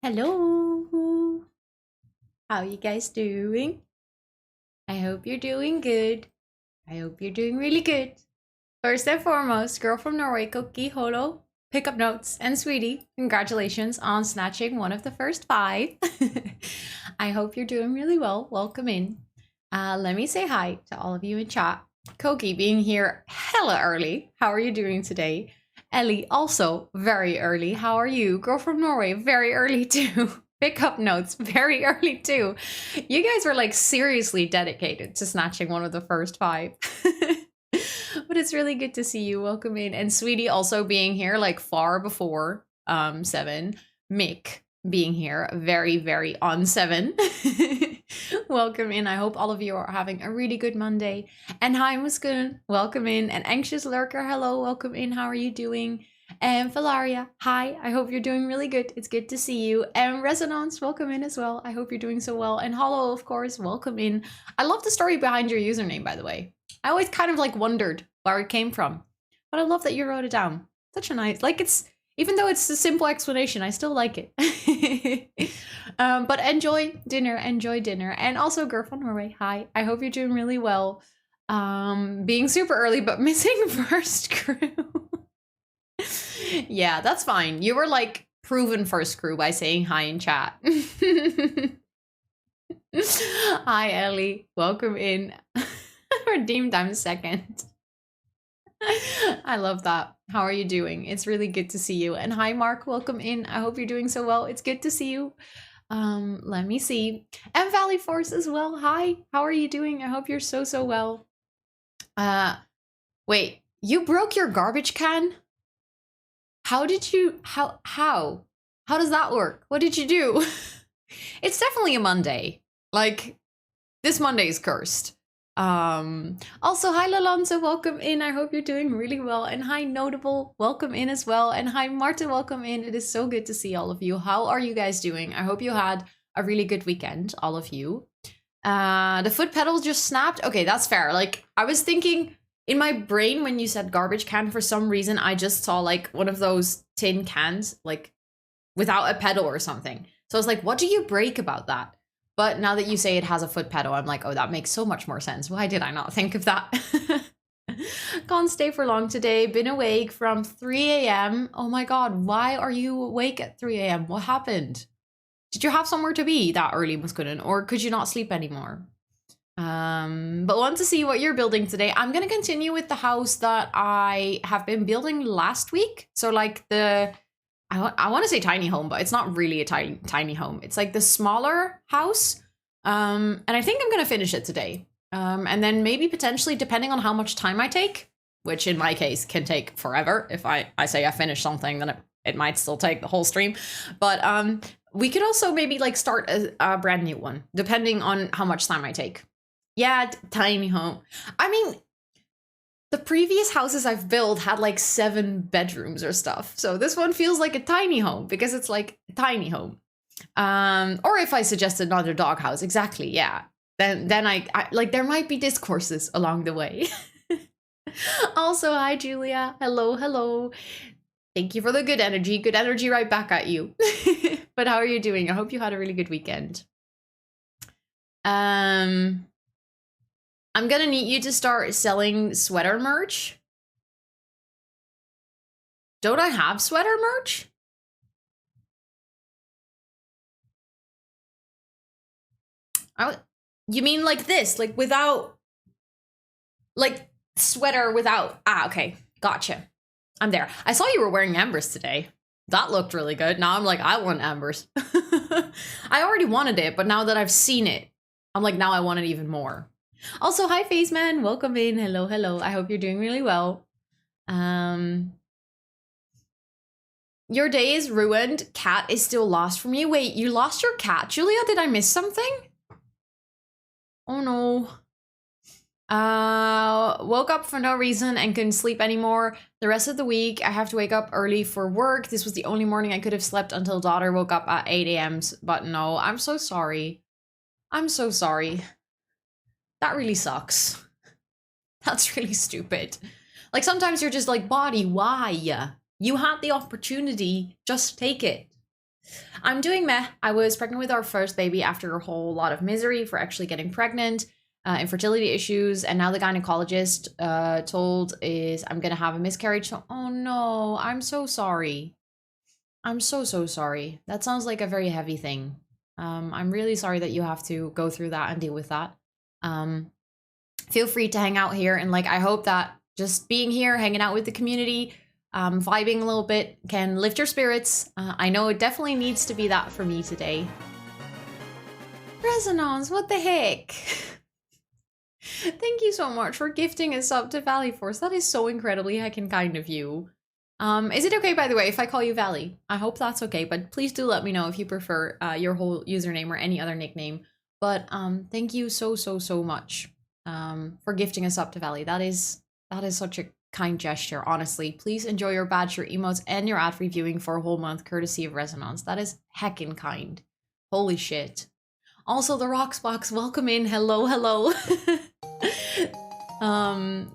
Hello. How you guys doing? I hope you're doing good. I hope you're doing really good. First and foremost, girl from Norway, Cookie, Holo, pick up notes, and Sweetie, congratulations on snatching one of the first five. I hope you're doing really well. Welcome in. Let me say hi to all of you in chat. Koki being here hella early. How are you doing today? Ellie, also very early. How are you? Girl from Norway, very early too. Pick up notes, very early too. You guys were like seriously dedicated to snatching one of the first five. But it's really good to see you. Welcome in. And Sweetie also being here like far before 7. Mick being here very, very on 7. Welcome in. I hope all of you are having a really good Monday. And hi, Muskun. Welcome in. And Anxious Lurker, hello. Welcome in. How are you doing? And Valaria, hi. I hope you're doing really good. It's good to see you. And Resonance, welcome in as well. I hope you're doing so well. And Hollow, of course, welcome in. I love the story behind your username, by the way. I always kind of like wondered where it came from. But I love that you wrote it down. Such a nice, like it's, even though it's a simple explanation, I still like it. But enjoy dinner. And also, girl from Norway, hi. I hope you're doing really well. Being super early, but missing first crew. Yeah, that's fine. You were like proven first crew by saying hi in chat. Hi, Ellie. Welcome in. Redeem time second. I love that. How are you doing? It's really good to see you. And hi, Mark. Welcome in. I hope you're doing so well. It's good to see you. Let me see. And Valley Force as well. Hi. How are you doing? I hope you're so well. Wait. You broke your garbage can? How did you how does that work? What did you do? It's definitely a Monday. Like this Monday is cursed. Also, hi Lalonza, welcome in. I hope you're doing really well. And hi Notable, welcome in as well. And hi Marta, welcome in. It is so good to see all of you. How are you guys doing? I hope you had a really good weekend, all of you. The foot pedal just snapped. Okay, that's fair. Like I was thinking in my brain when you said garbage can, for some reason I just saw like one of those tin cans like without a pedal or something. So I was like, what do you break about that? But now that you say it has a foot pedal, I'm like, oh, that makes so much more sense. Why did I not think of that? Can't stay for long today. Been awake from 3 a.m. Oh my God, why are you awake at 3 a.m.? What happened? Did you have somewhere to be that early, Muskunin? Or could you not sleep anymore? But want to see what you're building today. I'm going to continue with the house that I have been building last week. So like I want to say tiny home, but it's not really a tiny home. It's like the smaller house. And I think I'm going to finish it today. And then maybe potentially, depending on how much time I take, which in my case can take forever. If I say I finish something, then it might still take the whole stream. But we could also maybe like start a brand new one, depending on how much time I take. Yeah, tiny home. I mean, the previous houses I've built had like 7 bedrooms or stuff. So this one feels like a tiny home because it's like a tiny home. Or if I suggested another doghouse, exactly, yeah. Then I like there might be discourses along the way. Also, hi Julia. Hello. Thank you for the good energy. Good energy right back at you. But how are you doing? I hope you had a really good weekend. I'm gonna need you to start selling sweater merch. Don't I have sweater merch? You mean like this, like without, like sweater without, okay, gotcha. I'm there. I saw you were wearing Embers today. That looked really good. Now I'm like, I want Embers. I already wanted it, but now that I've seen it, I'm like, now I want it even more. Also, hi Face Man, welcome in. Hello. I hope you're doing really well. Your day is ruined. Cat is still lost from you. Wait, you lost your cat, Julia? Did I miss something? Oh no. Woke up for no reason and couldn't sleep anymore. The rest of the week, I have to wake up early for work. This was the only morning I could have slept until daughter woke up at 8 a.m. But no, I'm so sorry. I'm so sorry. That really sucks. That's really stupid. Like sometimes you're just like, body, why? You had the opportunity, just take it. I'm doing meh. I was pregnant with our first baby after a whole lot of misery for actually getting pregnant, infertility issues, and now the gynecologist told is I'm gonna have a miscarriage. So, oh no, I'm so sorry. I'm so sorry. That sounds like a very heavy thing. I'm really sorry that you have to go through that and deal with that. Feel free to hang out here, and like I hope that just being here, hanging out with the community, vibing a little bit can lift your spirits. I know it definitely needs to be that for me today. Resonance, what the heck? Thank you so much for gifting a sub to Valley Force. That is so incredibly heckin' kind of you. Is it okay, by the way, if I call you Valley? I hope that's okay, but please do let me know if you prefer your whole username or any other nickname. But thank you so much for gifting us up to Valley. That is such a kind gesture, honestly. Please enjoy your badge, your emotes, and your ad-free viewing for a whole month, courtesy of Resonance. That is heckin' kind. Holy shit. Also, the Roxbox, welcome in. Hello.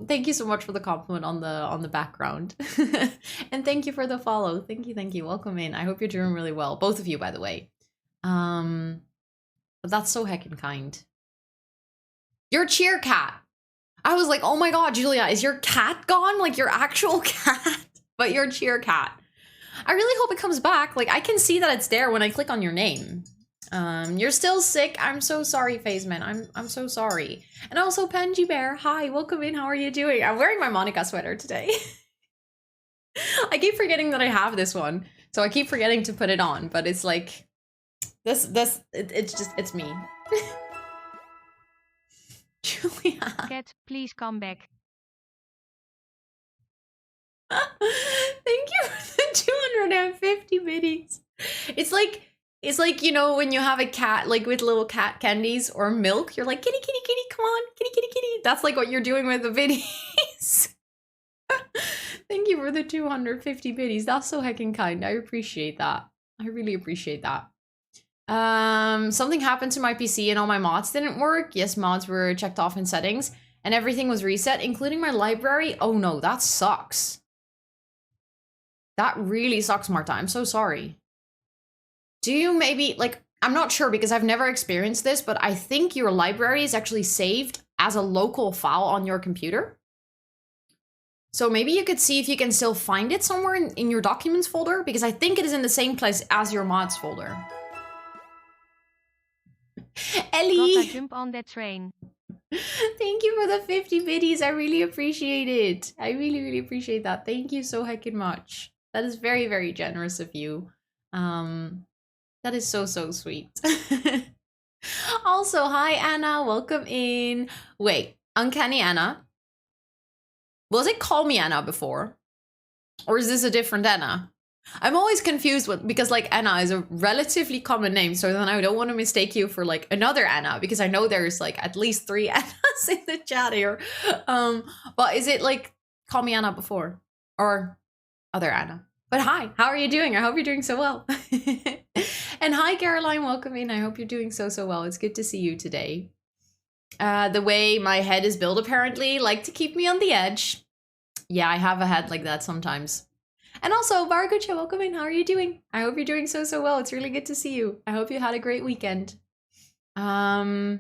Thank you so much for the compliment on the background. And thank you for the follow. Thank you. Welcome in. I hope you're doing really well. Both of you, by the way. But that's so heckin' kind. Your cheer cat. I was like, oh my god, Julia, is your cat gone? Like your actual cat? But your cheer cat. I really hope it comes back. Like I can see that it's there when I click on your name. You're still sick. I'm so sorry, Phaseman. I'm so sorry. And also Penji Bear. Hi, welcome in. How are you doing? I'm wearing my Monica sweater today. I keep forgetting that I have this one. So I keep forgetting to put it on, but it's like it's me. Julia. Cat, please come back. Thank you for the 250 biddies. It's like, you know, when you have a cat, like with little cat candies or milk, you're like, kitty, come on, kitty. That's like what you're doing with the biddies. Thank you for the 250 biddies. That's so heckin' kind. I appreciate that. I really appreciate that. Something happened to my PC and all my mods didn't work. Yes, mods were checked off in settings and everything was reset, including my library. Oh no, that sucks. That really sucks, Marta. I'm so sorry. Do you maybe, like, I'm not sure because I've never experienced this, but I think your library is actually saved as a local file on your computer. So maybe you could see if you can still find it somewhere in your documents folder, because I think it is in the same place as your mods folder. Ellie! Gotta jump on that train. Thank you for the 50 biddies. I really appreciate it. I really appreciate that. Thank you so heckin' much. That is very generous of you. That is so sweet. Also, hi Anna, welcome in. Wait, Uncanny Anna. Was it Call Me Anna before? Or is this a different Anna? I'm always confused with, because like Anna is a relatively common name, so then I don't want to mistake you for like another Anna, because I know there's like at least 3 Annas in the chat here. But is it like Call Me Anna before? Or other Anna? But hi, how are you doing? I hope you're doing so well. And hi Caroline, welcome in. I hope you're doing so well. It's good to see you today. The way my head is built apparently, like to keep me on the edge. Yeah, I have a head like that sometimes. And also, Baragucha, welcome in. How are you doing? I hope you're doing so well. It's really good to see you. I hope you had a great weekend. Aw,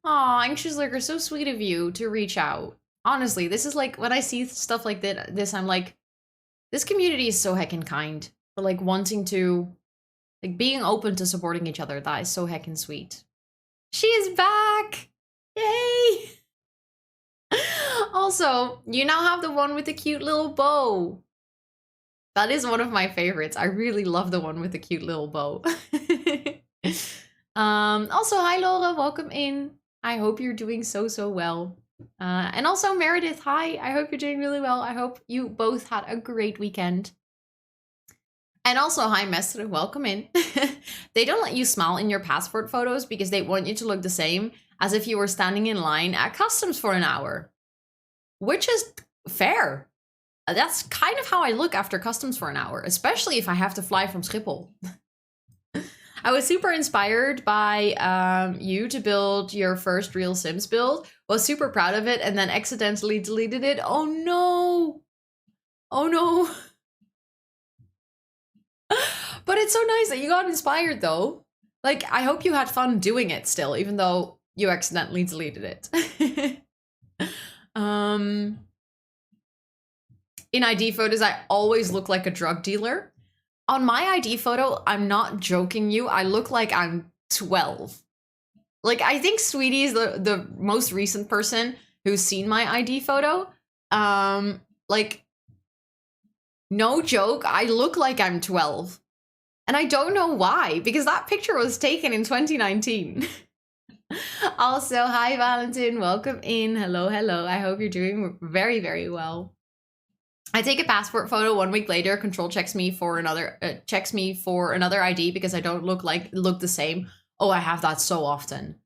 Anxious Lurker, so sweet of you to reach out. Honestly, this is like, when I see stuff like this, I'm like, this community is so heckin' kind. For like wanting to, like being open to supporting each other. That is so heckin' sweet. She is back! Yay! Also, you now have the one with the cute little bow. That is one of my favorites. I really love the one with the cute little bow. Also, hi Laura, welcome in. I hope you're doing so well. And also Meredith, hi. I hope you're doing really well. I hope you both had a great weekend. And also, hi Mestre, welcome in. They don't let you smile in your passport photos because they want you to look the same as if you were standing in line at customs for an hour. Which is fair. That's kind of how I look after customs for an hour, especially if I have to fly from Schiphol. I was super inspired by you to build your first real Sims build, was super proud of it, and then accidentally deleted it. Oh no! Oh no! But it's so nice that you got inspired though. Like, I hope you had fun doing it still, even though you accidentally deleted it. In ID photos, I always look like a drug dealer. On my ID photo, I'm not joking you, I look like I'm 12. Like, I think Sweetie is the most recent person who's seen my ID photo. Like, no joke, I look like I'm 12. And I don't know why, because that picture was taken in 2019. Also, hi Valentin, welcome in. Hello, hello. I hope you're doing very, very well. I take a passport photo 1 week later, control checks me for another ID because I don't look the same. Oh, I have that so often.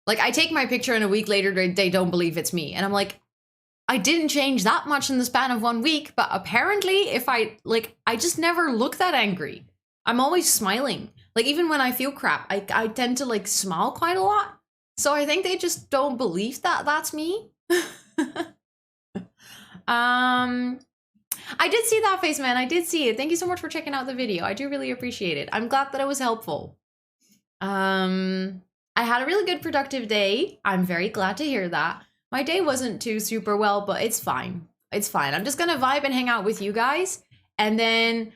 Like, I take my picture and a week later they don't believe it's me. And I'm like, I didn't change that much in the span of 1 week, but apparently if I just never look that angry. I'm always smiling. Like, even when I feel crap, I tend to like smile quite a lot. So I think they just don't believe that that's me. I did see that face, man. I did see it. Thank you so much for checking out the video. I do really appreciate it. I'm glad that it was helpful. I had a really good productive day. I'm very glad to hear that. My day wasn't too super well, but it's fine. It's fine. I'm just gonna vibe and hang out with you guys, and then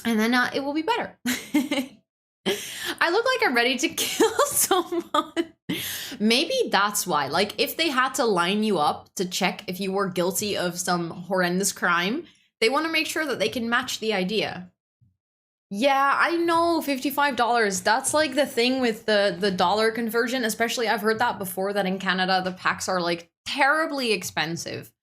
it will be better. I look like I'm ready to kill someone. Maybe that's why. Like, if they had to line you up to check if you were guilty of some horrendous crime, they want to make sure that they can match the idea. Yeah, I know, $55. That's like the thing with the dollar conversion. Especially, I've heard that before, that in Canada, the packs are like terribly expensive.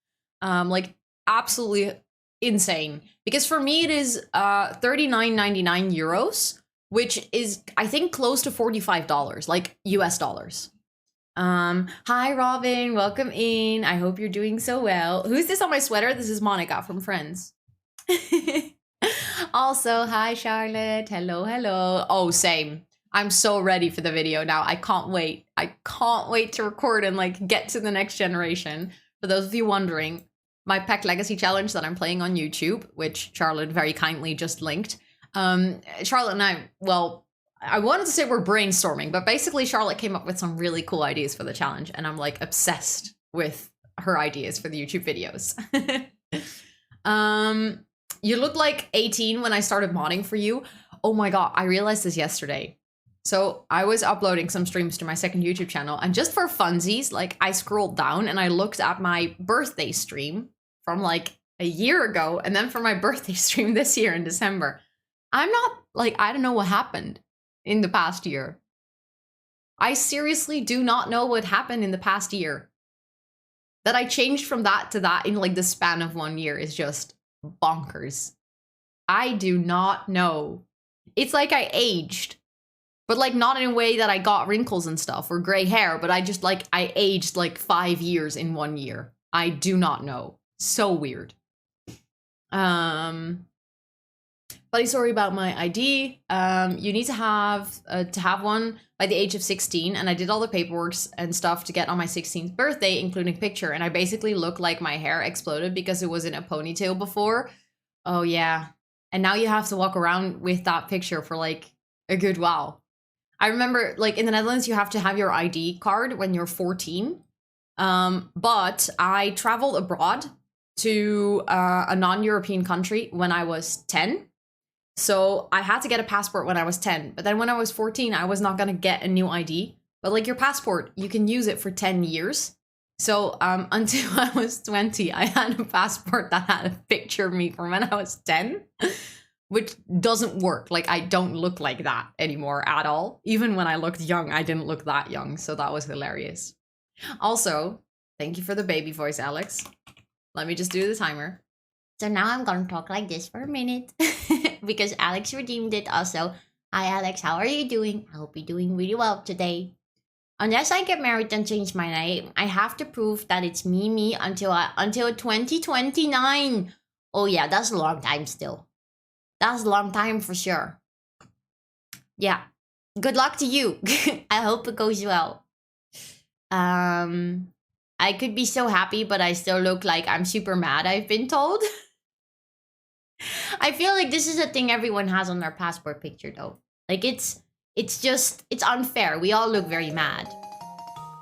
Like absolutely insane. Because for me, it is 39.99 euros, which is, I think, close to $45, like US dollars. Hi Robin, welcome in. I hope you're doing so well. Who's this on my sweater? This is Monica from Friends. Also, hi Charlotte. Hello, hello. Oh, same. I'm so ready for the video now. I can't wait. I can't wait to record and like get to the next generation. For those of you wondering, my Peck Legacy Challenge that I'm playing on YouTube, which Charlotte very kindly just linked. Charlotte and I, well, I wanted to say we're brainstorming, but basically Charlotte came up with some really cool ideas for the challenge, and I'm like obsessed with her ideas for the YouTube videos. You look like 18 when I started modding for you. Oh my god, I realized this yesterday. So I was uploading some streams to my second YouTube channel, and just for funsies, like I scrolled down and I looked at my birthday stream from like a year ago, and then for my birthday stream this year in December. I'm not like, I don't know what happened in the past year. I seriously do not know what happened in the past year. That I changed from that to that in like the span of 1 year is just bonkers. I do not know. It's like I aged, but like not in a way that I got wrinkles and stuff or gray hair, but I just like, I aged like 5 years in 1 year. I do not know. So weird. Buddy, sorry about my ID. You need to have one by the age of 16, and I did all the paperwork and stuff to get on my 16th birthday, including picture, and I basically look like my hair exploded because it was in a ponytail before. Oh yeah. And now you have to walk around with that picture for like a good while. I remember like in the Netherlands, you have to have your ID card when you're 14. But I traveled abroad to a non-European country when I was 10. So I had to get a passport when I was 10, but then when I was 14, I was not going to get a new ID. But like your passport, you can use it for 10 years. So until I was 20, I had a passport that had a picture of me from when I was 10, which doesn't work. Like I don't look like that anymore at all. Even when I looked young, I didn't look that young. So that was hilarious. Also, thank you for the baby voice, Alex. Let me just do the timer. So now I'm gonna talk like this for a minute because Alex redeemed it also. Hi Alex, how are you doing? I hope you're doing really well today. Unless I get married and change my name, I have to prove that it's me until 2029. Oh yeah, that's a long time still. That's a long time for sure. Yeah. Good luck to you. I hope it goes well. I could be so happy, but I still look like I'm super mad, I've been told. I feel like this is a thing everyone has on their passport picture though. Like it's unfair. We all look very mad.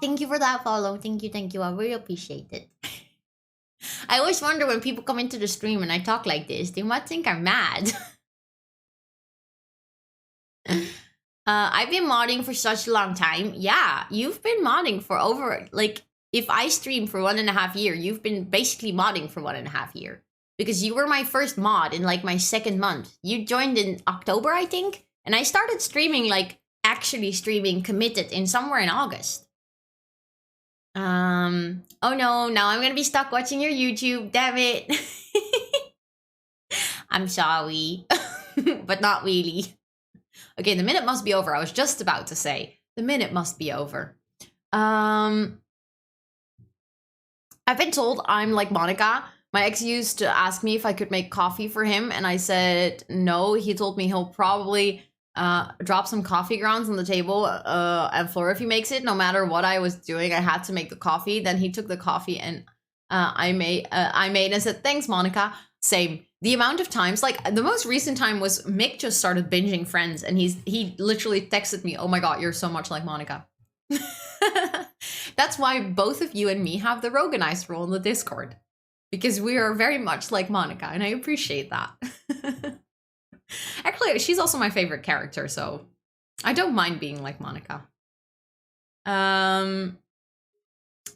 Thank you for that follow. Thank you. I really appreciate it. I always wonder when people come into the stream and I talk like this, they might think I'm mad. I've been modding for such a long time. Yeah, you've been modding for over, like, if I stream for 1.5 years, you've been basically modding for 1.5 years. Because you were my first mod in, like, my second month. You joined in October, I think. And I started streaming, like, actually streaming committed in somewhere in August. Oh no, now I'm gonna be stuck watching your YouTube, damn it. I'm sorry, but not really. Okay, the minute must be over. I was just about to say, the minute must be over. I've been told I'm like Monica. My ex used to ask me if I could make coffee for him, and I said no. He told me he'll probably drop some coffee grounds on the table and floor if he makes it. No matter what I was doing, I had to make the coffee. Then he took the coffee and I made and said, thanks, Monica. Same. The amount of times, like the most recent time was Mick just started binging Friends and he literally texted me, oh my God, you're so much like Monica. That's why both of you and me have the Roganized rule in the Discord. Because we are very much like Monica and I appreciate that. Actually, she's also my favorite character, so I don't mind being like Monica.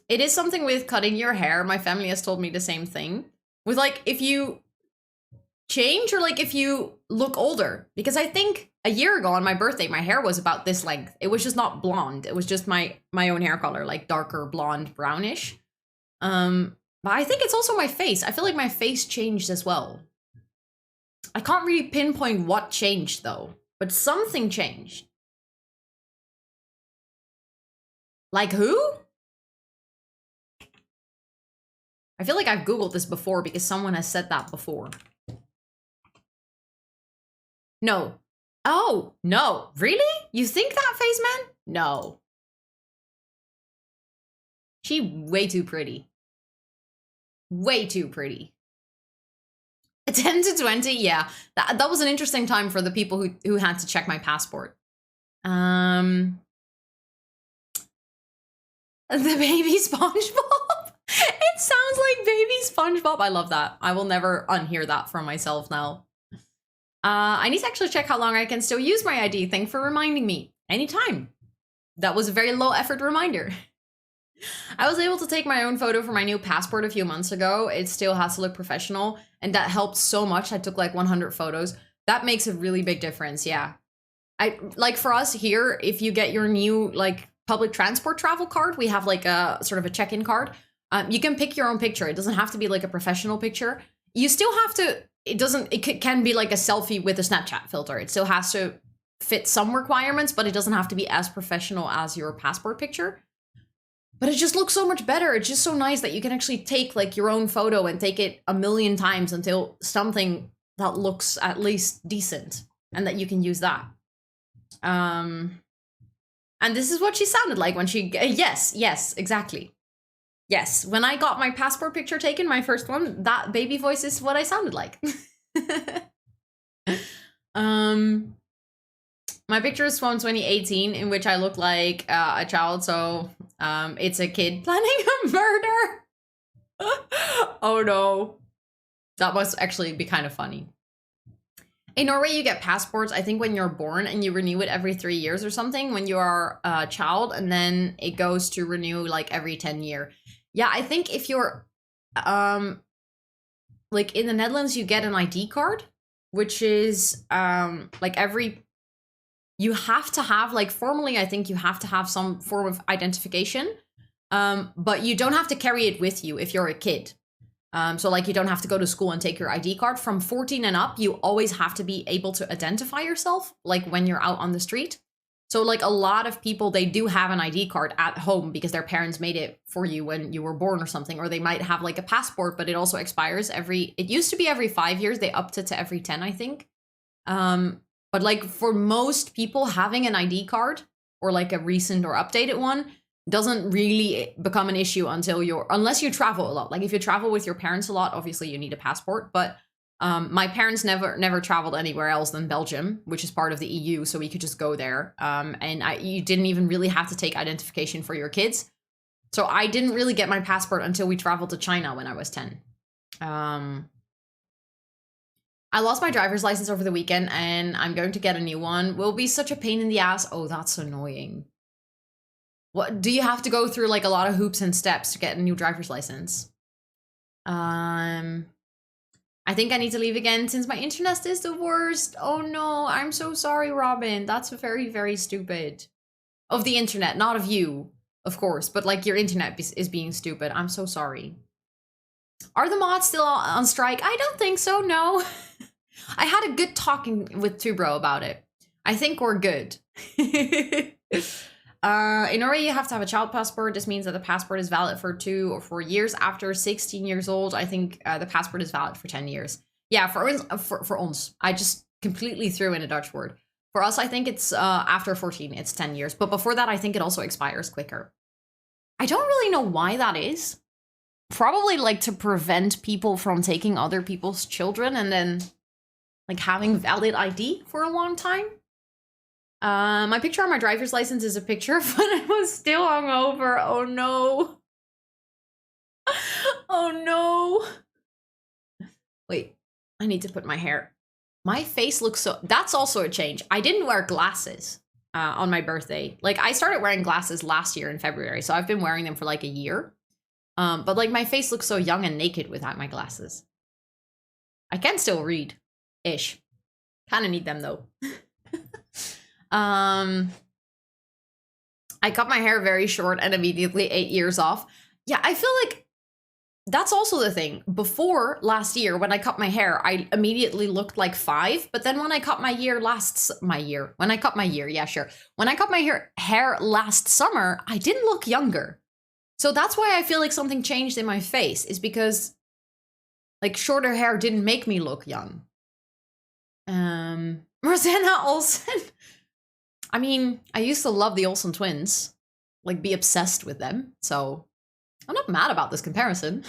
It is something with cutting your hair. My family has told me the same thing. With like, if you change or like if you look older. Because I think a year ago on my birthday, my hair was about this length. It was just not blonde. It was just my own hair color, like darker blonde, brownish. But I think it's also my face. I feel like my face changed as well. I can't really pinpoint what changed though, but something changed. Like who? I feel like I've Googled this before because someone has said that before. No. Oh, no. Really? You think that, Face Man? No. She way too pretty. Way too pretty. 10 to 20, yeah. That was an interesting time for the people who had to check my passport. The baby SpongeBob. It sounds like baby SpongeBob. I love that. I will never unhear that from myself now. I need to actually check how long I can still use my ID. Thanks for reminding me. Anytime. That was a very low effort reminder. I was able to take my own photo for my new passport a few months ago. It still has to look professional, and that helped so much. I took like 100 photos. That makes a really big difference, yeah. I like for us here, if you get your new like public transport travel card, we have like a sort of a check-in card. You can pick your own picture. It doesn't have to be like a professional picture. You still have to, it can be like a selfie with a Snapchat filter. It still has to fit some requirements, but it doesn't have to be as professional as your passport picture. But it just looks so much better. It's just so nice that you can actually take like your own photo and take it 1,000,000 times until something that looks at least decent and that you can use that. And this is what she sounded like when she, yes, exactly. Yes, when I got my passport picture taken, my first one, that baby voice is what I sounded like. My picture is from 2018, in which I look like a child, so it's a kid planning a murder. Oh no. That must actually be kind of funny. In Norway, you get passports, I think, when you're born, and you renew it every 3 years or something when you are a child, and then it goes to renew like every 10 years. Yeah, I think if you're like in the Netherlands, you get an ID card, which is like you have to have, like, formally, I think you have to have some form of identification, but you don't have to carry it with you if you're a kid. So, like, you don't have to go to school and take your ID card. From 14 and up, you always have to be able to identify yourself, like, when you're out on the street. So, like, a lot of people, they do have an ID card at home because their parents made it for you when you were born or something. Or they might have, like, a passport, but it also expires it used to be every 5 years. They upped it to every 10, I think. But, like, for most people, having an ID card or, like, a recent or updated one doesn't really become an issue unless you travel a lot. Like, if you travel with your parents a lot, obviously you need a passport. But My parents never traveled anywhere else than Belgium, which is part of the EU, so we could just go there. And you didn't even really have to take identification for your kids. So I didn't really get my passport until we traveled to China when I was 10. I lost my driver's license over the weekend and I'm going to get a new one. Will be such a pain in the ass. Oh, that's annoying. What, do you have to go through like a lot of hoops and steps to get a new driver's license? I think I need to leave again since my internet is the worst. Oh no, I'm so sorry, Robin. That's very, very stupid. Of the internet, not of you, of course, but like your internet is being stupid. I'm so sorry. Are the mods still on strike? I don't think so, no. I had a good talking with Tubro about it. I think we're good. In Norway, you have to have a child passport. This means that the passport is valid for 2 or 4 years. After 16 years old, I think the passport is valid for 10 years. Yeah, for ons. I just completely threw in a Dutch word. For us, I think it's after 14, it's 10 years. But before that, I think it also expires quicker. I don't really know why that is. Probably like to prevent people from taking other people's children and then like having valid ID for a long time. My picture on my driver's license is a picture of when I was still hungover. Oh no. Oh no. Wait, I need to put my hair. My face looks so... That's also a change. I didn't wear glasses on my birthday. Like I started wearing glasses last year in February, so I've been wearing them for like a year. But like my face looks so young and naked without my glasses. I can still read. Ish. Kind of need them though. I cut my hair very short and immediately 8 years off. Yeah, I feel like that's also the thing. Before last year, when I cut my hair, I immediately looked like 5. But then when I cut my hair last summer, I didn't look younger. So that's why I feel like something changed in my face, is because like shorter hair didn't make me look young. Rosanna Olsen. I mean, I used to love the Olsen twins, like be obsessed with them. So I'm not mad about this comparison.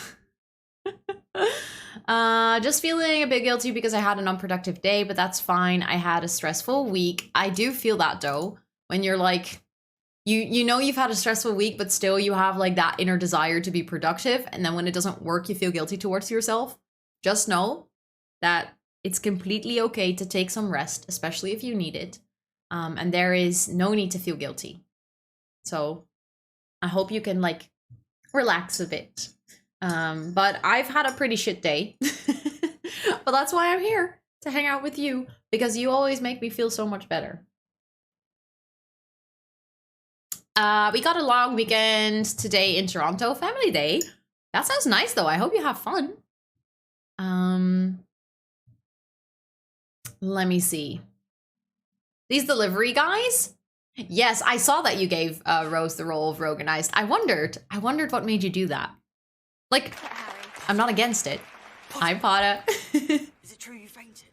Just feeling a bit guilty because I had an unproductive day, but that's fine. I had a stressful week. I do feel that though, when you're like, you know you've had a stressful week, but still you have like that inner desire to be productive. And then when it doesn't work, you feel guilty towards yourself. Just know that it's completely okay to take some rest, especially if you need it. And there is no need to feel guilty. So I hope you can like relax a bit. But I've had a pretty shit day. But that's why I'm here, to hang out with you, because you always make me feel so much better. We got a long weekend today in Toronto, family day. That sounds nice though. I hope you have fun. Let me see. These delivery guys? Yes, I saw that you gave Rose the role of Roganized. I wondered what made you do that. Like, I'm not against it. Hi, Potter. Is it true you fainted?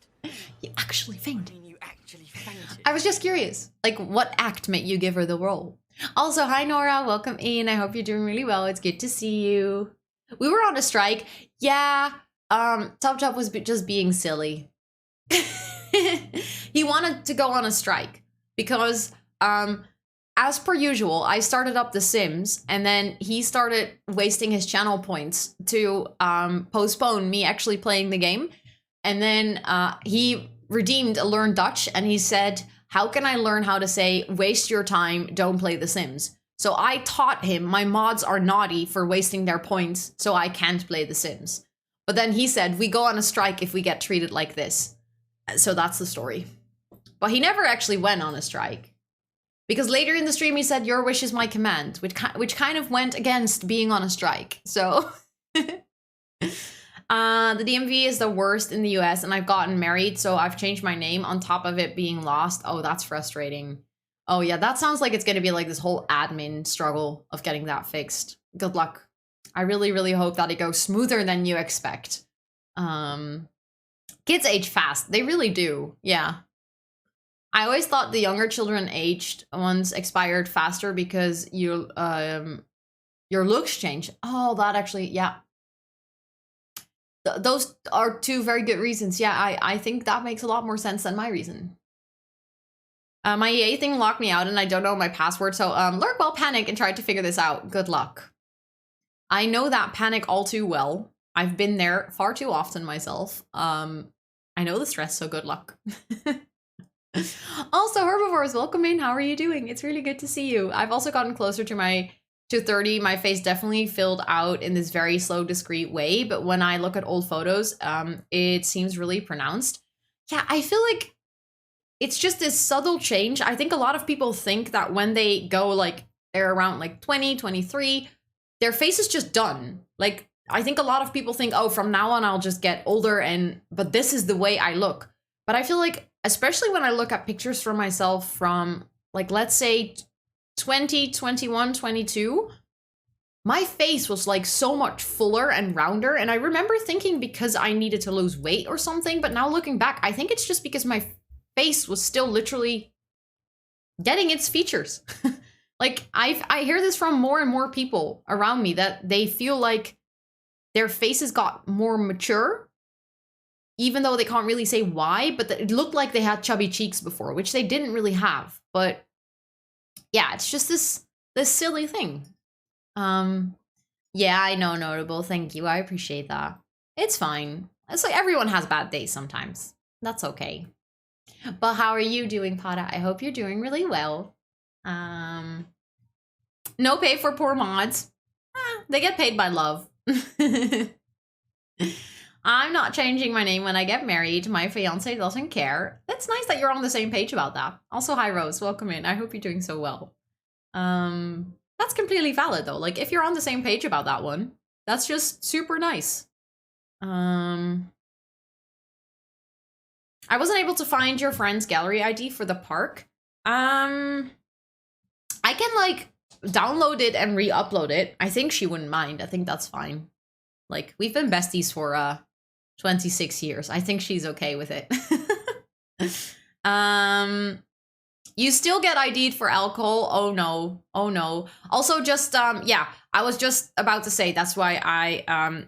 You actually fainted. I mean, you actually fainted. I was just curious. Like, what act made you give her the role? Also, hi, Nora. Welcome in. I hope you're doing really well. It's good to see you. We were on a strike. Yeah, Top Top was just being silly. He wanted to go on a strike because, as per usual, I started up The Sims and then he started wasting his channel points to postpone me actually playing the game. And then he redeemed a Learn Dutch and he said, how can I learn how to say, waste your time, don't play The Sims? So I taught him my mods are naughty for wasting their points, so I can't play The Sims. But then he said, we go on a strike if we get treated like this. So that's the story. But he never actually went on a strike. Because later in the stream he said, your wish is my command, which kind of went against being on a strike. So the DMV is the worst in the US and I've gotten married, so I've changed my name on top of it being lost. Oh, that's frustrating. Oh yeah, that sounds like it's going to be like this whole admin struggle of getting that fixed. Good luck. I really, really hope that it goes smoother than you expect. Kids age fast. They really do. Yeah. I always thought the younger children aged ones expired faster because your looks change. Oh, that actually, yeah. those are two very good reasons. Yeah, I think that makes a lot more sense than my reason. My EA thing locked me out and I don't know my password, so lurk while panic and try to figure this out. Good luck. I know that panic all too well. I've been there far too often myself. I know the stress, so good luck. Also, herbivores, welcome in. How are you doing? It's really good to see you. I've also gotten closer to 30. My face definitely filled out in this very slow, discreet way, but when I look at old photos, it seems really pronounced. Yeah, I feel like it's just this subtle change. I think a lot of people think that when they go like they're around like 20, 23, their face is just done. Like, I think a lot of people think, oh, from now on, I'll just get older but this is the way I look. But I feel like, especially when I look at pictures from myself from like, let's say 20, 21, 22, my face was like so much fuller and rounder. And I remember thinking because I needed to lose weight or something, but now looking back, I think it's just because my face was still literally getting its features. Like, I hear this from more and more people around me that they feel like their faces got more mature, even though they can't really say why, but it looked like they had chubby cheeks before, which they didn't really have. But yeah, it's just this silly thing. Yeah, I know, notable. Thank you. I appreciate that. It's fine. It's like everyone has bad days sometimes. That's okay. But how are you doing, Pada? I hope you're doing really well. No pay for poor mods. They get paid by love. I'm not changing my name when I get married. My fiance doesn't care. That's nice that you're on the same page about that. Also, hi Rose, welcome in. I hope you're doing so well. That's completely valid though. Like, if you're on the same page about that one, that's just super nice. I wasn't able to find your friend's gallery ID for the park. I can like download it and re-upload it. I think she wouldn't mind. I think that's fine. Like, we've been besties for 26 years. I think she's okay with it. You still get ID'd for alcohol. Oh no. Oh no. Also, just yeah, I was just about to say, that's why I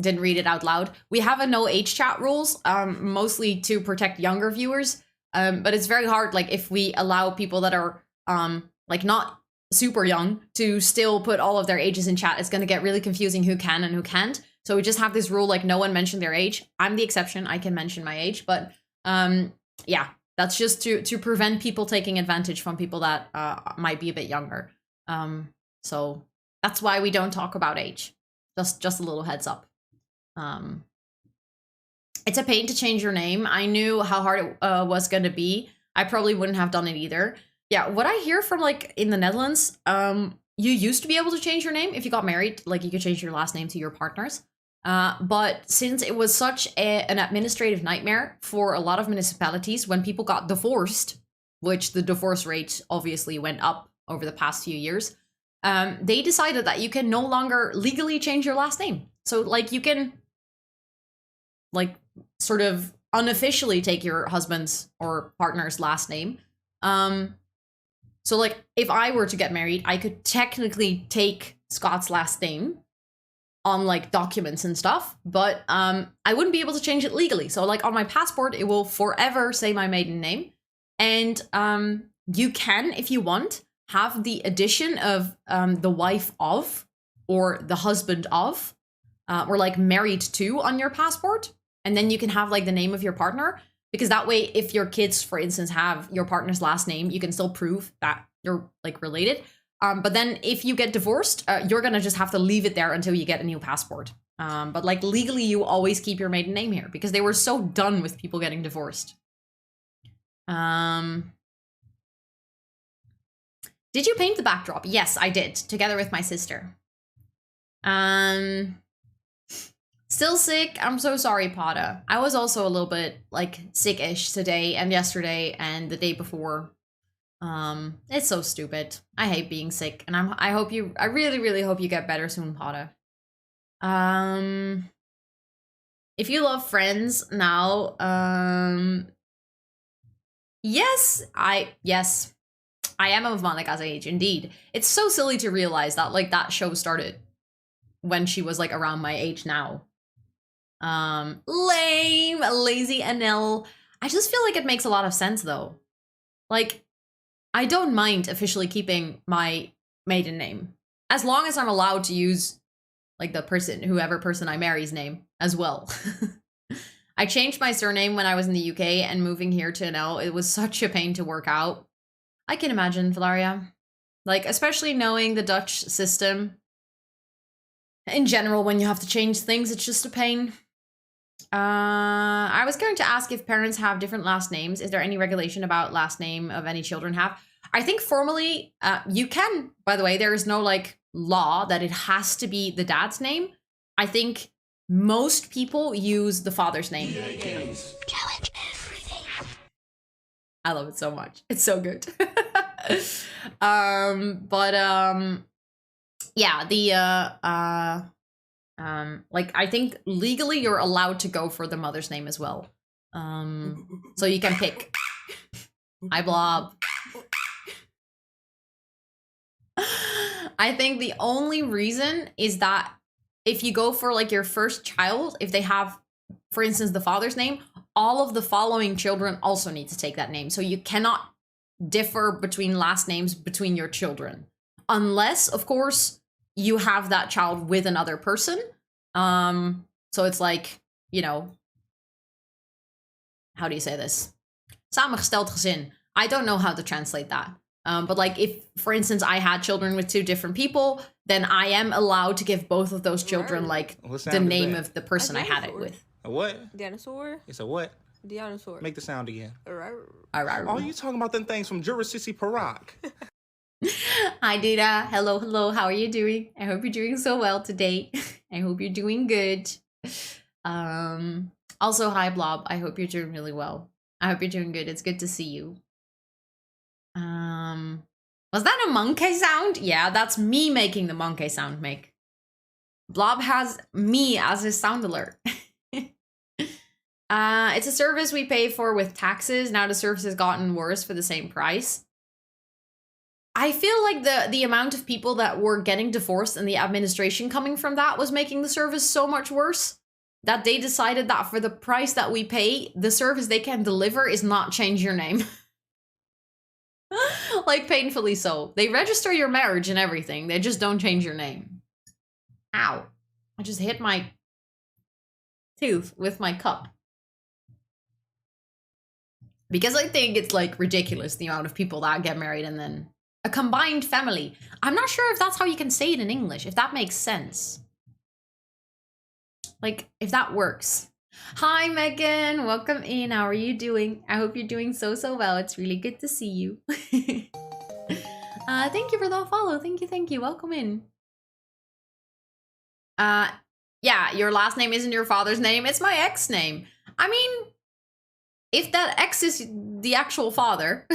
didn't read it out loud. We have a no age chat rules, mostly to protect younger viewers. But it's very hard, like, if we allow people that are like not super young to still put all of their ages in chat, it's going to get really confusing who can and who can't. So we just have this rule, like, no one mention their age. I'm the exception. I can mention my age, but yeah, that's just to prevent people taking advantage from people that might be a bit younger. So that's why we don't talk about age. Just a little heads up. It's a pain to change your name. I knew how hard it was going to be. I probably wouldn't have done it either. Yeah, what I hear from, like, in the Netherlands, you used to be able to change your name if you got married. Like, you could change your last name to your partner's. But since it was such an administrative nightmare for a lot of municipalities when people got divorced, which the divorce rate obviously went up over the past few years, they decided that you can no longer legally change your last name. So, like, you can, like, sort of unofficially take your husband's or partner's last name. So, like, if I were to get married, I could technically take Scott's last name on, like, documents and stuff, but I wouldn't be able to change it legally. So, like, on my passport, it will forever say my maiden name. And you can, if you want, have the addition of the wife of or the husband of or, like, married to on your passport. And then you can have, like, the name of your partner. Because that way, if your kids, for instance, have your partner's last name, you can still prove that you're, like, related. But then if you get divorced, you're going to just have to leave it there until you get a new passport. But, like, legally, you always keep your maiden name here because they were so done with people getting divorced. Did you paint the backdrop? Yes, I did, together with my sister. Still sick. I'm so sorry, Pada. I was also a little bit, like, sick-ish today and yesterday and the day before. It's so stupid. I hate being sick, and I really, really hope you get better soon, Pada. If you love Friends now, yes, I am of Monica's age, indeed. It's so silly to realize that, like, that show started when she was, like, around my age now. Lame, lazy NL. I just feel like it makes a lot of sense though. Like, I don't mind officially keeping my maiden name as long as I'm allowed to use like whoever person I marry's name as well. I changed my surname when I was in the UK, and moving here to NL, it was such a pain to work out. I can imagine, Valaria. Like, especially knowing the Dutch system. In general, when you have to change things, it's just a pain. I was going to ask if parents have different last names. Is there any regulation about last name of any children have? I think formally, you can, by the way, there is no like law that it has to be the dad's name. I think most people use the father's name. Challenge everything. I love it so much. It's so good. Yeah, like I think legally you're allowed to go for the mother's name as well. So you can pick. Hi, Blob. I think the only reason is that if you go for like your first child, if they have, for instance, the father's name, all of the following children also need to take that name. So you cannot differ between last names between your children. Unless, of course, you have that child with another person. So it's like, you know, how do you say this? Samengesteld gezin. I don't know how to translate that. But like if, for instance, I had children with two different people, then I am allowed to give both of those children like the name of the person I had it with. A what? Dinosaur? It's a what? Dinosaur. Make the sound again. Arr. Oh, you talking about them things from Jurassic Park? Hi, Dita. Hello, hello. How are you doing? I hope you're doing so well today. I hope you're doing good. Also, hi, Blob. I hope you're doing really well. I hope you're doing good. It's good to see you. Was that a monkey sound? Yeah, that's me making the monkey sound, Mick. Blob has me as his sound alert. It's a service we pay for with taxes. Now the service has gotten worse for the same price. I feel like the amount of people that were getting divorced and the administration coming from that was making the service so much worse that they decided that for the price that we pay, the service they can deliver is not change your name. Like painfully so. They register your marriage and everything. They just don't change your name. Ow. I just hit my tooth with my cup. Because I think it's like ridiculous the amount of people that get married and then a combined family. I'm not sure if that's how you can say it in English, if that makes sense. Like, if that works. Hi, Megan. Welcome in. How are you doing? I hope you're doing so well. It's really good to see you. Thank you for the follow. Thank you. Welcome in. Yeah, your last name isn't your father's name. It's my ex name. I mean, if that ex is the actual father,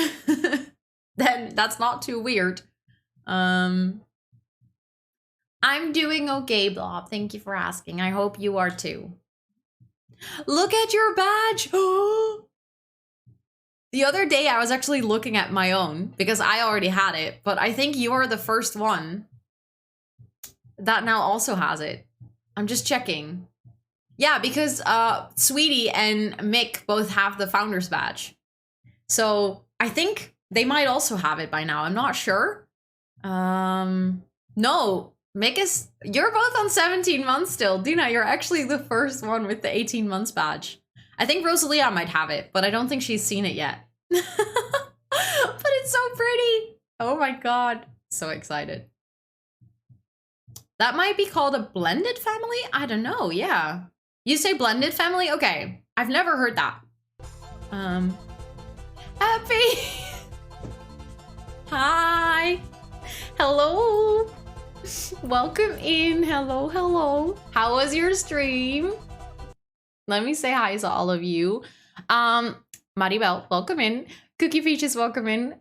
then that's not too weird. I'm doing okay, Blob. Thank you for asking. I hope you are too. Look at your badge. The other day I was actually looking at my own because I already had it, but I think you are the first one that now also has it. I'm just checking. Yeah, because Sweetie and Mick both have the founder's badge. So I think they might also have it by now. I'm not sure. No, Mick is... You're both on 17 months still. Dina, you're actually the first one with the 18 months badge. I think Rosalia might have it, but I don't think she's seen it yet. But it's so pretty. Oh my god. So excited. That might be called a blended family? I don't know, yeah. You say blended family? Okay. I've never heard that. Happy. Hi. Hello. Welcome in. Hello. How was your stream? Let me say hi to all of you. Maribel, welcome in. Cookie Peaches, welcome in.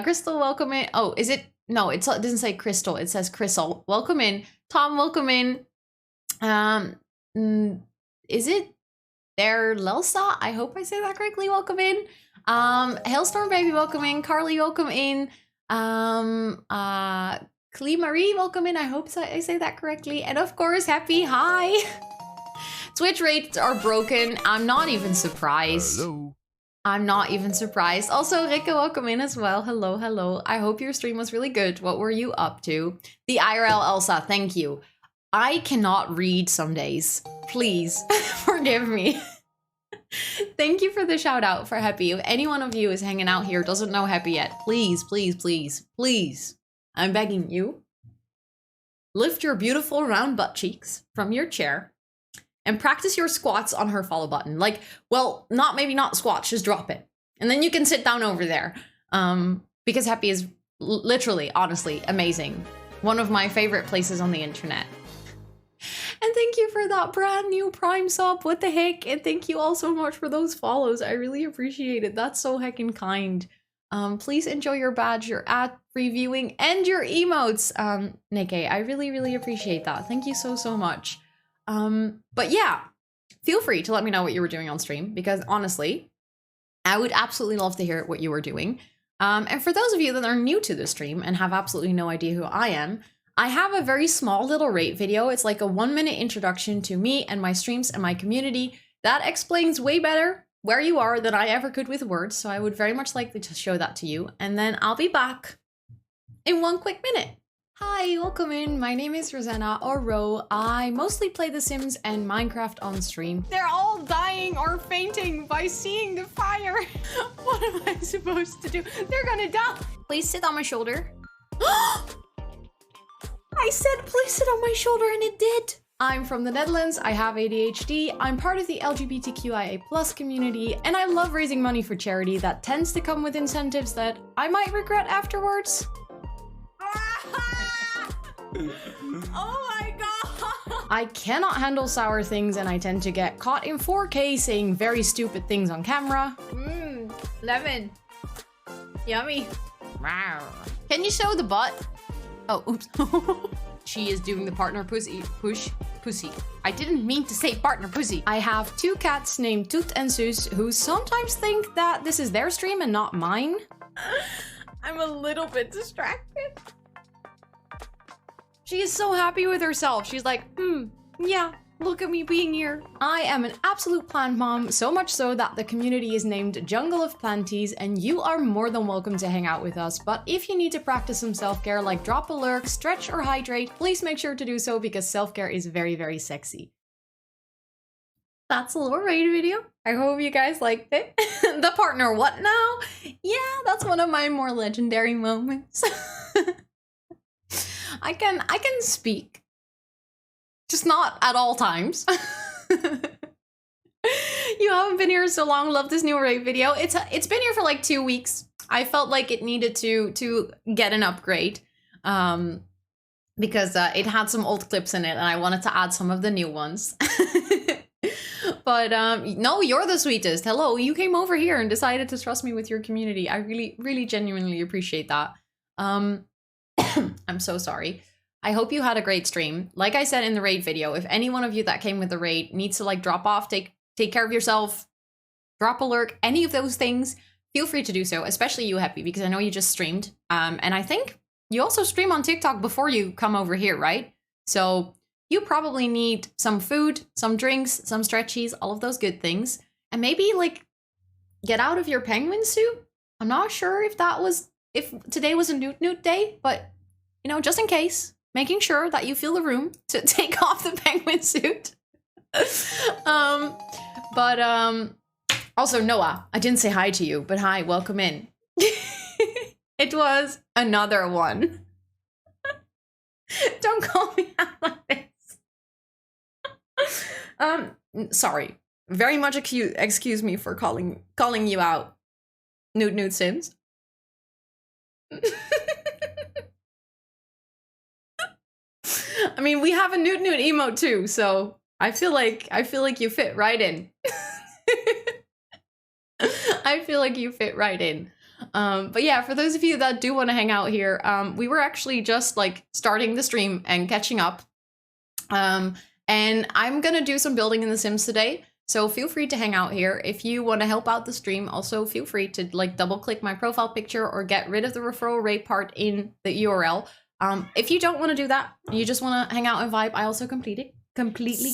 Crystal, welcome in. Oh, is it? No, it doesn't say Crystal. It says Crystal. Welcome in. Tom, welcome in. Is it there, Lelsa? I hope I say that correctly. Welcome in. Hailstorm Baby, welcome in. Carly, welcome in. Clee Marie, welcome in. I hope I say that correctly. And of course, Happy, hi. Switch rates are broken. I'm not even surprised. Hello. I'm not even surprised. Also, Rika, welcome in as well. Hello, hello. I hope your stream was really good. What were you up to? The IRL Elsa, thank you. I cannot read some days. Please, forgive me. Thank you for the shout out for Happy. If any one of you is hanging out here, doesn't know Happy yet, please, please, please, please, I'm begging you, lift your beautiful round butt cheeks from your chair and practice your squats on her follow button. Like, well, maybe not squats, just drop it. And then you can sit down over there. Because Happy is literally, honestly, amazing. One of my favorite places on the internet. And thank you for that brand new Prime sub. What the heck? And thank you all so much for those follows. I really appreciate it. That's so heckin' kind. Please enjoy your badge, your ad previewing, and your emotes, Nikkei. I really, really appreciate that. Thank you so, so much. But yeah, feel free to let me know what you were doing on stream, because honestly, I would absolutely love to hear what you were doing. And for those of you that are new to the stream and have absolutely no idea who I am, I have a very small little rate video. It's like a 1-minute introduction to me and my streams and my community that explains way better where you are than I ever could with words. So I would very much like to show that to you. And then I'll be back in 1 quick minute. Hi, welcome in. My name is Rosanna, or Ro. I mostly play The Sims and Minecraft on stream. They're all dying or fainting by seeing the fire. What am I supposed to do? They're gonna die. Please sit on my shoulder. I said please sit on my shoulder and it did. I'm from the Netherlands, I have ADHD, I'm part of the LGBTQIA+ community, and I love raising money for charity that tends to come with incentives that I might regret afterwards. Oh my god! I cannot handle sour things and I tend to get caught in 4K saying very stupid things on camera. Lemon. Yummy. Can you show the butt? Oh, oops. She is doing the partner pussy. I didn't mean to say partner pussy. I have 2 cats named Toot and Sus who sometimes think that this is their stream and not mine. I'm a little bit distracted. She is so happy with herself. She's like, yeah, look at me being here. I am an absolute plant mom, so much so that the community is named Jungle of Planties, and you are more than welcome to hang out with us. But if you need to practice some self-care like drop a lurk, stretch, or hydrate, please make sure to do so because self-care is very, very sexy. That's a little raid video. I hope you guys liked it. The partner what now? Yeah, that's one of my more legendary moments. I can speak. Just not at all times. You haven't been here so long. Love this new raid video. It's been here for like 2 weeks. I felt like it needed to get an upgrade. Because it had some old clips in it and I wanted to add some of the new ones. But no, you're the sweetest. Hello, you came over here and decided to trust me with your community. I really, really genuinely appreciate that. I'm so sorry. I hope you had a great stream. Like I said in the raid video, if any one of you that came with the raid needs to like drop off, take care of yourself, drop a lurk, any of those things, feel free to do so, especially you, Happy, because I know you just streamed. And I think you also stream on TikTok before you come over here, right? So you probably need some food, some drinks, some stretchies, all of those good things. And maybe like get out of your penguin suit. I'm not sure if today was a Newt day, but you know, just in case, making sure that you feel the room to take off the penguin suit. Also Noah, I didn't say hi to you, but hi, welcome in. It was another one. Don't call me out like this. Sorry. Very much excuse me for calling you out, Newt Sims. I mean, we have a Newt emote too, so I feel like you fit right in. I feel like you fit right in. But yeah, for those of you that do want to hang out here, we were actually just like starting the stream and catching up. And I'm gonna do some building in The Sims today, so feel free to hang out here. If you want to help out the stream, also feel free to like double click my profile picture or get rid of the referral rate part in the URL. If you don't want to do that, you just want to hang out and vibe, I also completely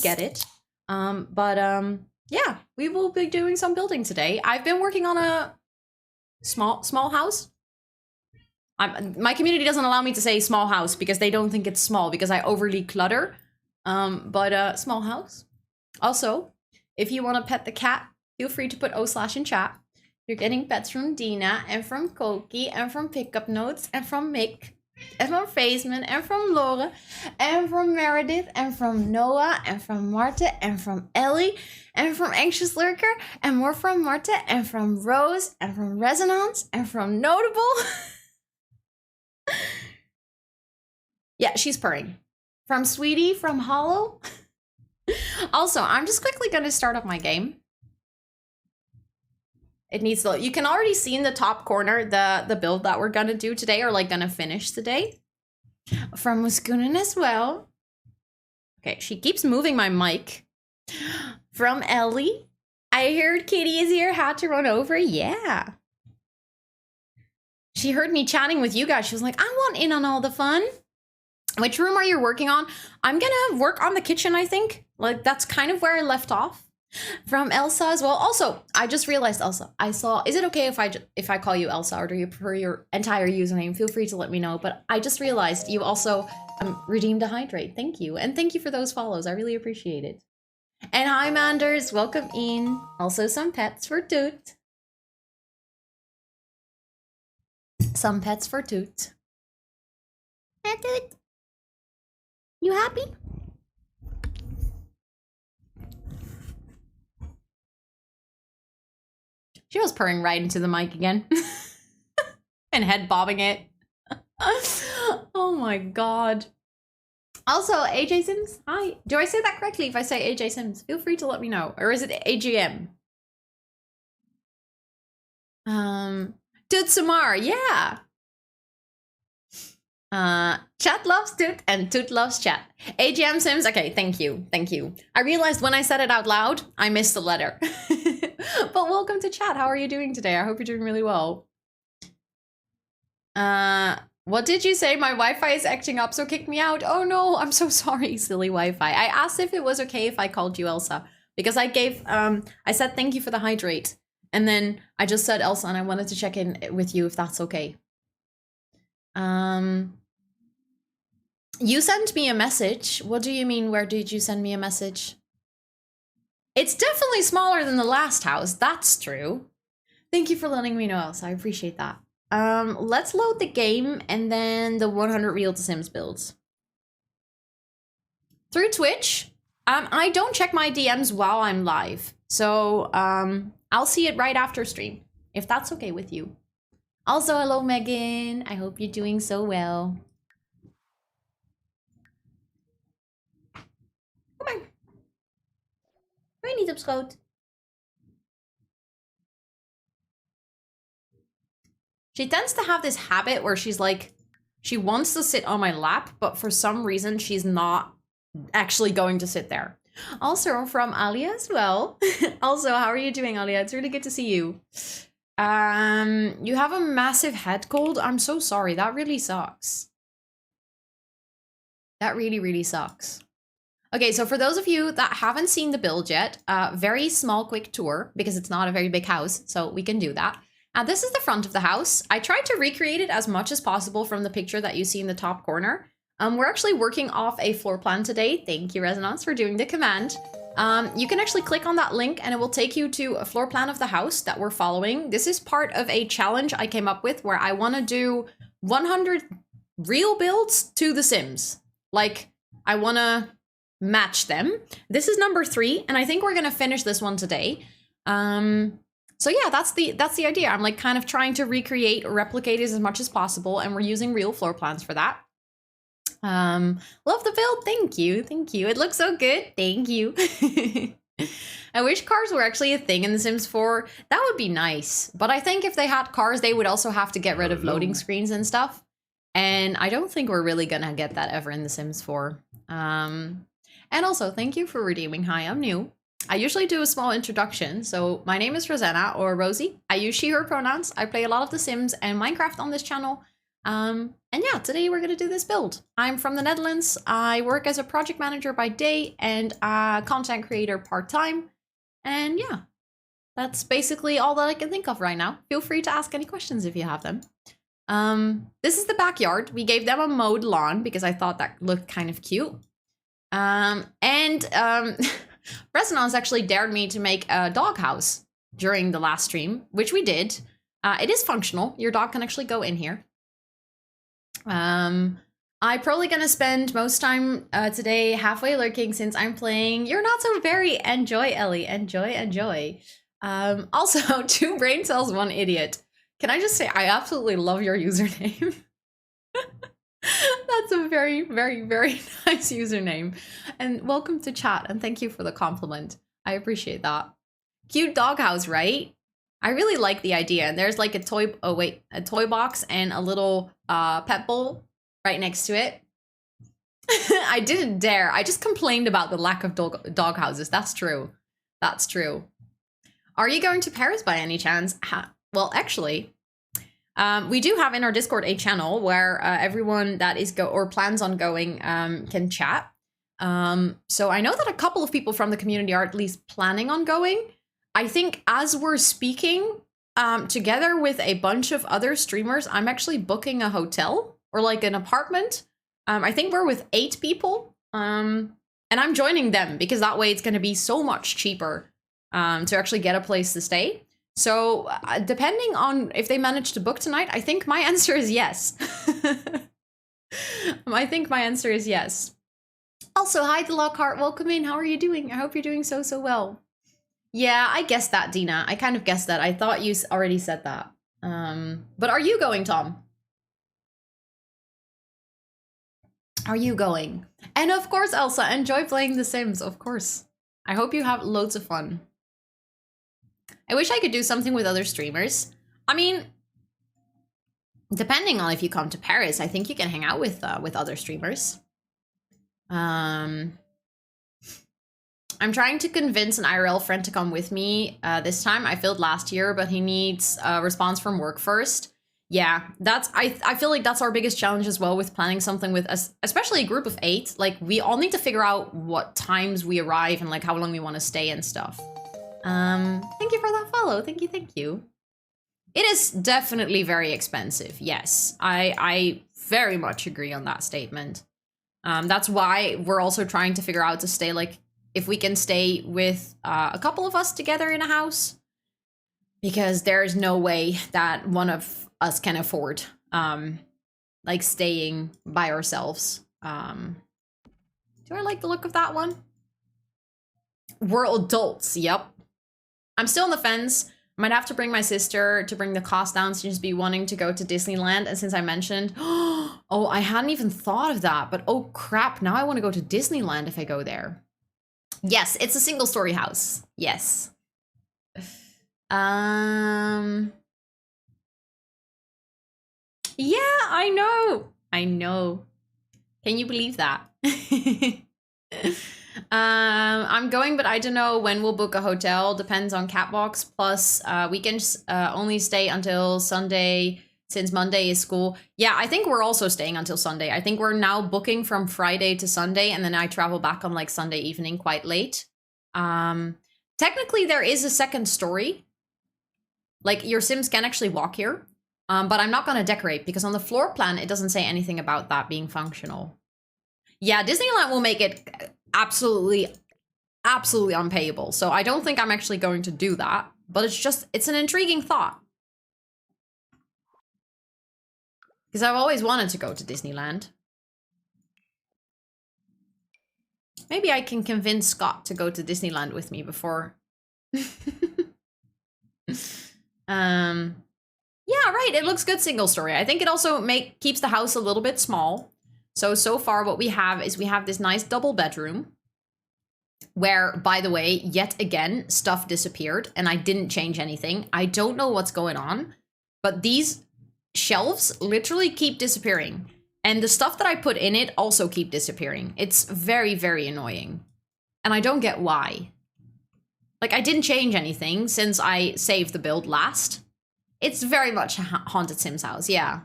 get it. Yeah, we will be doing some building today. I've been working on a small house. My community doesn't allow me to say small house because they don't think it's small because I overly clutter. Small house. Also, if you want to pet the cat, feel free to put O/ in chat. You're getting pets from Dina and from Koki and from Pickup Notes and from Mick and from Faisman and from Laura and from Meredith and from Noah and from Marta and from Ellie and from Anxious Lurker and more from Marta and from Rose and from Resonance and from Notable. Yeah, she's purring. From Sweetie, from Hollow. Also, I'm just quickly going to start up my game. It needs to, you can already see in the top corner the build that we're going to do today, or like going to finish today. From Muskunin as well. Okay, she keeps moving my mic. From Ellie. I heard Kitty is here, had to run over. Yeah. She heard me chatting with you guys. She was like, I want in on all the fun. Which room are you working on? I'm gonna work on the kitchen, I think. Like, that's kind of where I left off. From Elsa as well. Also, I just realized, Elsa, I saw, is it okay if I call you Elsa, or do you prefer your entire username? Feel free to let me know. But I just realized you also redeemed a hydrate. Thank you. And thank you for those follows. I really appreciate it. And hi, Manders. Welcome in. Also, some pets for Toot. Some pets for Toot. Hey, Toot. You happy? She was purring right into the mic again. And head bobbing it. Oh my god. Also, AJ Sims, hi. Do I say that correctly if I say AJ Sims? Feel free to let me know. Or is it AGM? Toot Samar, yeah. Chat loves Toot and Toot loves chat. AGM Sims, okay, thank you, thank you. I realized when I said it out loud, I missed the letter. But welcome to chat. How are you doing today? I hope you're doing really well. What did you say? My Wi-Fi is acting up, so kick me out. Oh no, I'm so sorry, silly Wi-Fi. I asked if it was okay if I called you Elsa, because I gave, I said thank you for the hydrate, and then I just said Elsa, and I wanted to check in with you if that's okay. You sent me a message. What do you mean? Where did you send me a message? It's definitely smaller than the last house. That's true. Thank you for letting me know, Elsa. I appreciate that. Let's load the game and then the 100 Real to Sims builds. Through Twitch. I don't check my DMs while I'm live. So, I'll see it right after stream, if that's okay with you. Also, hello, Megan. I hope you're doing so well. Kom maar. Wil je niet op schoot? She tends to have this habit where she's like, she wants to sit on my lap, but for some reason she's not actually going to sit there. Also from Alia as well. Also, how are you doing, Alia? It's really good to see you. You have a massive head cold. I'm so sorry. That really sucks. That really, really sucks. Okay, so for those of you that haven't seen the build yet, very small, quick tour, because it's not a very big house, so we can do that. This is the front of the house. I tried to recreate it as much as possible from the picture that you see in the top corner. We're actually working off a floor plan today. Thank you, Resonance, for doing the command. You can actually click on that link and it will take you to a floor plan of the house that we're following. This is part of a challenge I came up with where I want to do 100 real builds to The Sims. Like, I want to match them. This is number 3, and I think we're going to finish this one today. So yeah, that's the idea. I'm like kind of trying to recreate or replicate it as much as possible, and we're using real floor plans for that. Love the build. Thank you. Thank you. It looks so good. Thank you. I wish cars were actually a thing in The Sims 4. That would be nice. But I think if they had cars, they would also have to get rid of loading screens and stuff. And I don't think we're really gonna get that ever in The Sims 4. And also, thank you for redeeming. Hi, I'm new. I usually do a small introduction. So my name is Rosanna, or Rosie. I use she, her pronouns. I play a lot of The Sims and Minecraft on this channel. And yeah, today we're going to do this build. I'm from the Netherlands. I work as a project manager by day and a content creator part-time. And yeah, that's basically all that I can think of right now. Feel free to ask any questions if you have them. This is the backyard. We gave them a mowed lawn because I thought that looked kind of cute. Rosannatxt actually dared me to make a doghouse during the last stream, which we did. It is functional. Your dog can actually go in here. I'm probably gonna spend most time today halfway lurking since I'm playing You're Not So Very. Enjoy, Ellie. Enjoy. Also, 2 brain cells, 1 idiot. Can I just say I absolutely love your username? That's a very, very, very nice username. And welcome to chat, and thank you for the compliment. I appreciate that. Cute doghouse, right? I really like the idea. And there's like a toy box and a little pet bowl right next to it. I didn't dare. I just complained about the lack of dog houses. That's true. That's true. Are you going to Paris by any chance? Well, actually, we do have in our Discord a channel where everyone that is plans on going can chat. So I know that a couple of people from the community are at least planning on going. I think as we're speaking, together with a bunch of other streamers, I'm actually booking a hotel or like an apartment. I think we're with 8 people. And I'm joining them because that way it's going to be so much cheaper to actually get a place to stay. So depending on if they manage to book tonight, I think my answer is yes. I think my answer is yes. Also, hi, the Lockhart. Welcome in. How are you doing? I hope you're doing so well. Yeah, I guessed that, Dina. I kind of guessed that. I thought you already said that. But are you going, Tom? Are you going? And of course, Elsa, enjoy playing The Sims, of course. I hope you have loads of fun. I wish I could do something with other streamers. I mean, depending on if you come to Paris, I think you can hang out with other streamers. I'm trying to convince an IRL friend to come with me this time. I failed last year, but he needs a response from work first. Yeah, I feel like that's our biggest challenge as well with planning something with us, especially a group of 8. Like, we all need to figure out what times we arrive and like how long we want to stay and stuff. Thank you for that follow. Thank you. It is definitely very expensive. Yes, I very much agree on that statement. That's why we're also trying to figure out to stay like, if we can stay with a couple of us together in a house, because there's no way that one of us can afford like staying by ourselves. Do I like the look of that one? We're adults. Yep. I'm still on the fence. Might have to bring my sister to bring the cost down. She'd just be wanting to go to Disneyland. And since I mentioned, oh, I hadn't even thought of that. But oh crap, now I want to go to Disneyland if I go there. Yes, it's a single story house. Yes. Yeah, I know. Can you believe that? I'm going, but I don't know when we'll book a hotel. Depends on Catbox. Plus, we can only stay until Sunday since Monday is school. Yeah, I think we're also staying until Sunday. I think we're now booking from Friday to Sunday, and then I travel back on like Sunday evening quite late. Technically, there is a second story. Like, your Sims can actually walk here. But I'm not going to decorate because on the floor plan, it doesn't say anything about that being functional. Yeah, Disneyland will make it absolutely unpayable. So I don't think I'm actually going to do that. But it's an intriguing thought. Because I've always wanted to go to Disneyland. Maybe I can convince Scott to go to Disneyland with me before. Yeah, right. It looks good single story. I think it also keeps the house a little bit small. So far what we have is we have this nice double bedroom where, by the way, yet again, stuff disappeared and I didn't change anything. I don't know what's going on, but these shelves literally keep disappearing. And the stuff that I put in it also keep disappearing. It's very, very annoying. And I don't get why. Like, I didn't change anything since I saved the build last. It's very much a Haunted Sims house, yeah.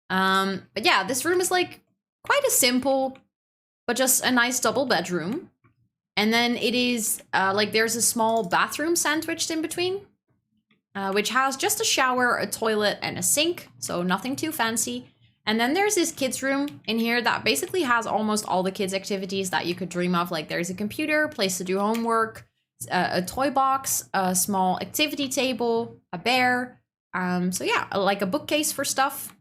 But yeah, this room is like quite a simple, but just a nice double bedroom. And then it is like there's a small bathroom sandwiched in between, which has just a shower, a toilet, and a sink. So nothing too fancy. And then there's this kids room in here that basically has almost all the kids activities that you could dream of. Like there's a computer, place to do homework, a toy box, a small activity table, a bear. So yeah, like a bookcase for stuff.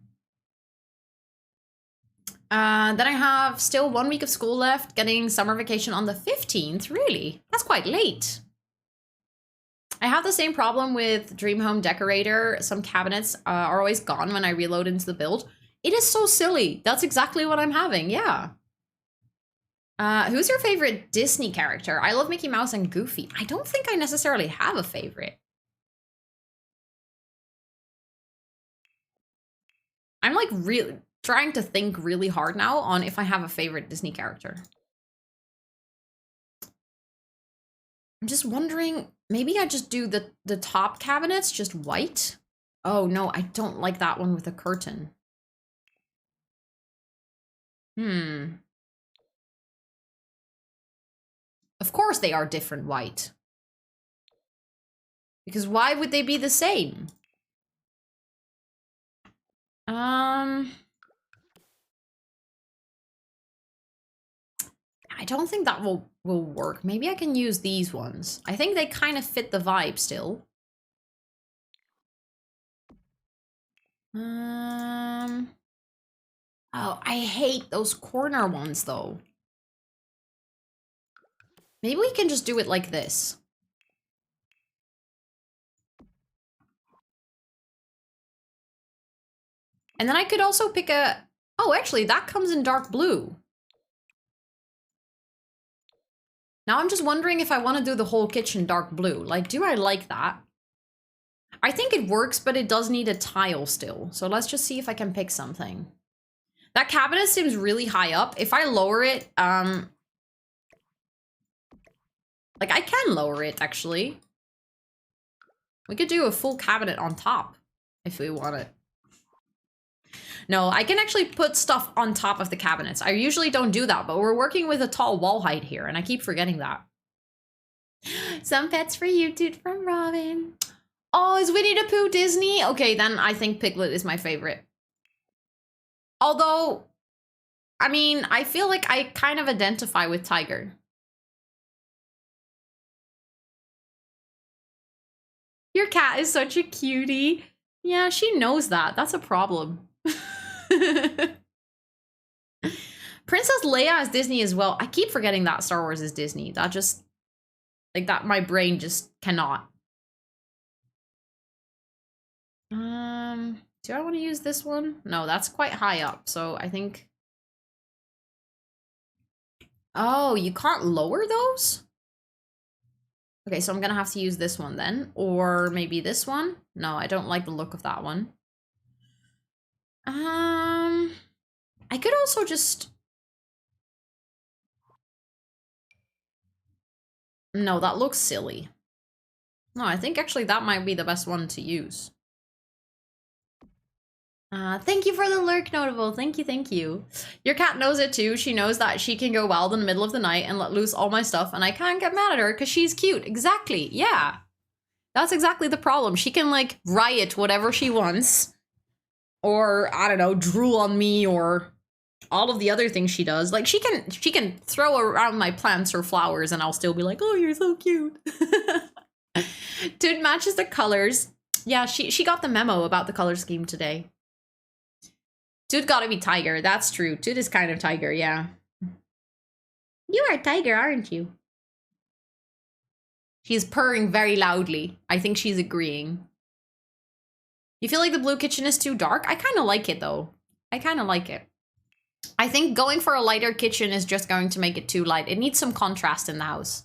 Then I have still 1 week of school left, getting summer vacation on the 15th. Really? That's quite late. I have the same problem with Dream Home Decorator. Some cabinets are always gone when I reload into the build. It is so silly. That's exactly what I'm having, yeah. Who's your favorite Disney character? I love Mickey Mouse and Goofy. I don't think I necessarily have a favorite. I'm like really trying to think really hard now on if I have a favorite Disney character. I'm just wondering, maybe I just do the top cabinets just white? Oh no, I don't like that one with a curtain. Of course they are different white. Because why would they be the same? I don't think that will work. Maybe I can use these ones. I think they kind of fit the vibe still. Oh, I hate those corner ones though. Maybe we can just do it like this. And then I could also pick a... Oh, actually, that comes in dark blue. Now I'm just wondering if I want to do the whole kitchen dark blue. Like, do I like that? I think it works, but it does need a tile still. So let's just see if I can pick something. That cabinet seems really high up. If I lower it, like I can lower it actually. We could do a full cabinet on top if we want it. No, I can actually put stuff on top of the cabinets. I usually don't do that, but we're working with a tall wall height here, and I keep forgetting that. Some pets for you, dude, from Robin. Oh, is Winnie the Pooh Disney? Okay, then I think Piglet is my favorite. Although, I mean, I feel like I kind of identify with Tiger. Your cat is such a cutie. Yeah, she knows that. That's a problem. Princess Leia is Disney as well. I keep forgetting that Star Wars is Disney. That just, like that, my brain just cannot. Do I want to use this one? No, that's quite high up, so I think... Oh, you can't lower those? Okay, so I'm gonna have to use this one then. Or maybe this one? No, I don't like the look of that one. I could also just... No, that looks silly. No, I think actually that might be the best one to use. Thank you for the lurk, Notable. Thank you, thank you. Your cat knows it too. She knows that she can go wild in the middle of the night and let loose all my stuff, and I can't get mad at her because she's cute. Exactly, yeah. That's exactly the problem. She can, like, riot whatever she wants. Or, I don't know, drool on me, or all of the other things she does. Like, she can throw around my plants or flowers, and I'll still be like, oh, you're so cute. Dude matches the colors. Yeah, she got the memo about the color scheme today. Dude gotta be Tiger. That's true. Dude is kind of Tiger, yeah. You are a tiger, aren't you? She's purring very loudly. I think she's agreeing. You feel like the blue kitchen is too dark? I kind of like it, though. I kind of like it. I think going for a lighter kitchen is just going to make it too light. It needs some contrast in the house.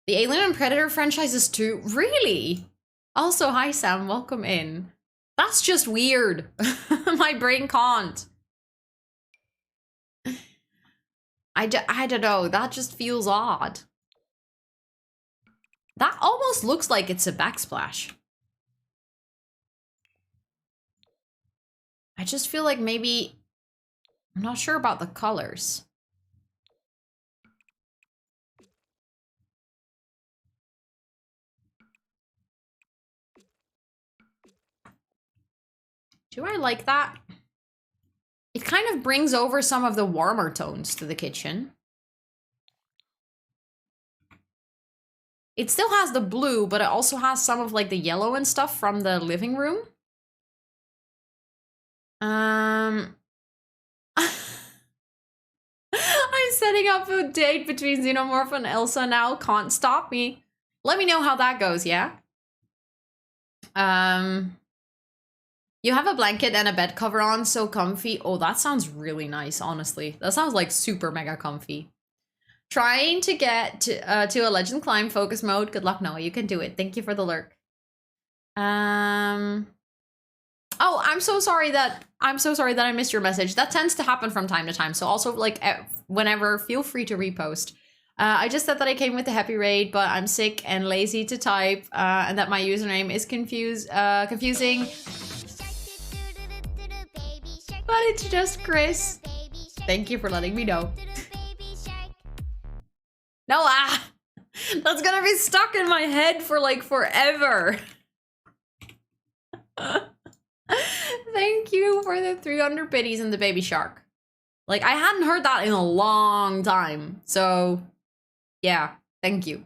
The Alien and Predator franchises too? Really? Also, hi Sam, welcome in. That's just weird. My brain can't. I don't know, that just feels odd. That almost looks like it's a backsplash. I just feel like maybe... I'm not sure about the colors. Do I like that? It kind of brings over some of the warmer tones to the kitchen. It still has the blue, but it also has some of like the yellow and stuff from the living room. I'm setting up a date between Xenomorph and Elsa now. Can't stop me. Let me know how that goes, yeah? You have a blanket and a bed cover on, so comfy. Oh, that sounds really nice, honestly. That sounds like super mega comfy. Trying to get to a Legend Climb focus mode. Good luck, Noah. You can do it. Thank you for the lurk. Oh, I'm so sorry that I missed your message. That tends to happen from time to time. So also, like, whenever, feel free to repost. I just said that I came with the happy raid, but I'm sick and lazy to type, and that my username is confusing. But it's just Chris. Thank you for letting me know. Noah! That's gonna be stuck in my head for like forever. Thank you for the 300 biddies and the baby shark. Like, I hadn't heard that in a long time. So, yeah, thank you.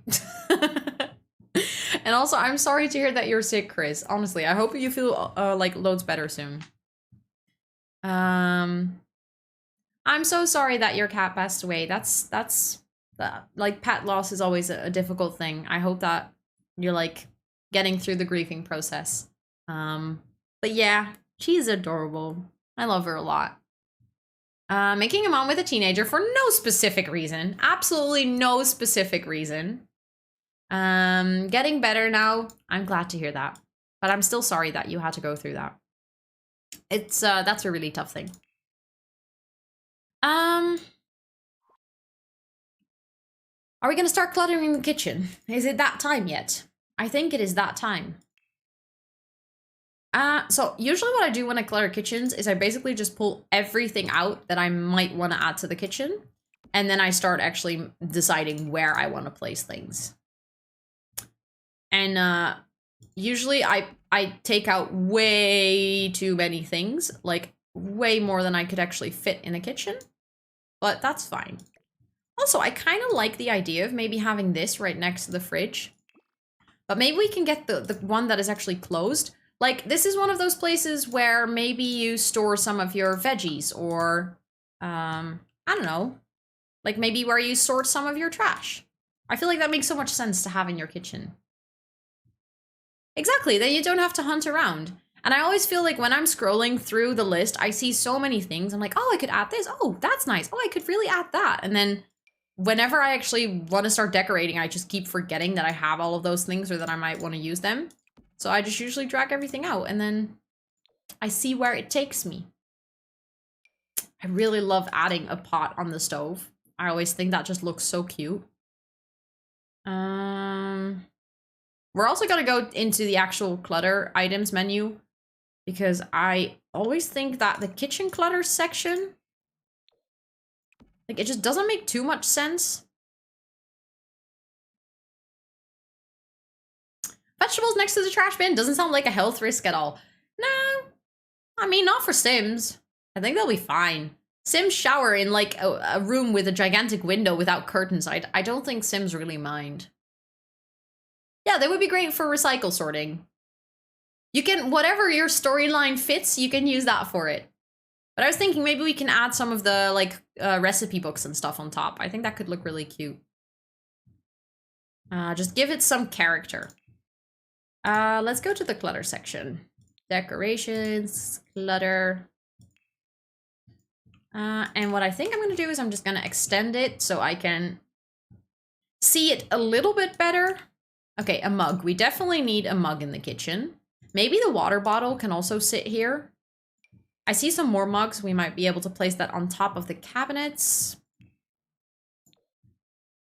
And also, I'm sorry to hear that you're sick, Chris. Honestly, I hope you feel like loads better soon. I'm so sorry that your cat passed away. That's like, pet loss is always a difficult thing. I hope that you're like getting through the grieving process. But yeah, she's adorable. I love her a lot. Making a mom with a teenager for no specific reason. Absolutely no specific reason. Getting better now. I'm glad to hear that. But I'm still sorry that you had to go through that. It's that's a really tough thing. Are we gonna start cluttering the kitchen? Is it that time yet? I think it is that time. So usually what I do when I clutter kitchens is I basically just pull everything out that I might want to add to the kitchen. And then I start actually deciding where I want to place things. And usually I take out way too many things, like way more than I could actually fit in a kitchen. But that's fine. Also, I kind of like the idea of maybe having this right next to the fridge. But maybe we can get the one that is actually closed. Like, this is one of those places where maybe you store some of your veggies or, I don't know, like maybe where you sort some of your trash. I feel like that makes so much sense to have in your kitchen. Exactly, then you don't have to hunt around. And I always feel like when I'm scrolling through the list, I see so many things. I'm like, oh, I could add this. Oh, that's nice. Oh, I could really add that. And then whenever I actually want to start decorating, I just keep forgetting that I have all of those things or that I might want to use them. So I just usually drag everything out and then I see where it takes me. I really love adding a pot on the stove. I always think that just looks so cute. We're also gonna go into the actual clutter items menu because I always think that the kitchen clutter section, like, it just doesn't make too much sense. Vegetables next to the trash bin doesn't sound like a health risk at all. No, I mean, not for Sims. I think they'll be fine. Sims shower in like a room with a gigantic window without curtains. I don't think Sims really mind. Yeah, they would be great for recycle sorting. You can, whatever your storyline fits, you can use that for it. But I was thinking maybe we can add some of the like recipe books and stuff on top. I think that could look really cute. Just give it some character. Let's go to the clutter section. Decorations, clutter. And what I think I'm gonna do is I'm just gonna extend it so I can see it a little bit better. Okay, a mug. We definitely need a mug in the kitchen. Maybe the water bottle can also sit here. I see some more mugs. We might be able to place that on top of the cabinets.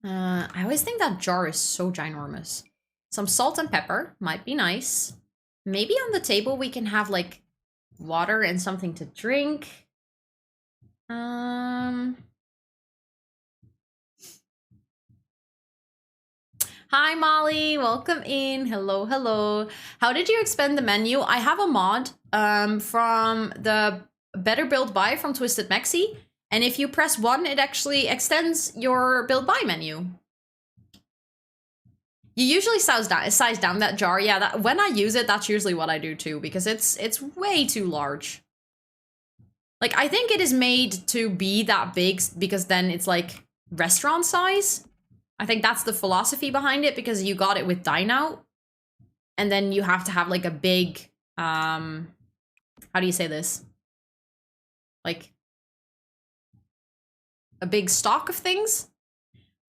I always think that jar is so ginormous. Some salt and pepper might be nice. Maybe on the table we can have like water and something to drink. Hi, Molly. Welcome in. Hello, hello. How did you expand the menu? I have a mod from the Better Build By from Twisted Mexi. And if you press 1, it actually extends your Build By menu. You usually size down that jar. Yeah, when I use it, that's usually what I do too, because it's way too large. Like, I think it is made to be that big because then it's like restaurant size. I think that's the philosophy behind it, because you got it with dine out. And then you have to have like a big, how do you say this? Like a big stock of things.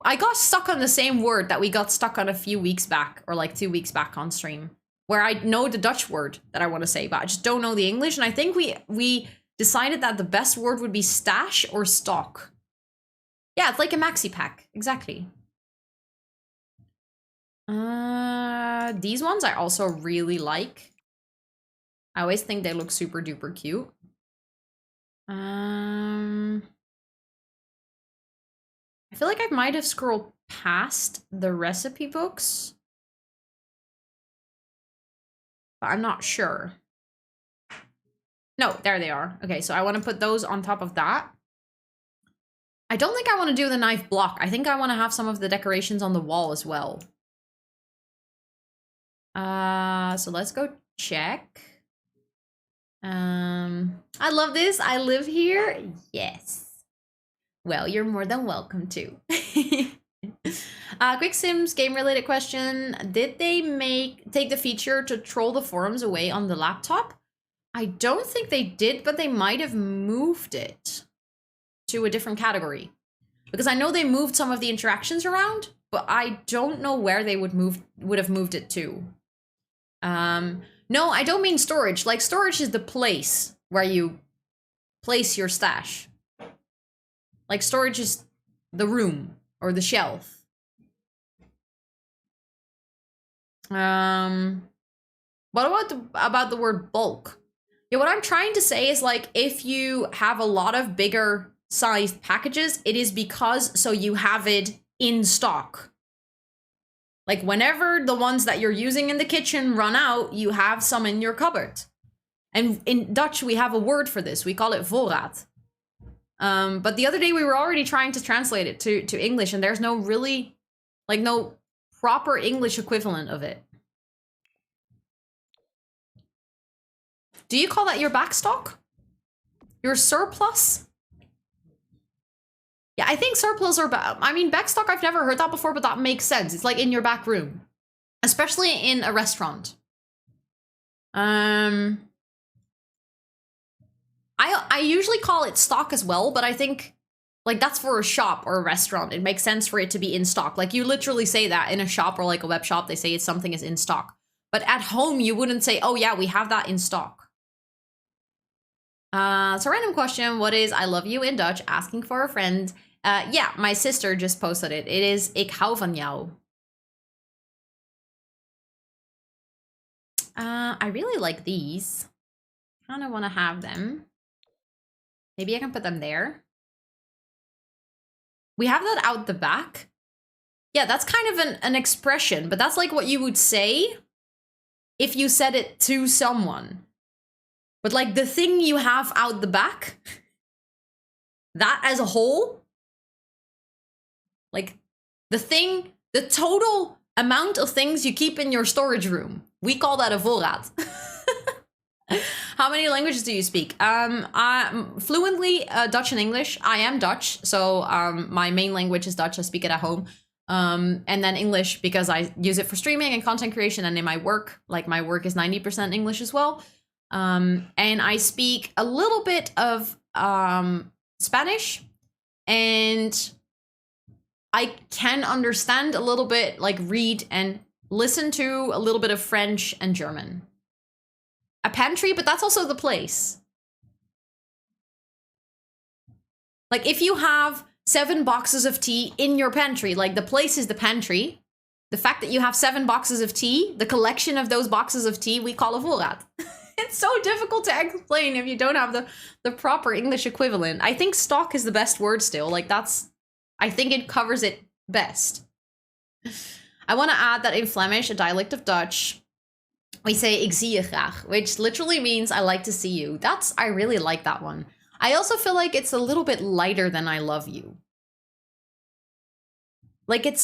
I got stuck on the same word that we got stuck on a few weeks back, or like 2 weeks back on stream, where I know the Dutch word that I want to say, but I just don't know the English. And I think we decided that the best word would be stash or stock. Yeah, it's like a maxi pack. Exactly. These ones I also really like. I always think they look super duper cute. I feel like I might have scrolled past the recipe books, but I'm not sure. No, there they are. Okay, so I want to put those on top of that. I don't think I want to do the knife block. I think I want to have some of the decorations on the wall as well. So let's go check. I love this. I live here. Yes. Well, you're more than welcome to. Quick Sims game related question. Did they take the feature to troll the forums away on the laptop? I don't think they did, but they might have moved it to a different category. Because I know they moved some of the interactions around, but I don't know where they would have moved it to. No, I don't mean storage. Like, storage is the place where you place your stash. Like, storage is the room or the shelf. What about the word bulk? Yeah, what I'm trying to say is, like, if you have a lot of bigger sized packages, it is because so you have it in stock. Like, whenever the ones that you're using in the kitchen run out, you have some in your cupboard. And in Dutch, we have a word for this. We call it voorraad. But the other day, we were already trying to translate it to English, and there's no really, like, no proper English equivalent of it. Do you call that your backstock? Your surplus? Yeah, I think surplus or I mean, backstock, I've never heard that before, but that makes sense. It's like in your back room, especially in a restaurant. I usually call it stock as well, but I think like that's for a shop or a restaurant. It makes sense for it to be in stock. Like, you literally say that in a shop or like a web shop, they say it's something is in stock. But at home, you wouldn't say, oh yeah, we have that in stock. So random question, what is I love you in Dutch? Asking for a friend. Yeah, my sister just posted it. It is ik hou van jou. I really like these. Kind of want to have them. Maybe I can put them there. We have that out the back. Yeah, that's kind of an expression, but that's like what you would say if you said it to someone. But like the thing you have out the back, that as a whole, like the total amount of things you keep in your storage room, we call that a voorraad. How many languages do you speak? I'm fluently Dutch and English. I am Dutch, so my main language is Dutch. I speak it at home. And then English because I use it for streaming and content creation, and in my work, like my work is 90% English as well. And I speak a little bit of Spanish, and I can understand a little bit, like read and listen to a little bit of French and German. A pantry, but that's also the place. Like if you have 7 boxes of tea in your pantry, like the place is the pantry. The fact that you have 7 boxes of tea, the collection of those boxes of tea, we call a voorraad. It's so difficult to explain if you don't have the proper English equivalent. I think stock is the best word still. Like I think it covers it best. I want to add that in Flemish, a dialect of Dutch, we say ik zie je graag, which literally means I like to see you. I really like that one. I also feel like it's a little bit lighter than I love you. Like it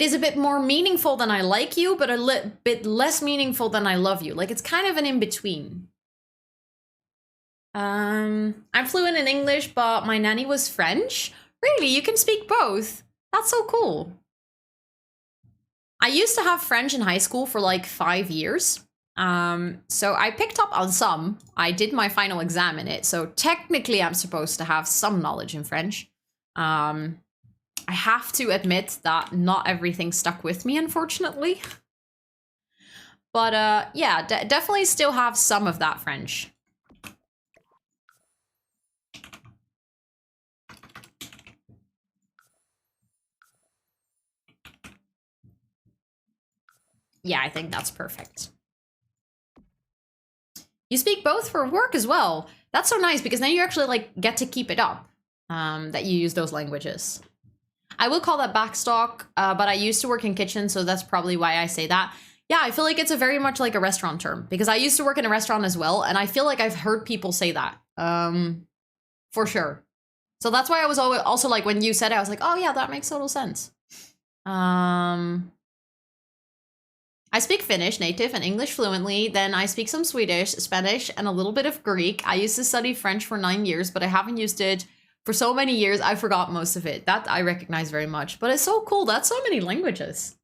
is a bit more meaningful than I like you, but a bit less meaningful than I love you. Like it's kind of an in-between. I'm fluent in English, but my nanny was French. Really, you can speak both. That's so cool. I used to have French in high school for like 5 years. So I picked up on some. I did my final exam in it. So technically I'm supposed to have some knowledge in French. I have to admit that not everything stuck with me, unfortunately. But yeah, definitely still have some of that French. Yeah, I think that's perfect. You speak both for work as well. That's so nice because then you actually like get to keep it up, that you use those languages. I will call that backstock, but I used to work in kitchen, so that's probably why I say that. Yeah, I feel like it's a very much like a restaurant term because I used to work in a restaurant as well, and I feel like I've heard people say that, for sure. So that's why I was also like, when you said it, I was like, oh yeah, that makes total sense. I speak Finnish native and English fluently. Then I speak some Swedish, Spanish, and a little bit of Greek. I used to study French for 9 years, but I haven't used it for so many years. I forgot most of it. That I recognize very much. But it's so cool. That's so many languages.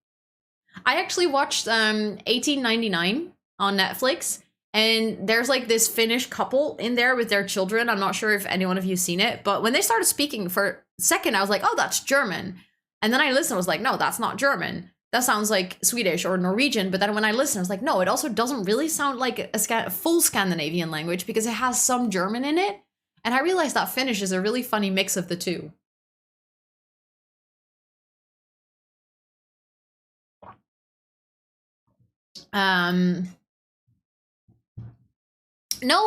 I actually watched 1899 on Netflix. And there's like this Finnish couple in there with their children. I'm not sure if any one of you seen it. But when they started speaking for a second, I was like, oh, that's German. And then I listened, I was like, no, that's not German. That sounds like Swedish or Norwegian. But then when I listened, I was like, no, it also doesn't really sound like a full Scandinavian language because it has some German in it. And I realized that Finnish is a really funny mix of the two. No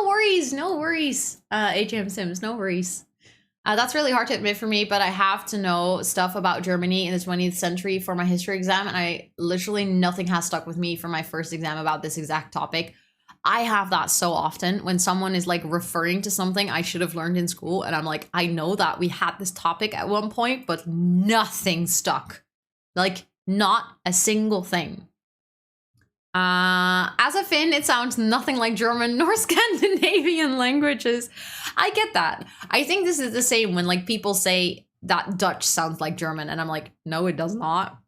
worries, no worries, HM Sims, no worries. That's really hard to admit for me, but I have to know stuff about Germany in the 20th century for my history exam, and I literally nothing has stuck with me for my first exam about this exact topic. I have that so often when someone is like referring to something I should have learned in school, and I'm like, I know that we had this topic at one point, but nothing stuck. Like, not a single thing. As a Finn, it sounds nothing like German nor Scandinavian languages. I get that. I think this is the same when like people say that Dutch sounds like German, and I'm like, no, it does not.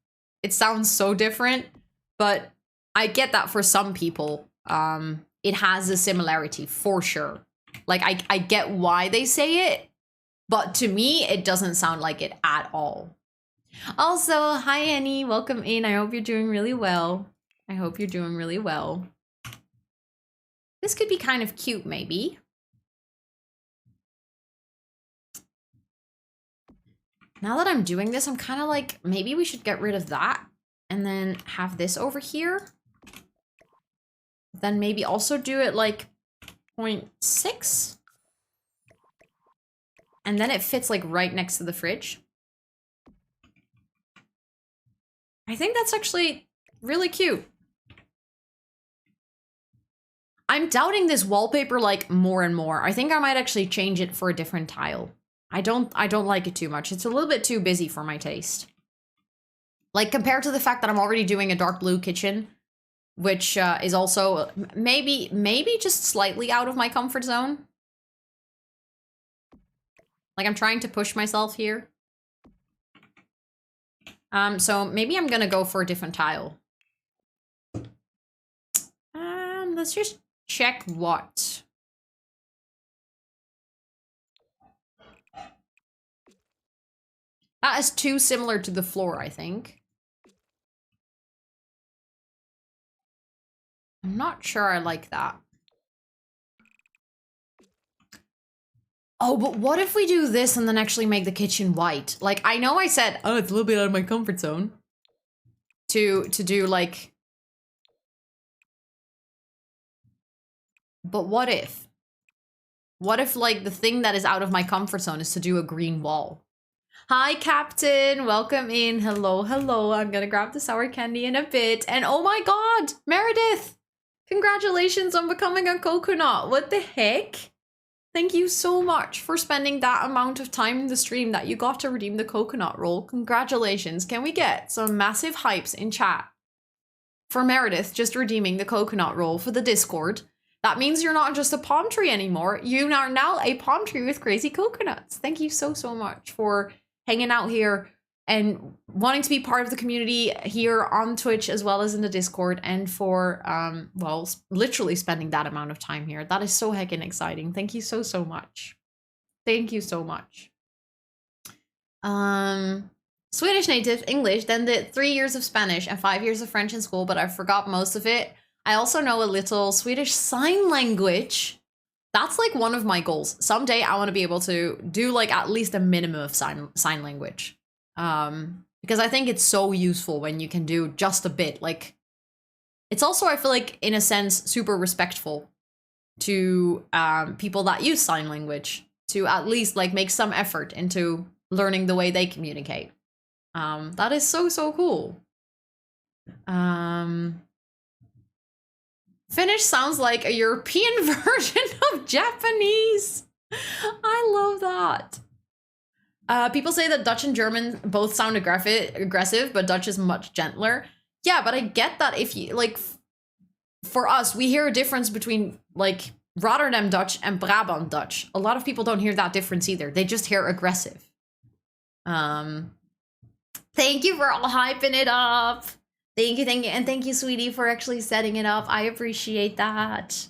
It sounds so different, but I get that for some people. It has a similarity for sure. Like I get why they say it, but to me, it doesn't sound like it at all. Also, hi Annie, welcome in. I hope you're doing really well. I hope you're doing really well. This could be kind of cute, maybe. Now that I'm doing this, I'm kind of like, maybe we should get rid of that and then have this over here. Then maybe also do it like 0.6. And then it fits like right next to the fridge. I think that's actually really cute. I'm doubting this wallpaper like more and more. I think I might actually change it for a different tile. I don't like it too much. It's a little bit too busy for my taste. Like compared to the fact that I'm already doing a dark blue kitchen, which is also maybe just slightly out of my comfort zone. Like I'm trying to push myself here. So maybe I'm gonna go for a different tile. Let's just check what. That is too similar to the floor, I think. I'm not sure I like that. Oh, but what if we do this and then actually make the kitchen white? Like, I know I said, oh, it's a little bit out of my comfort zone. To do, like... But what if? What if, like, the thing that is out of my comfort zone is to do a green wall? Hi, Captain. Welcome in. Hello, hello. I'm gonna grab the sour candy in a bit. And oh my god, Meredith! Congratulations on becoming a coconut. What the heck? Thank you so much for spending that amount of time in the stream that you got to redeem the coconut roll. Congratulations. Can we get some massive hypes in chat for Meredith just redeeming the coconut roll for the Discord? That means you're not just a palm tree anymore. You are now a palm tree with crazy coconuts. Thank you so, so much for hanging out here and wanting to be part of the community here on Twitch as well as in the Discord, and for, well, literally spending that amount of time here. That is so heckin' exciting. Thank you so, so much. Thank you so much. Swedish native, English, then did 3 years of Spanish and 5 years of French in school, but I forgot most of it. I also know a little Swedish sign language. That's like one of my goals. Someday I want to be able to do like at least a minimum of sign language. Because I think it's so useful when you can do just a bit. Like, it's also, I feel like, in a sense, super respectful to people that use sign language to at least like make some effort into learning the way they communicate. That is so, so cool. Finnish sounds like a European version of Japanese. I love that. People say that Dutch and German both sound aggressive, but Dutch is much gentler. Yeah, but I get that if you, like, for us, we hear a difference between, like, Rotterdam Dutch and Brabant Dutch. A lot of people don't hear that difference either. They just hear aggressive. Thank you for all hyping it up. Thank you, and thank you, sweetie, for actually setting it up. I appreciate that.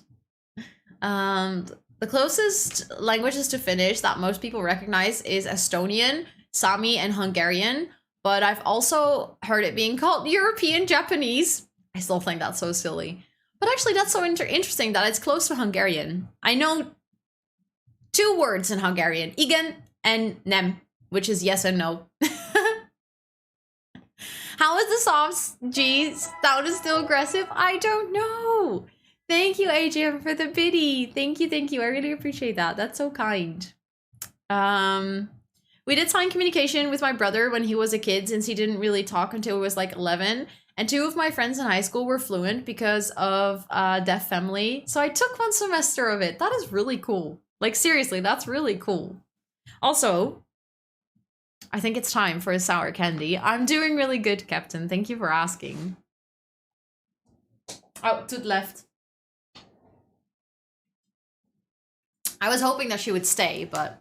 The closest languages to Finnish that most people recognize is Estonian, Sami, and Hungarian, but I've also heard it being called European Japanese. I still think that's so silly. But actually, that's so interesting that it's close to Hungarian. I know 2 words in Hungarian, igen and nem, which is yes and no. How is the soft G sound is still aggressive? I don't know. Thank you, AJM, for the biddy. Thank you, thank you. I really appreciate that. That's so kind. We did sign communication with my brother when he was a kid, since he didn't really talk until he was like 11. And 2 of my friends in high school were fluent because of deaf family. So I took 1 semester of it. That is really cool. Like, seriously, that's really cool. Also, I think it's time for a sour candy. I'm doing really good, Captain. Thank you for asking. Oh, to the left. I was hoping that she would stay, but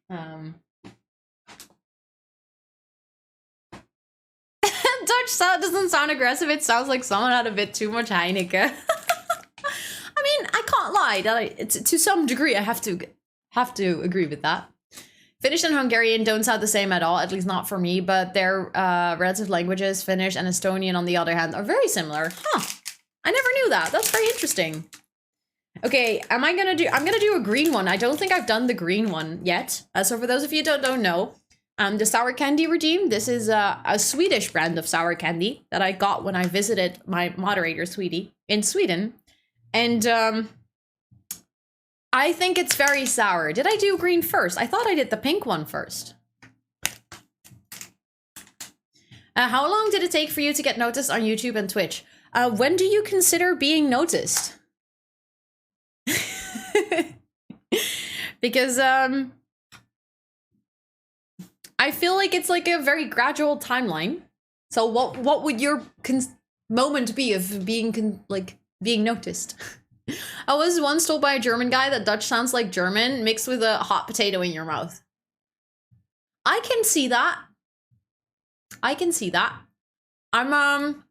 Dutch sound doesn't sound aggressive. It sounds like someone had a bit too much Heineken. I mean, I can't lie. To some degree, I have to agree with that. Finnish and Hungarian don't sound the same at all, at least not for me, but their relative languages, Finnish and Estonian, on the other hand, are very similar. Huh. I never knew that. That's very interesting. Okay, I'm gonna do a green one. I don't think I've done the green one yet. So for those of you who don't know, the sour candy redeem, this is a Swedish brand of sour candy that I got when I visited my moderator, Sweetie, in Sweden. And I think it's very sour. Did I do green first? I thought I did the pink one first. How long did it take for you to get noticed on YouTube and Twitch? When do you consider being noticed? Because I feel like it's like a very gradual timeline. So what would your moment be of being being noticed? I was once told by a German guy that Dutch sounds like German mixed with a hot potato in your mouth. I can see that. I can see that. I'm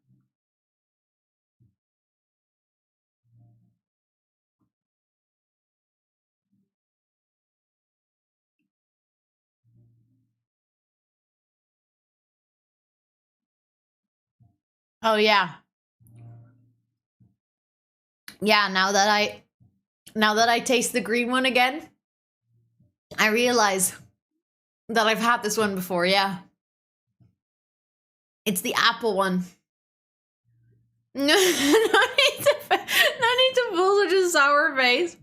Oh yeah. Yeah, now that I taste the green one again, I realize that I've had this one before, yeah. It's the apple one. No, no need to need to pull such a sour face.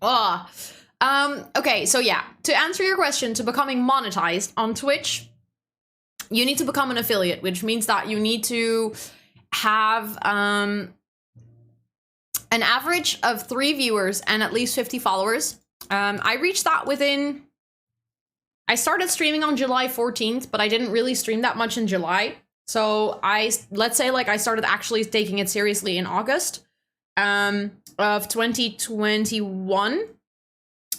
Oh. Okay, so yeah, to answer your question, to becoming monetized on Twitch, you need to become an affiliate, which means that you need to have an average of 3 viewers and at least 50 followers. I reached that within... I started streaming on July 14th, but I didn't really stream that much in July. So let's say like I started actually taking it seriously in August of 2021.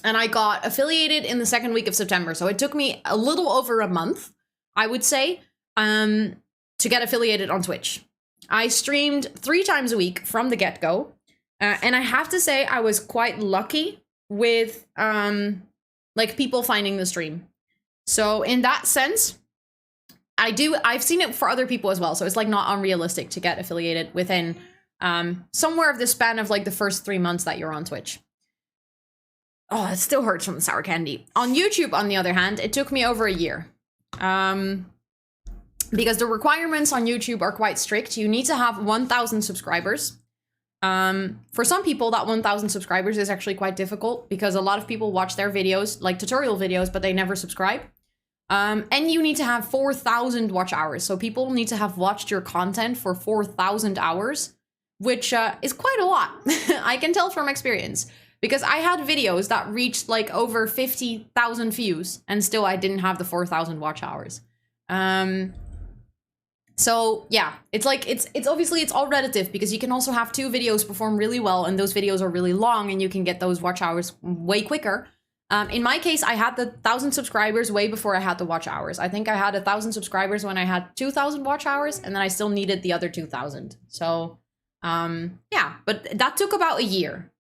And I got affiliated in the second week of September. So it took me a little over a month, I would say, to get affiliated on Twitch. I streamed 3 times a week from the get-go. And I have to say I was quite lucky with like people finding the stream. So in that sense, I've seen it for other people as well. So it's like not unrealistic to get affiliated within somewhere of the span of like the first 3 months that you're on Twitch. Oh, it still hurts from the sour candy. On YouTube, on the other hand, it took me over a year. Because the requirements on YouTube are quite strict. You need to have 1,000 subscribers. For some people, that 1,000 subscribers is actually quite difficult because a lot of people watch their videos, like tutorial videos, but they never subscribe. And you need to have 4,000 watch hours. So people need to have watched your content for 4,000 hours, which is quite a lot. I can tell from experience. Because I had videos that reached like over 50,000 views and still I didn't have the 4,000 watch hours. So yeah, it's like, it's obviously it's all relative because you can also have 2 videos perform really well and those videos are really long and you can get those watch hours way quicker. In my case, I had the 1,000 subscribers way before I had the watch hours. I think I had 1,000 subscribers when I had 2,000 watch hours and then I still needed the other 2,000. So yeah, but that took about a year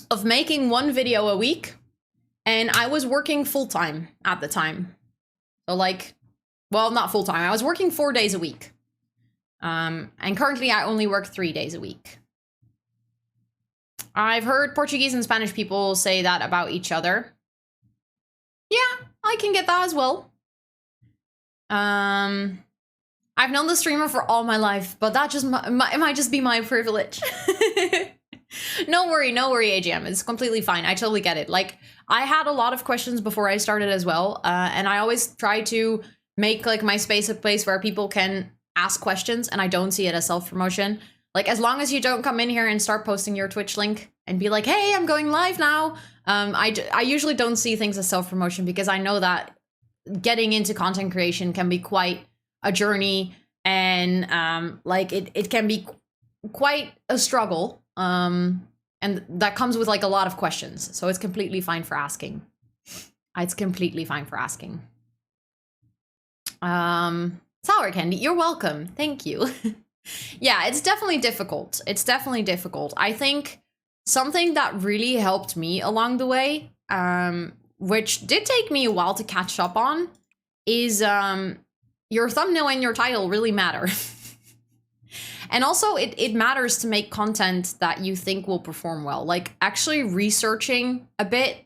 of making 1 video a week, and I was working full-time at the time. So like, well, not full-time, I was working 4 days a week. And currently I only work 3 days a week. I've heard Portuguese and Spanish people say that about each other. Yeah, I can get that as well. I've known the streamer for all my life, but that just it might just be my privilege. No worry, AGM. It's completely fine. I totally get it. Like, I had a lot of questions before I started as well. And I always try to make like my space a place where people can ask questions and I don't see it as self-promotion. Like, as long as you don't come in here and start posting your Twitch link and be like, hey, I'm going live now. I usually don't see things as self-promotion because I know that getting into content creation can be quite a journey and like it can be quite a struggle. And that comes with like a lot of questions. So it's completely fine for asking. It's completely fine for asking. Sour candy, you're welcome. Thank you. Yeah, it's definitely difficult. It's definitely difficult. I think something that really helped me along the way, which did take me a while to catch up on, is your thumbnail and your title really matter. And also, it matters to make content that you think will perform well. Like, actually researching a bit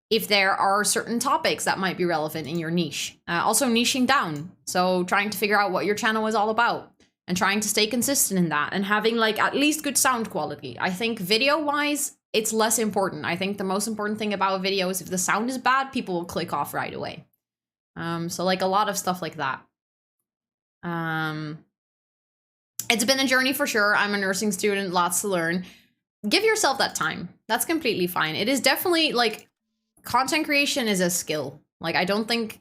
if there are certain topics that might be relevant in your niche. Also, niching down. So, trying to figure out what your channel is all about. And trying to stay consistent in that. And having, like, at least good sound quality. I think video-wise, it's less important. I think the most important thing about a video is if the sound is bad, people will click off right away. So, like, a lot of stuff like that. It's been a journey for sure. I'm a nursing student, lots to learn. Give yourself that time. That's completely fine. It is definitely, like, content creation is a skill. Like, I don't think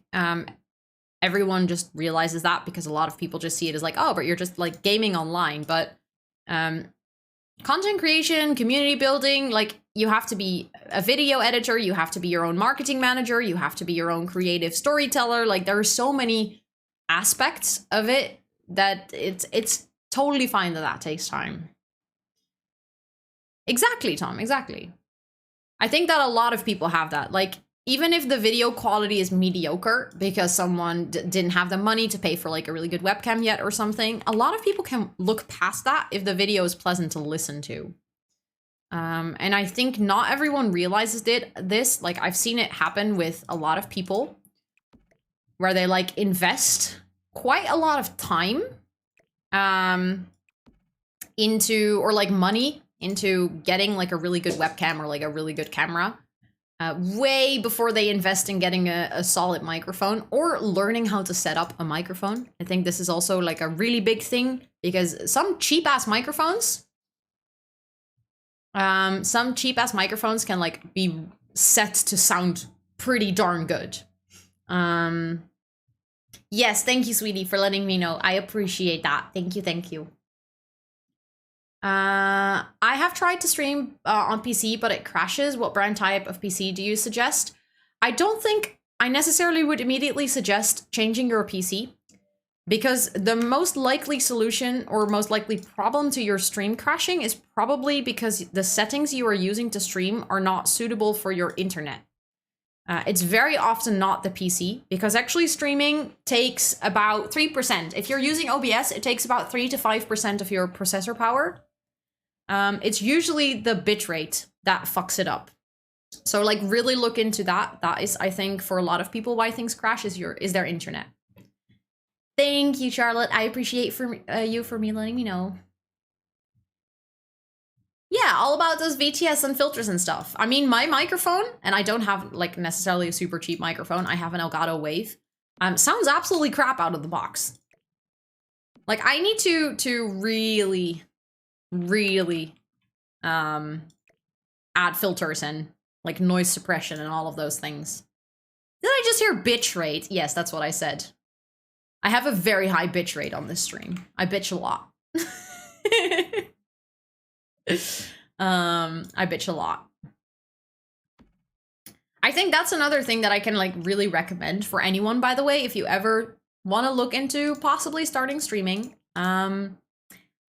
everyone just realizes that because a lot of people just see it as like, oh, but you're just, like, gaming online. But content creation, community building, like, you have to be a video editor. You have to be your own marketing manager. You have to be your own creative storyteller. Like, there are so many aspects of it that it's totally fine that takes time. Exactly, Tom, exactly. I think that a lot of people have that. Like, even if the video quality is mediocre because someone didn't have the money to pay for like a really good webcam yet or something, a lot of people can look past that if the video is pleasant to listen to. And I think not everyone realizes this. Like, I've seen it happen with a lot of people where they like invest quite a lot of time into, or like money into getting like a really good webcam or like a really good camera. Way before they invest in getting a solid microphone or learning how to set up a microphone. I think this is also like a really big thing because some cheap ass microphones can like be set to sound pretty darn good. Yes, thank you, sweetie, for letting me know. I appreciate that. Thank you, thank you. I have tried to stream on PC, but it crashes. What brand type of PC do you suggest? I don't think I necessarily would immediately suggest changing your PC, because the most likely solution or most likely problem to your stream crashing is probably because the settings you are using to stream are not suitable for your internet. It's very often not the PC, because actually streaming takes about 3%. If you're using OBS, it takes about 3 to 5% of your processor power. It's usually the bitrate that fucks it up. So like really look into that. That is, I think, for a lot of people why things crash is their internet. Thank you, Charlotte. I appreciate you for letting me know. Yeah, all about those VTS and filters and stuff. I mean, my microphone, and I don't have like necessarily a super cheap microphone. I have an Elgato Wave. Sounds absolutely crap out of the box. Like I need to really add filters and like noise suppression and all of those things. Did I just hear bitch rate? Yes, that's what I said. I have a very high bitch rate on this stream. I bitch a lot. I bitch a lot. I think that's another thing that I can like really recommend for anyone, by the way, if you ever want to look into possibly starting streaming.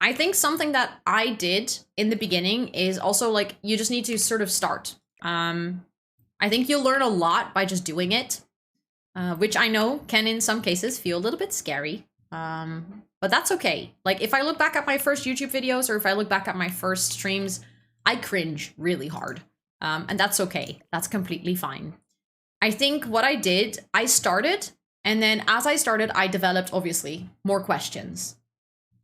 I think something that I did in the beginning is also like, you just need to sort of start. I think you'll learn a lot by just doing it, which I know can in some cases feel a little bit scary. But that's okay. Like if I look back at my first YouTube videos or if I look back at my first streams, I cringe really hard. And that's okay. That's completely fine. I think what I did, I started, and then as I started, I developed obviously more questions.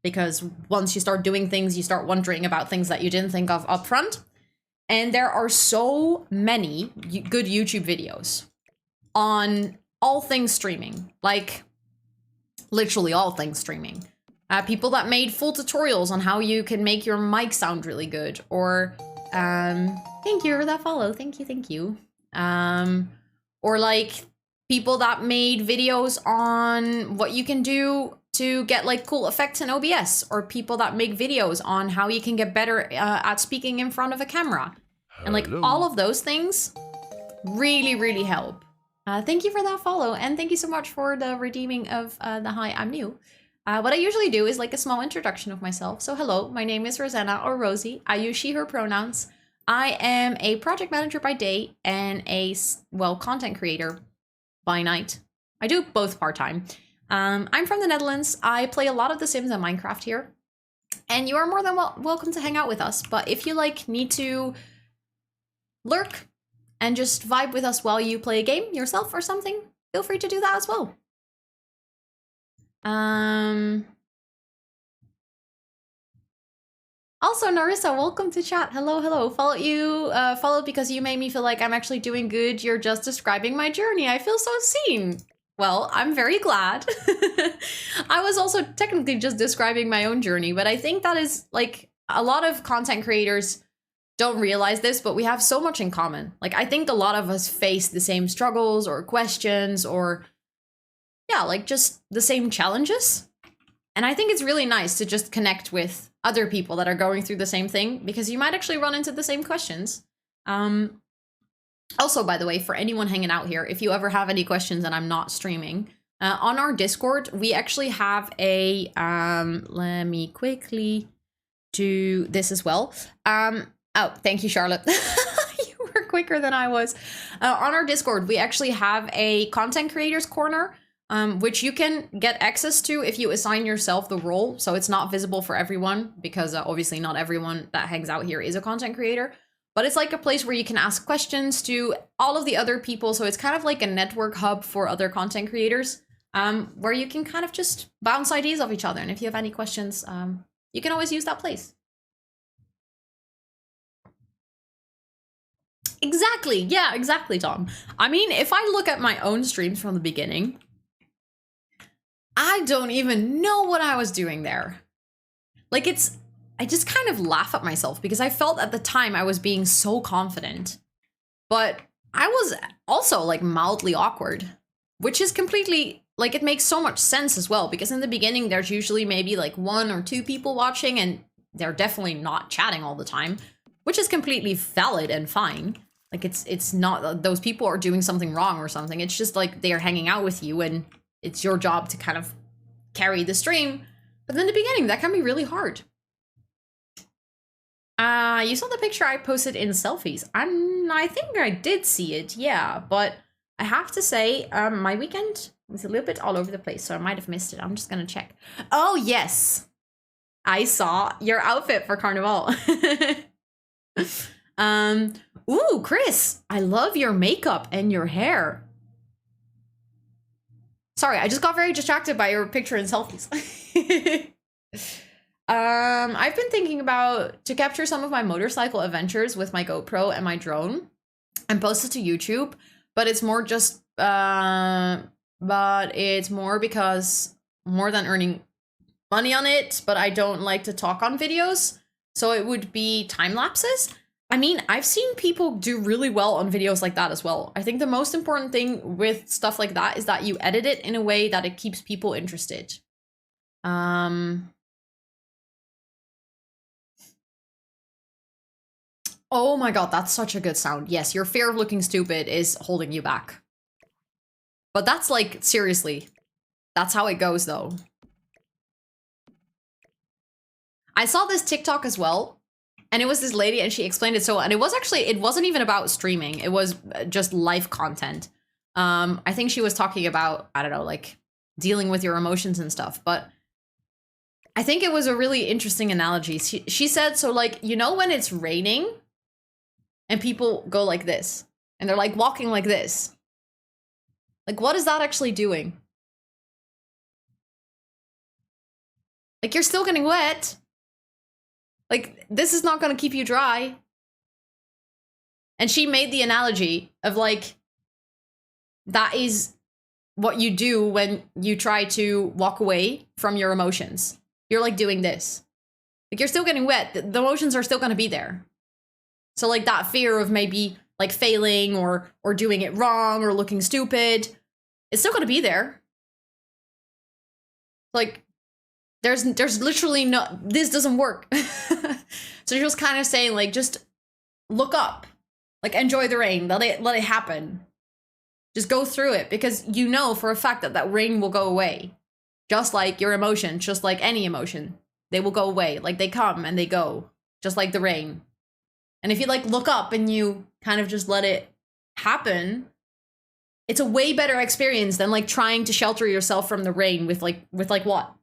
Because once you start doing things, you start wondering about things that you didn't think of up front. And there are so many good YouTube videos on all things streaming, like literally all things streaming. People that made full tutorials on how you can make your mic sound really good, or thank you for that follow. Thank you. Or like people that made videos on what you can do to get like cool effects in OBS, or people that make videos on how you can get better at speaking in front of a camera. And like all of those things really help. Thank you for that follow, and thank you so much for the redeeming of the hi, I'm new. What I usually do is like a small introduction of myself. So hello, my name is Rosanna or Rosie. I use she, her pronouns. I am a project manager by day and a, well, content creator by night. I do both part-time. I'm from the Netherlands. I play a lot of The Sims and Minecraft here. And you are more than welcome to hang out with us. But if you like need to lurk and just vibe with us while you play a game yourself or something, feel free to do that as well. Also, Narissa, welcome to chat. Hello. Followed because you made me feel like I'm actually doing good. You're just describing my journey. I feel so seen. Well, I'm very glad. I was also technically just describing my own journey, but I think that is like a lot of content creators don't realize this, but we have so much in common. Like, I think a lot of us face the same struggles or questions or, yeah, like just the same challenges. And I think it's really nice to just connect with other people that are going through the same thing, because you might actually run into the same questions. Also, by the way, for anyone hanging out here, if you ever have any questions and I'm not streaming, on our Discord, we actually have a, let me quickly do this as well. Oh, thank you, Charlotte. You were quicker than I was. On our Discord, we actually have a content creators corner, which you can get access to if you assign yourself the role. So it's not visible for everyone, because obviously not everyone that hangs out here is a content creator. But it's like a place where you can ask questions to all of the other people. So it's kind of like a network hub for other content creators. where you can kind of just bounce ideas off each other. And if you have any questions, you can always use that place. Exactly. Yeah, exactly, Tom. I mean, if I look at my own streams from the beginning, I don't even know what I was doing there. Like, I just kind of laugh at myself because I felt at the time I was being so confident, but I was also like mildly awkward, which is completely, like, it makes so much sense as well, because in the beginning there's usually maybe like 1 or 2 people watching and they're definitely not chatting all the time, which is completely valid and fine. Like, it's not those people are doing something wrong or something. It's just like they're hanging out with you and it's your job to kind of carry the stream. But in the beginning, that can be really hard. You saw the picture I posted in selfies. I think I did see it, yeah. But I have to say, my weekend was a little bit all over the place, so I might have missed it. I'm just gonna check. Oh, yes. I saw your outfit for Carnival. Ooh, Chris, I love your makeup and your hair. Sorry, I just got very distracted by your picture and selfies. I've been thinking about to capture some of my motorcycle adventures with my GoPro and my drone and post it to YouTube, but it's more just but it's more because more than earning money on it, but I don't like to talk on videos, so it would be time lapses. I mean, I've seen people do really well on videos like that as well. I think the most important thing with stuff like that is that you edit it in a way that it keeps people interested. Oh my god, that's such a good sound. Yes, your fear of looking stupid is holding you back. But that's like, seriously, that's how it goes though. I saw this TikTok as well, and it was this lady and she explained it so, and it wasn't even about streaming. It was just life content. I think she was talking about, I don't know, like dealing with your emotions and stuff, but I think it was a really interesting analogy. She said, so like, you know, when it's raining and people go like this and they're like walking like this, like, what is that actually doing? Like, you're still getting wet. Like, this is not going to keep you dry. And she made the analogy of like, that is what you do when you try to walk away from your emotions. You're like doing this. Like, you're still getting wet. The emotions are still going to be there. So like that fear of maybe like failing or doing it wrong or looking stupid, it's still going to be there. Like, there's literally no, this doesn't work. So she was kind of saying like, just look up, like enjoy the rain, let it happen. Just go through it, because you know for a fact that that rain will go away. Just like your emotion, just like any emotion, they will go away. Like, they come and they go, just like the rain. And if you like look up and you kind of just let it happen, it's a way better experience than like trying to shelter yourself from the rain with like what?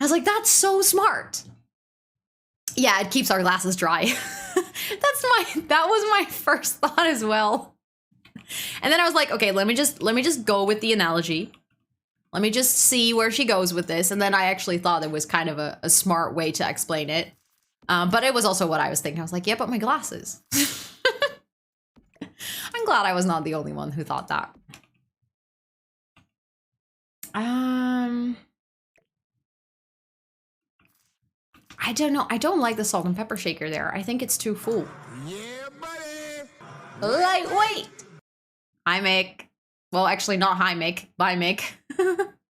I was like, that's so smart. Yeah, it keeps our glasses dry. That was my first thought as well. And then I was like, okay, let me just go with the analogy. Let me just see where she goes with this. And then I actually thought it was kind of a smart way to explain it. But it was also what I was thinking. I was like, yeah, but my glasses. I'm glad I was not the only one who thought that. I don't know. I don't like the salt and pepper shaker there. I think it's too full. Yeah, buddy. Lightweight. Hi, Mick. Well, actually not hi, Mick. Bye, Mick.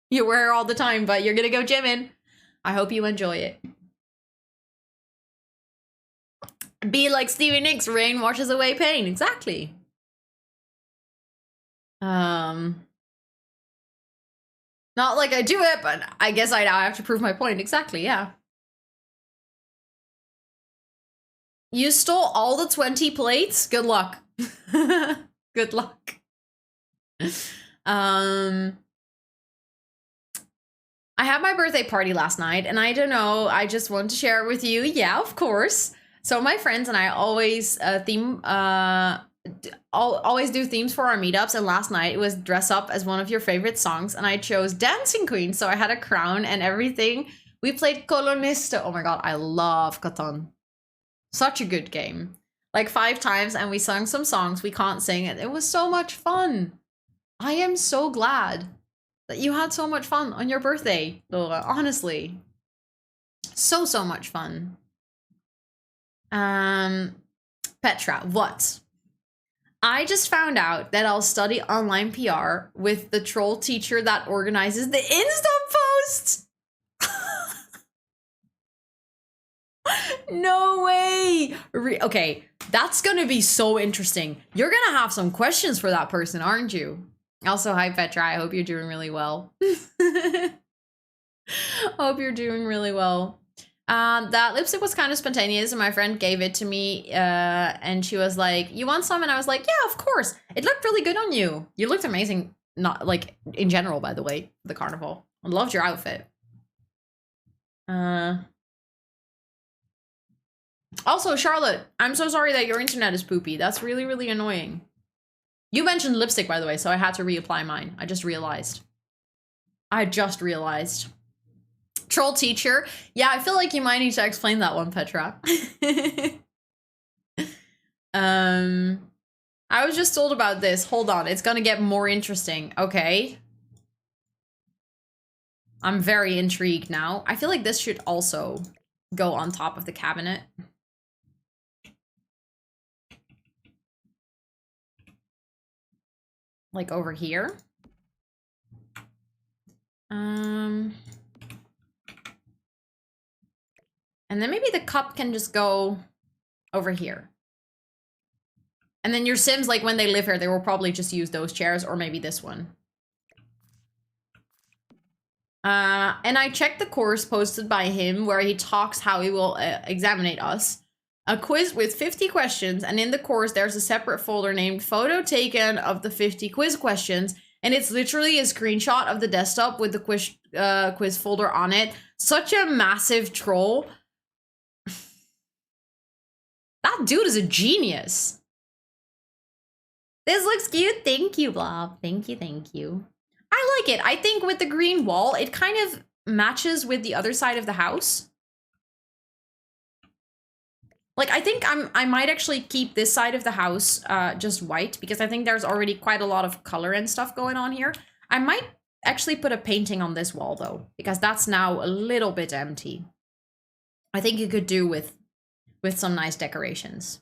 You wear her all the time, but you're gonna go gymming. I hope you enjoy it. Be like Stevie Nicks, rain washes away pain. Exactly. Not like I do it, but I guess I now have to prove my point. Exactly, yeah. You stole all the 20 plates? Good luck. Good luck. I had my birthday party last night, and I don't know, I just want to share it with you. Yeah, of course. So my friends and I always theme always do themes for our meetups, and last night it was dress up as one of your favorite songs, and I chose Dancing Queen, so I had a crown and everything. We played Colonista. Oh my god, I love Catan. Such a good game. Like 5 times, and we sung some songs we can't sing, and it was so much fun. I am so glad that you had so much fun on your birthday, Laura. Honestly. So much fun. Petra, what? I just found out that I'll study online PR with the troll teacher that organizes the Insta posts. No way. Okay, that's gonna be so interesting. You're gonna have some questions for that person, aren't you? Also, hi Petra, I hope you're doing really well. Hope you're doing really well. That lipstick was kind of spontaneous, and my friend gave it to me, and she was like, you want some? And I was like, yeah, of course. It looked really good on you. You looked amazing, not like in general, by the way, the carnival. I loved your outfit. Also, Charlotte, I'm so sorry that your internet is poopy. That's really, really annoying. You mentioned lipstick, by the way, so I had to reapply mine. I just realized. Troll teacher. Yeah, I feel like you might need to explain that one, Petra. I was just told about this. Hold on, it's gonna get more interesting. Okay. I'm very intrigued now. I feel like this should also go on top of the cabinet. Like over here. And then maybe the cup can just go over here. And then your Sims, like when they live here, they will probably just use those chairs, or maybe this one. And I checked the course posted by him where he talks how he will examine us. A quiz with 50 questions, and in the course there's a separate folder named photo taken of the 50 quiz questions, and it's literally a screenshot of the desktop with the quiz folder on it. Such a massive troll. That dude is a genius. This looks cute. Thank you, Blob. Thank you. I like it. I think with the green wall, it kind of matches with the other side of the house. Like, I think I might actually keep this side of the house just white, because I think there's already quite a lot of color and stuff going on here. I might actually put a painting on this wall, though, because that's now a little bit empty. I think you could do with some nice decorations.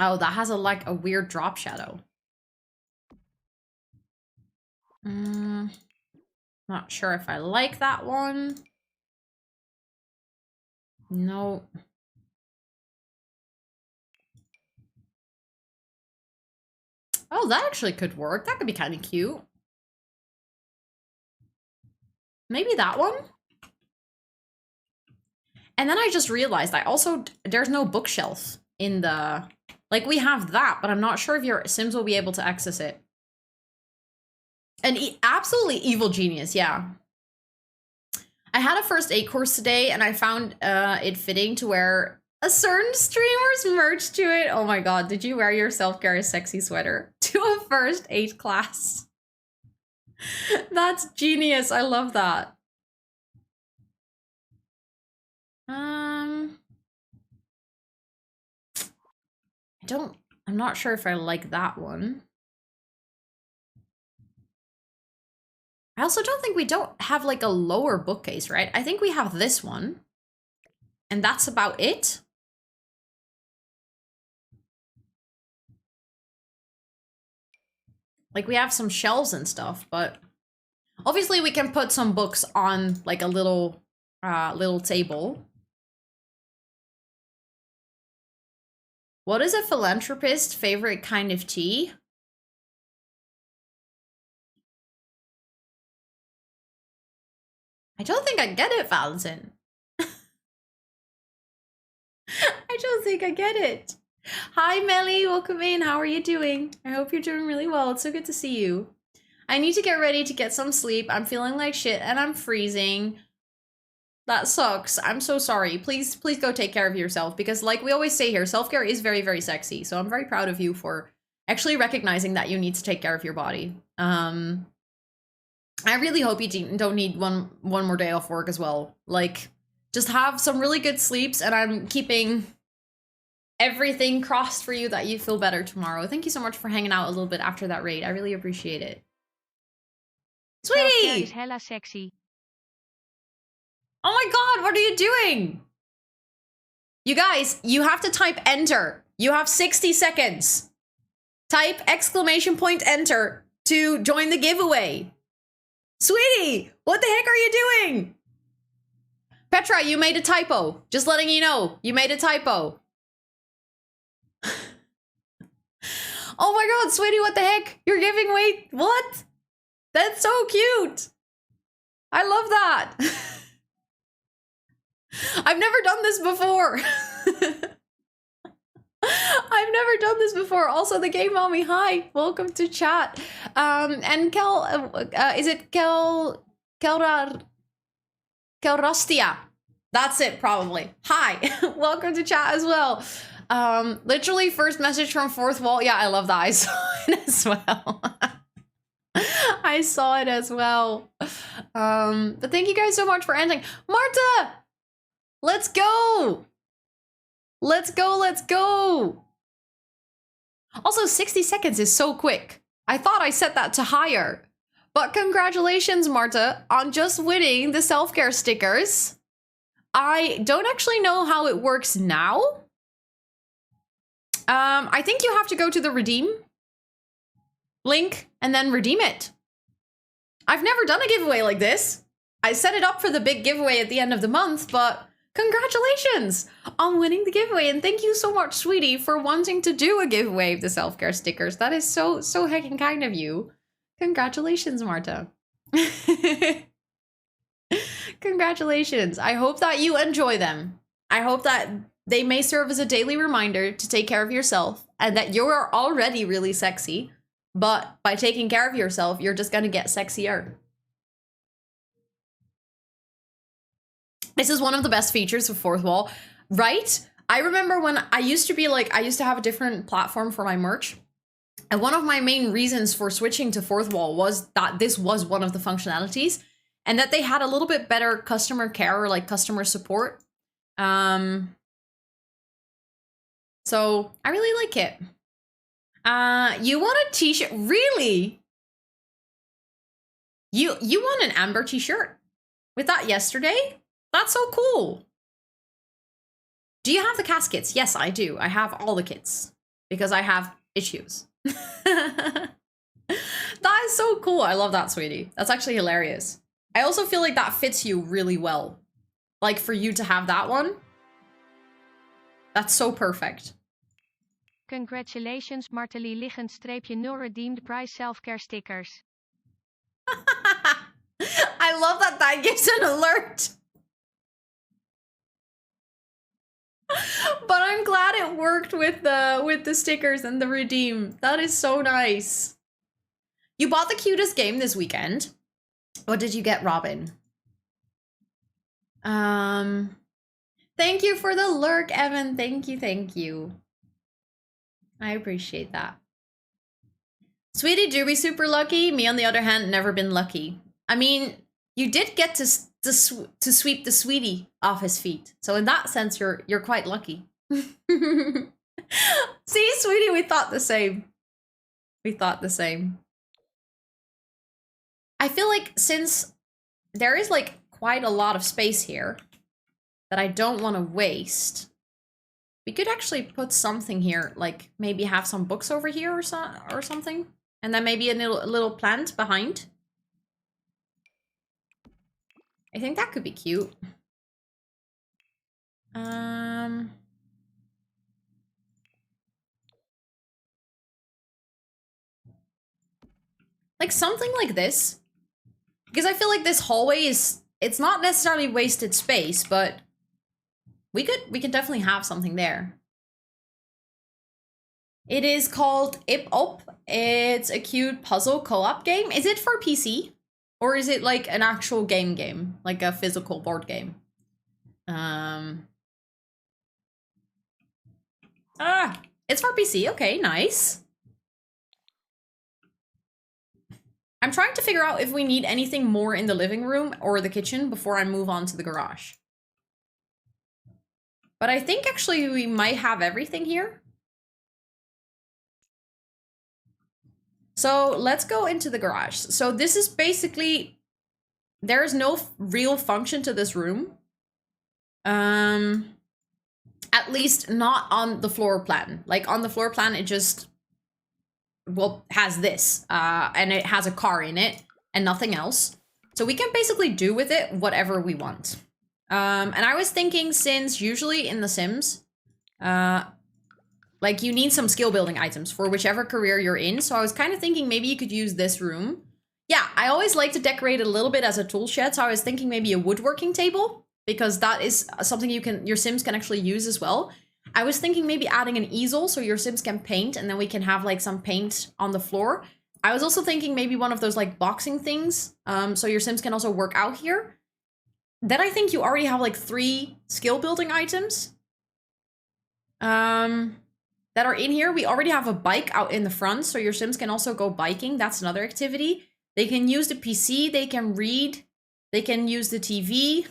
Oh, that has like a weird drop shadow. Not sure if I like that one. No. Oh, that actually could work. That could be kind of cute. Maybe that one? And then I just realized there's no bookshelf in the, like, we have that, but I'm not sure if your Sims will be able to access it. An absolutely evil genius, yeah. I had a first aid course today, and I found it fitting to wear a certain streamer's merch to it. Oh my god, did you wear your self-care sexy sweater to a first aid class? That's genius. I love that. I'm not sure if I like that one. I also don't think we don't have like a lower bookcase, right? I think we have this one. And that's about it. Like, we have some shelves and stuff, but obviously we can put some books on like a little table. What is a philanthropist's favorite kind of tea? I don't think I get it, Valentin. I don't think I get it. Hi, Melly. Welcome in. How are you doing? I hope you're doing really well. It's so good to see you. I need to get ready to get some sleep. I'm feeling like shit and I'm freezing. That sucks. I'm so sorry. Please go take care of yourself, because like we always say here, self-care is very, very sexy. So I'm very proud of you for actually recognizing that you need to take care of your body. I really hope you don't need one more day off work as well. Like, just have some really good sleeps, and I'm keeping everything crossed for you that you feel better tomorrow. Thank you so much for hanging out a little bit after that raid. I really appreciate it. Self-care Sweetie! is hella sexy. Oh my god, what are you doing? You guys, you have to type enter. You have 60 seconds. Type !enter to join the giveaway. Sweetie, what the heck are you doing? Petra, you made a typo. Just letting you know, you made a typo. Oh my god, sweetie, what the heck? You're giving away what? That's so cute. I love that. I've never done this before. I've never done this before. Also, the game mommy, hi, welcome to chat. And is it Kelrastia? That's it, probably. Hi, welcome to chat as well. Literally first message from fourth wall. Yeah, I love that. I saw it as well. I saw it as well. But thank you guys so much for ending. Marta, let's go. Let's go, let's go. Also, 60 seconds is so quick. I thought I set that to higher. But congratulations, Marta, on just winning the self-care stickers. I don't actually know how it works now. I think you have to go to the redeem link and then redeem it. I've never done a giveaway like this. I set it up for the big giveaway at the end of the month, but congratulations on winning the giveaway. And thank you so much, sweetie, for wanting to do a giveaway of the self-care stickers. That is so heckin' kind of you. Congratulations, Marta. Congratulations. I hope that you enjoy them. I hope that they may serve as a daily reminder to take care of yourself, and that you are already really sexy, but by taking care of yourself, you're just gonna get sexier. This is one of the best features of Fourth Wall, right? I remember when I used to have a different platform for my merch. And one of my main reasons for switching to Fourth Wall was that this was one of the functionalities, and that they had a little bit better customer care, or like customer support. So I really like it. You want a t-shirt? Really? You want an Amber t-shirt? With that yesterday? That's so cool. Do you have the caskets? Yes, I do. I have all the kits because I have issues. That is so cool. I love that, sweetie. That's actually hilarious. I also feel like that fits you really well. Like, for you to have that one, that's so perfect. Congratulations, Martelie liggend streepje 0 redeemed price self-care stickers. I love that gives an alert. But I'm glad it worked with the stickers and the redeem. That is so nice. You bought the cutest game this weekend. What did you get, Robin? Thank you for the lurk, Evan. Thank you. I appreciate that. Sweetie, do be super lucky. Me, on the other hand, never been lucky. I mean, you did get to sweep the sweetie off his feet. So in that sense, you're quite lucky. See, sweetie, we thought the same. We thought the same. I feel like since there is like quite a lot of space here that I don't want to waste, we could actually put something here, like maybe have some books over here or something, and then maybe a little plant behind. I think that could be cute. Like something like this. Because I feel like this hallway it's not necessarily wasted space, but we could definitely have something there. It is called Ip Up. It's a cute puzzle co-op game. Is it for PC? Or is it like an actual game? Like a physical board game? It's for PC. Okay, nice. I'm trying to figure out if we need anything more in the living room or the kitchen before I move on to the garage. But I think actually we might have everything here. So let's go into the garage. So this is basically, there is no real function to this room. At least not on the floor plan. Like on the floor plan, it just, well, has this, and it has a car in it and nothing else. So we can basically do with it whatever we want. And I was thinking, since usually in The Sims, like you need some skill building items for whichever career you're in. So I was kind of thinking maybe you could use this room. Yeah, I always like to decorate it a little bit as a tool shed. So I was thinking maybe a woodworking table, because that is something your Sims can actually use as well. I was thinking maybe adding an easel so your Sims can paint, and then we can have like some paint on the floor. I was also thinking maybe one of those like boxing things, so your Sims can also work out here. Then I think you already have like 3 skill building items that are in here. We already have a bike out in the front, so your Sims can also go biking. That's another activity. They can use the PC, they can read, they can use the TV.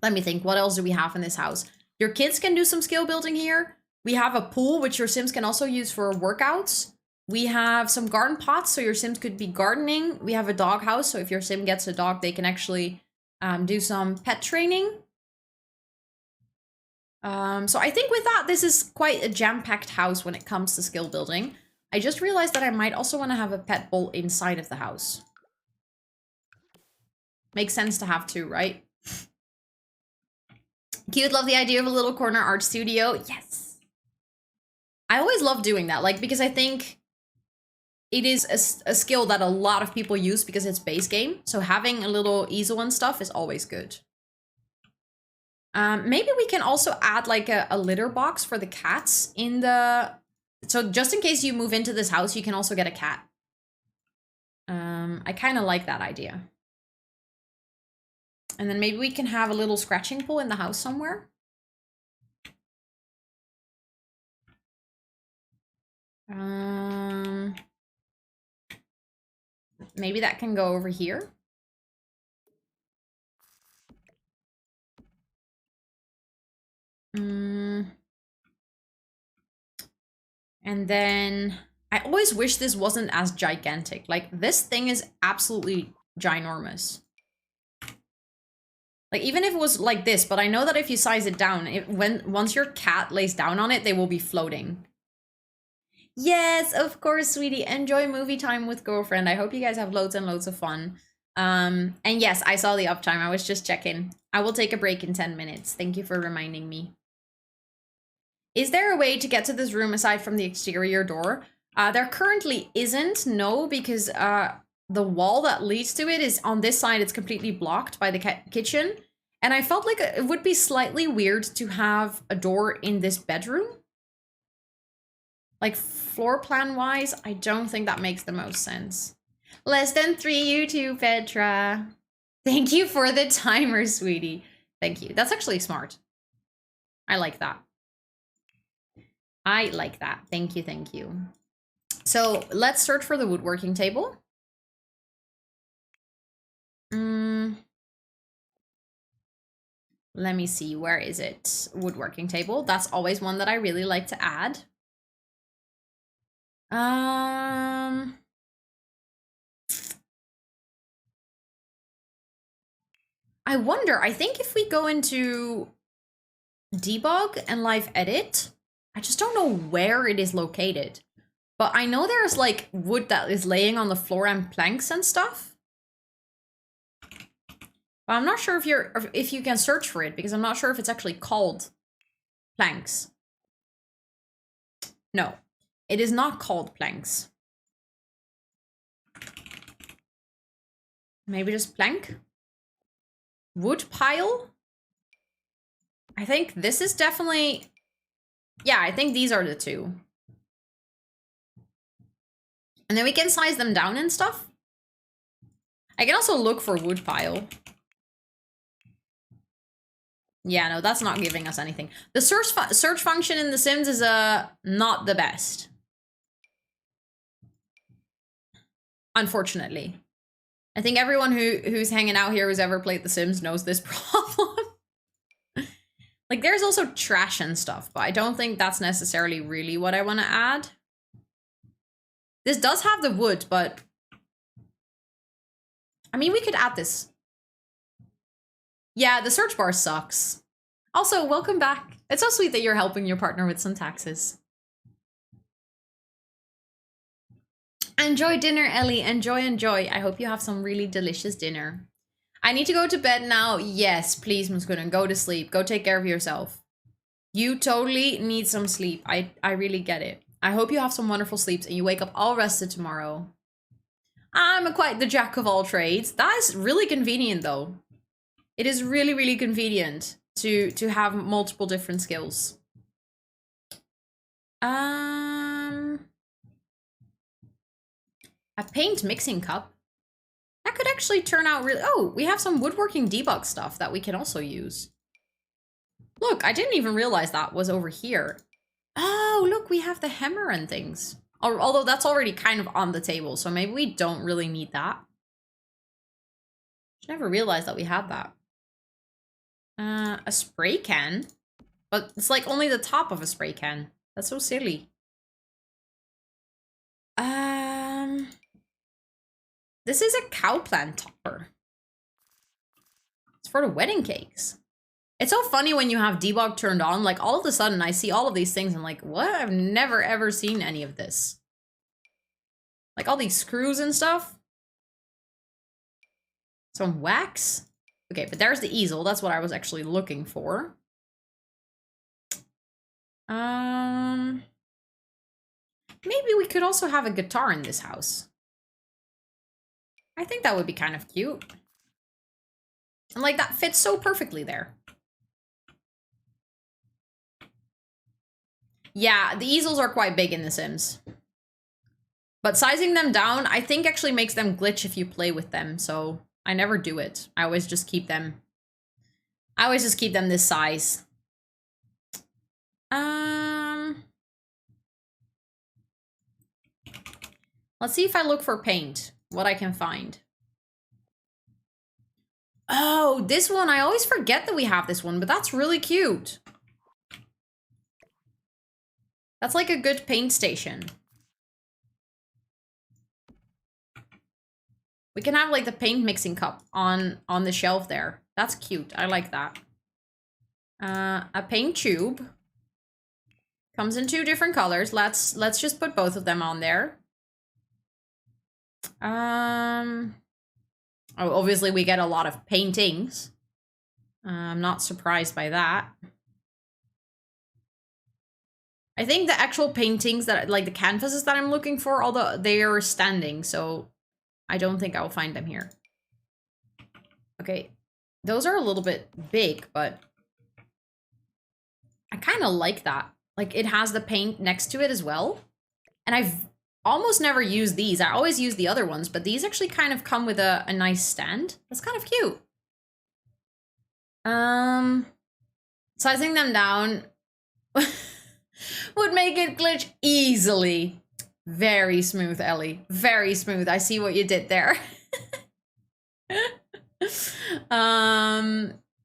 Let me think, what else do we have in this house? Your kids can do some skill building here. We have a pool, which your Sims can also use for workouts. We have some garden pots, so your Sims could be gardening. We have a dog house, so if your Sim gets a dog, they can actually do some pet training. So I think with that, this is quite a jam-packed house when it comes to skill building. I just realized that I might also want to have a pet bowl inside of the house. Makes sense to have 2, right? Cute, love the idea of a little corner art studio. Yes. I always love doing that, like, because I think it is a skill that a lot of people use because it's base game. So having a little easel and stuff is always good. Maybe we can also add like a litter box for the cats in the... So just in case you move into this house, you can also get a cat. I kind of like that idea. And then maybe we can have a little scratching pool in the house somewhere. Maybe that can go over here. And then I always wish this wasn't as gigantic. Like, this thing is absolutely ginormous. Like, even if it was like this, but I know that if you size it down, once your cat lays down on it, they will be floating. Yes, of course, sweetie. Enjoy movie time with girlfriend. I hope you guys have loads and loads of fun. And yes, I saw the uptime. I was just checking. I will take a break in 10 minutes. Thank you for reminding me. Is there a way to get to this room aside from the exterior door? There currently isn't, no, because the wall that leads to it is on this side. It's completely blocked by the kitchen. And I felt like it would be slightly weird to have a door in this bedroom. Like, floor plan wise, I don't think that makes the most sense. Less than 3, you too, Petra. Thank you for the timer, sweetie. Thank you. That's actually smart. I like that. I like that. Thank you, thank you. So let's search for the woodworking table. Let me see, where is it? Woodworking table. That's always one that I really like to add. I wonder, I think if we go into debug and live edit, I just don't know where it is located. But I know there's like wood that is laying on the floor and planks and stuff. But I'm not sure if you can search for it, because I'm not sure if it's actually called planks. No, it is not called planks. Maybe just plank? Wood pile? I think this is definitely... Yeah, I think these are the 2. And then we can size them down and stuff. I can also look for wood pile. Yeah, no, that's not giving us anything. The search function in The Sims is not the best. Unfortunately. I think everyone who's hanging out here who's ever played The Sims knows this problem. Like, there's also trash and stuff, but I don't think that's necessarily really what I want to add. This does have the wood, but... I mean, we could add this. Yeah, the search bar sucks. Also, welcome back. It's so sweet that you're helping your partner with some taxes. Enjoy dinner, Ellie. Enjoy, enjoy. I hope you have some really delicious dinner. I need to go to bed now. Yes, please, Muskunen, go to sleep. Go take care of yourself. You totally need some sleep. I really get it. I hope you have some wonderful sleeps and you wake up all rested tomorrow. I'm quite the jack of all trades. That is really convenient, though. It is really, really convenient to have multiple different skills. A paint mixing cup. That could actually turn out really... Oh, we have some woodworking debug stuff that we can also use. Look, I didn't even realize that was over here. Oh, look, we have the hammer and things. Although that's already kind of on the table, so maybe we don't really need that. I never realized that we had that. A spray can? But it's like only the top of a spray can. That's so silly. This is a cow plant topper. It's for the wedding cakes. It's so funny when you have debug turned on, like all of a sudden I see all of these things and I'm like, what? I've never ever seen any of this. Like all these screws and stuff. Some wax. Okay, but there's the easel. That's what I was actually looking for. Maybe we could also have a guitar in this house. I think that would be kind of cute. And like that fits so perfectly there. Yeah, the easels are quite big in The Sims. But sizing them down, I think actually makes them glitch if you play with them. So I never do it. I always just keep them. I always just keep them this size. Let's see if I look for paint. What I can find. Oh, this one. I always forget that we have this one, but that's really cute. That's like a good paint station. We can have like the paint mixing cup on the shelf there. That's cute. I like that. A paint tube. Comes in 2 different colors. Let's just put both of them on there. Oh, obviously we get a lot of paintings. I'm not surprised by that. I think the actual paintings that, like the canvases that I'm looking for, although they are standing, so I don't think I'll find them here. Okay, those are a little bit big, but I kind of like that. Like it has the paint next to it as well. And I've almost never used these. I always use the other ones, but these actually kind of come with a nice stand. That's kind of cute. Sizing them down would make it glitch easily. Very smooth, Ellie. Very smooth. I see what you did there.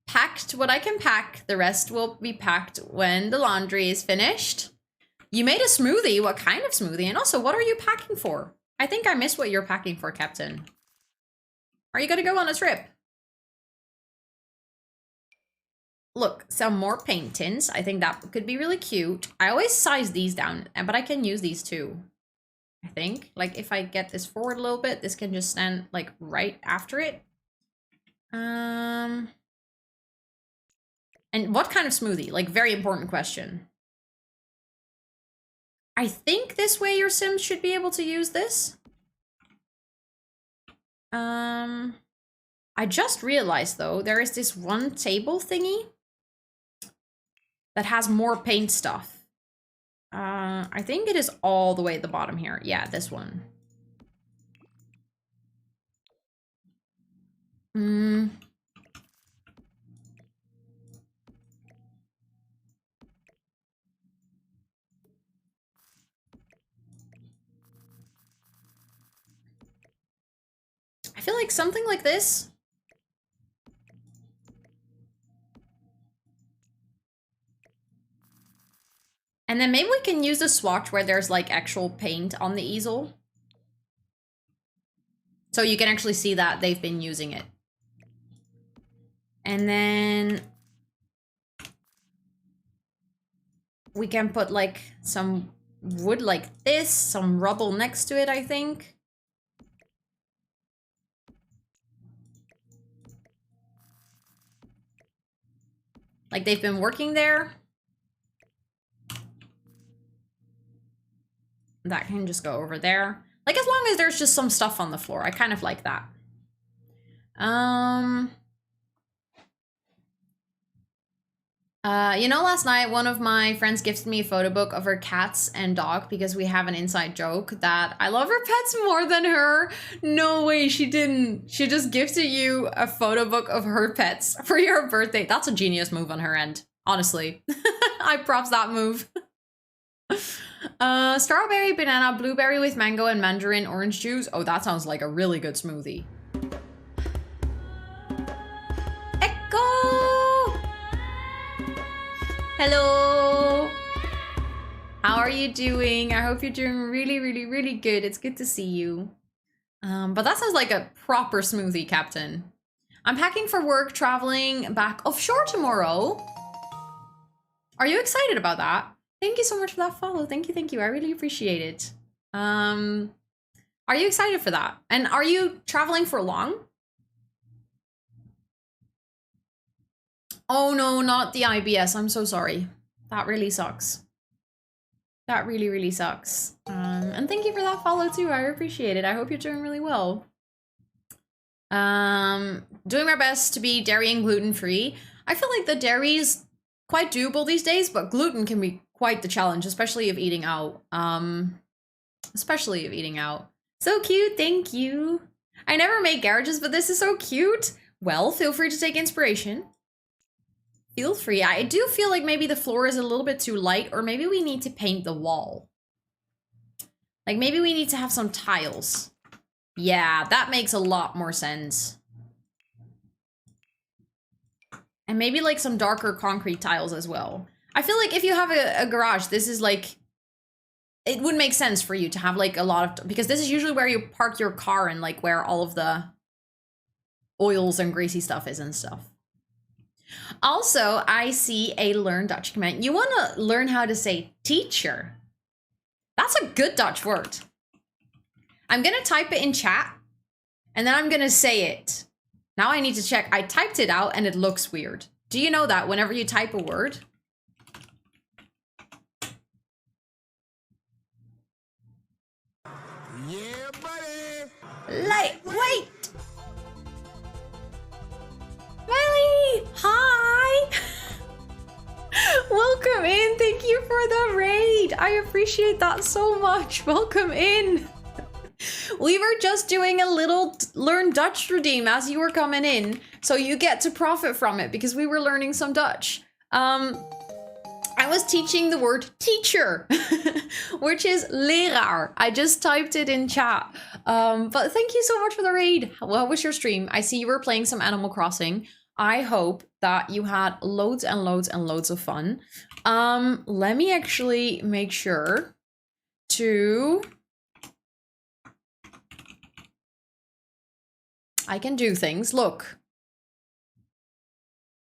Packed what I can pack. The rest will be packed when the laundry is finished. You made a smoothie. What kind of smoothie? And also, what are you packing for? I think I missed what you're packing for, Captain. Are you gonna go on a trip? Look, some more paint tins. I think that could be really cute. I always size these down, but I can use these too. I think. Like, if I get this forward a little bit, this can just stand, like, right after it. And what kind of smoothie? Like, very important question. I think this way your Sims should be able to use this. I just realized, though, there is this one table thingy that has more paint stuff. I think it is all the way at the bottom here. Yeah, this one. feel like something like this. And then maybe we can use the swatch where there's like actual paint on the easel. So you can actually see that they've been using it. And then we can put like some wood like this, some rubble next to it, I think. Like they've been working there. That can just go over there. Like as long as there's just some stuff on the floor. I kind of like that. You know, last night one of my friends gifted me a photo book of her cats and dog because we have an inside joke that I love her pets more than her. No way, she didn't. She just gifted you a photo book of her pets for your birthday. That's a genius move on her end, honestly. I props that move. Strawberry, banana, blueberry with mango and mandarin orange juice. Oh, that sounds like a really good smoothie. Echo! Hello! How are you doing? I hope you're doing really, really, really good. It's good to see you. But that sounds like a proper smoothie, Captain. I'm packing for work, traveling back offshore tomorrow. Are you excited about that? Thank you so much for that follow. Thank you, thank you. I really appreciate it. Are you excited for that? And are you traveling for long? Oh no, not the IBS. I'm so sorry. That really sucks. That really, really sucks. And thank you for that follow too. I appreciate it. I hope you're doing really well. Doing my best to be dairy and gluten free. I feel like the dairy is quite doable these days, but gluten can be quite the challenge, especially of eating out. So cute, thank you. I never make garages, but this is so cute. Well, feel free to take inspiration. Feel free. I do feel like maybe the floor is a little bit too light, or maybe we need to paint the wall. Like maybe we need to have some tiles. Yeah, that makes a lot more sense. And maybe like some darker concrete tiles as well. I feel like if you have a garage, this is like, it would make sense for you to have like a lot of, because this is usually where you park your car and like where all of the oils and greasy stuff is and stuff. Also, I see a learn Dutch comment. You want to learn how to say teacher. That's a good Dutch word. I'm going to type it in chat and then I'm going to say it. Now I need to check. I typed it out and it looks weird. Do you know that whenever you type a word? Yeah, buddy. Wait. Melly, hi. Welcome in. Thank you for the raid. I appreciate that so much. Welcome in. We were just doing a little learn Dutch redeem as you were coming in, so you get to profit from it because we were learning some Dutch. I was teaching the word teacher, which is leraar. I just typed it in chat. But thank you so much for the raid. What was your stream? I see you were playing some Animal Crossing. I hope that you had loads and loads and loads of fun. Let me actually make sure to... I can do things. Look.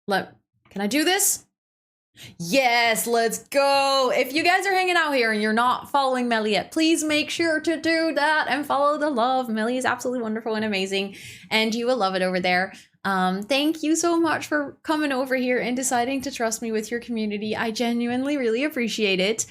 Can I do this? Yes, let's go. If you guys are hanging out here and you're not following Melly yet, please make sure to do that and follow the love. Melly is absolutely wonderful and amazing, and you will love it over there. Thank you so much for coming over here and deciding to trust me with your community. I genuinely really appreciate it.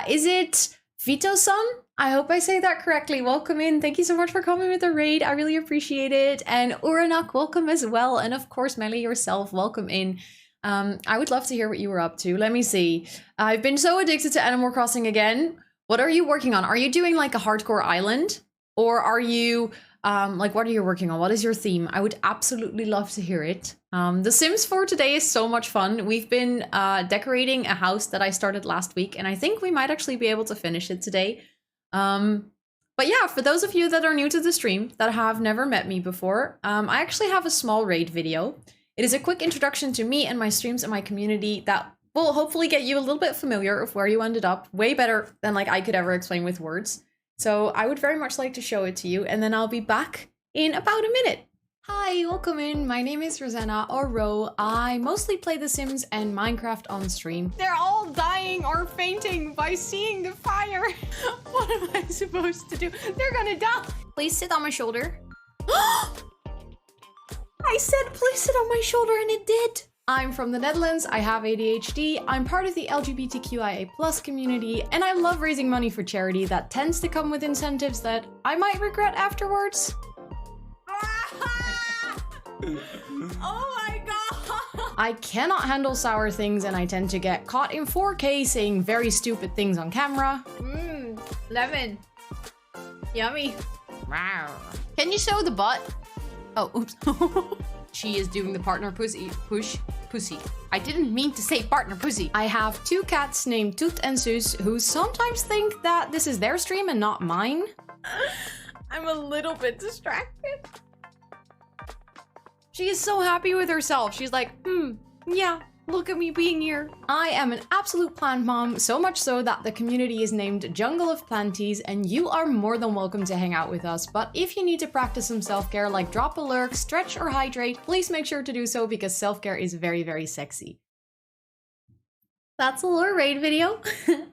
Is it Vito-san? I hope I say that correctly. Welcome in. Thank you so much for coming with the raid. I really appreciate it. And Uranak, welcome as well. And of course, Melly yourself, welcome in. I would love to hear what you were up to. Let me see. I've been so addicted to Animal Crossing again. What are you working on? Are you doing like a hardcore island? Or are you, like, what are you working on? What is your theme? I would absolutely love to hear it. The Sims 4 today is so much fun. We've been decorating a house that I started last week, and I think we might actually be able to finish it today. But But yeah, for those of you that are new to the stream, that have never met me before, I actually have a small raid video. It is a quick introduction to me and my streams and my community that will hopefully get you a little bit familiar of where you ended up, way better than like I could ever explain with words. So I would very much like to show it to you, and then I'll be back in about a minute. Hi, welcome in. My name is Rosanna, or Ro. I mostly play The Sims and Minecraft on stream. They're all dying or fainting by seeing the fire. What am I supposed to do? They're gonna die. Please sit on my shoulder. I said please sit on my shoulder and it did. I'm from the Netherlands, I have ADHD, I'm part of the LGBTQIA+ community, and I love raising money for charity that tends to come with incentives that I might regret afterwards. Oh my god! I cannot handle sour things, and I tend to get caught in 4K saying very stupid things on camera. Lemon. Yummy. Can you show the butt? Oh, oops. She is doing the partner pussy. I didn't mean to say partner pussy. I have 2 cats named Toot and Sus who sometimes think that this is their stream and not mine. I'm a little bit distracted. She is so happy with herself. She's like, yeah, look at me being here. I am an absolute plant mom, so much so that the community is named Jungle of Planties, and you are more than welcome to hang out with us. But if you need to practice some self-care like drop a lurk, stretch, or hydrate, please make sure to do so because self-care is very, very sexy. That's a little raid video.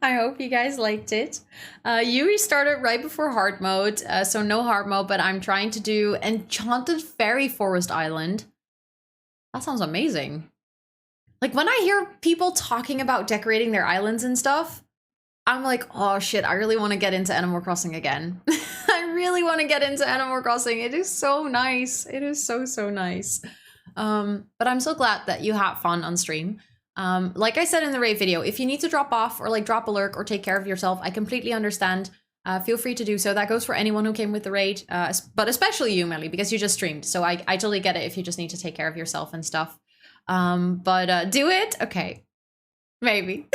I hope you guys liked it. You restarted right before hard mode, so no hard mode, but I'm trying to do Enchanted Fairy Forest Island. That sounds amazing. Like, when I hear people talking about decorating their islands and stuff, I'm like, oh shit, I really want to get into Animal Crossing again. I really want to get into Animal Crossing. It is so nice. It is so, so nice. But I'm so glad that you had fun on stream. Like I said in the raid video, if you need to drop off or like drop a lurk or take care of yourself, I completely understand. Feel free to do so. That goes for anyone who came with the raid, but especially you, Melly, because you just streamed. So I totally get it if you just need to take care of yourself and stuff. But do it? Okay. Maybe.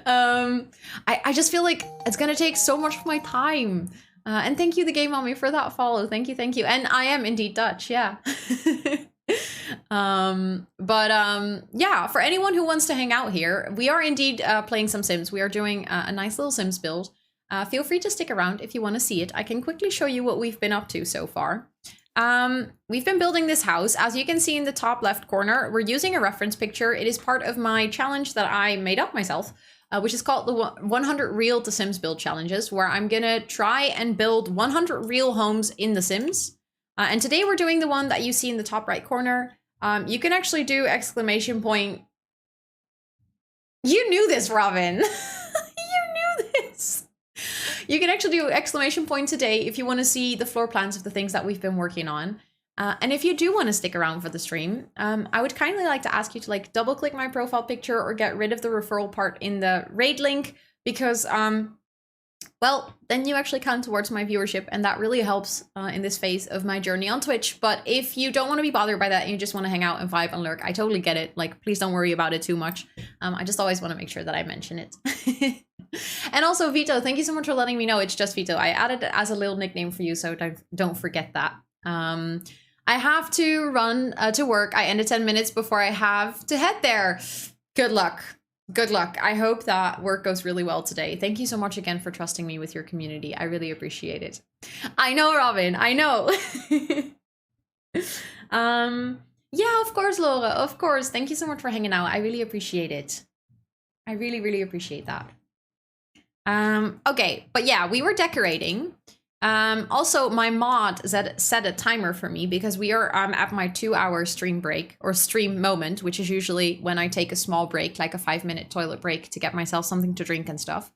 I just feel like it's gonna take so much of my time. And thank you, the Game Mommy, for that follow. Thank you, thank you. And I am indeed Dutch, yeah. Yeah, for anyone who wants to hang out here, we are indeed playing some Sims. We are doing a nice little Sims build. Feel free to stick around if you want to see it. I can quickly show you what we've been up to so far. We've been building this house. As you can see in the top left corner, we're using a reference picture. It is part of my challenge that I made up myself, which is called the 100 Real to Sims Build Challenges, where I'm gonna try and build 100 real homes in The Sims. And today we're doing the one that you see in the top right corner. You can actually do exclamation point. You knew this, Robin. You knew this. You can actually do exclamation point today if you want to see the floor plans of the things that we've been working on. And if you do want to stick around for the stream, I would kindly like to ask you to like double click my profile picture or get rid of the referral part in the raid link, because well, then you actually count towards my viewership, and that really helps in this phase of my journey on Twitch. But if you don't want to be bothered by that and you just want to hang out and vibe and lurk, I totally get it. Like, please don't worry about it too much. I just always want to make sure that I mention it. And also, Vito, thank you so much for letting me know it's just Vito. I added it as a little nickname for you, so don't forget that. I have to run to work. I ended 10 minutes before I have to head there. Good luck. Good luck. I hope that work goes really well today. Thank you so much again for trusting me with your community. I really appreciate it. I know, Robin. I know. Yeah, of course, Laura. Of course. Thank you so much for hanging out. I really appreciate it. I really, really appreciate that. Okay, but yeah, we were decorating. Also, my mod set a timer for me because we are at my 2-hour stream break or stream moment, which is usually when I take a small break, like a 5-minute toilet break to get myself something to drink and stuff.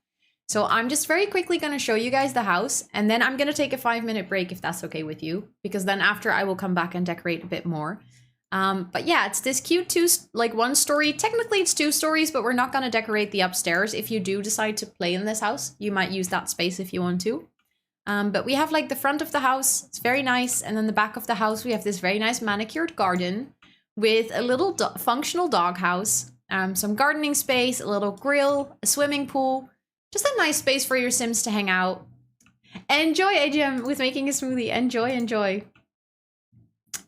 So I'm just very quickly going to show you guys the house, and then I'm going to take a 5-minute break if that's okay with you, because then after I will come back and decorate a bit more. But yeah, it's this cute one story. Technically it's 2 stories, but we're not going to decorate the upstairs. If you do decide to play in this house, you might use that space if you want to. But we have like the front of the house, it's very nice. And then the back of the house, we have this very nice manicured garden with a little functional doghouse, some gardening space, a little grill, a swimming pool, just a nice space for your Sims to hang out. Enjoy, AGM, with making a smoothie. Enjoy, enjoy.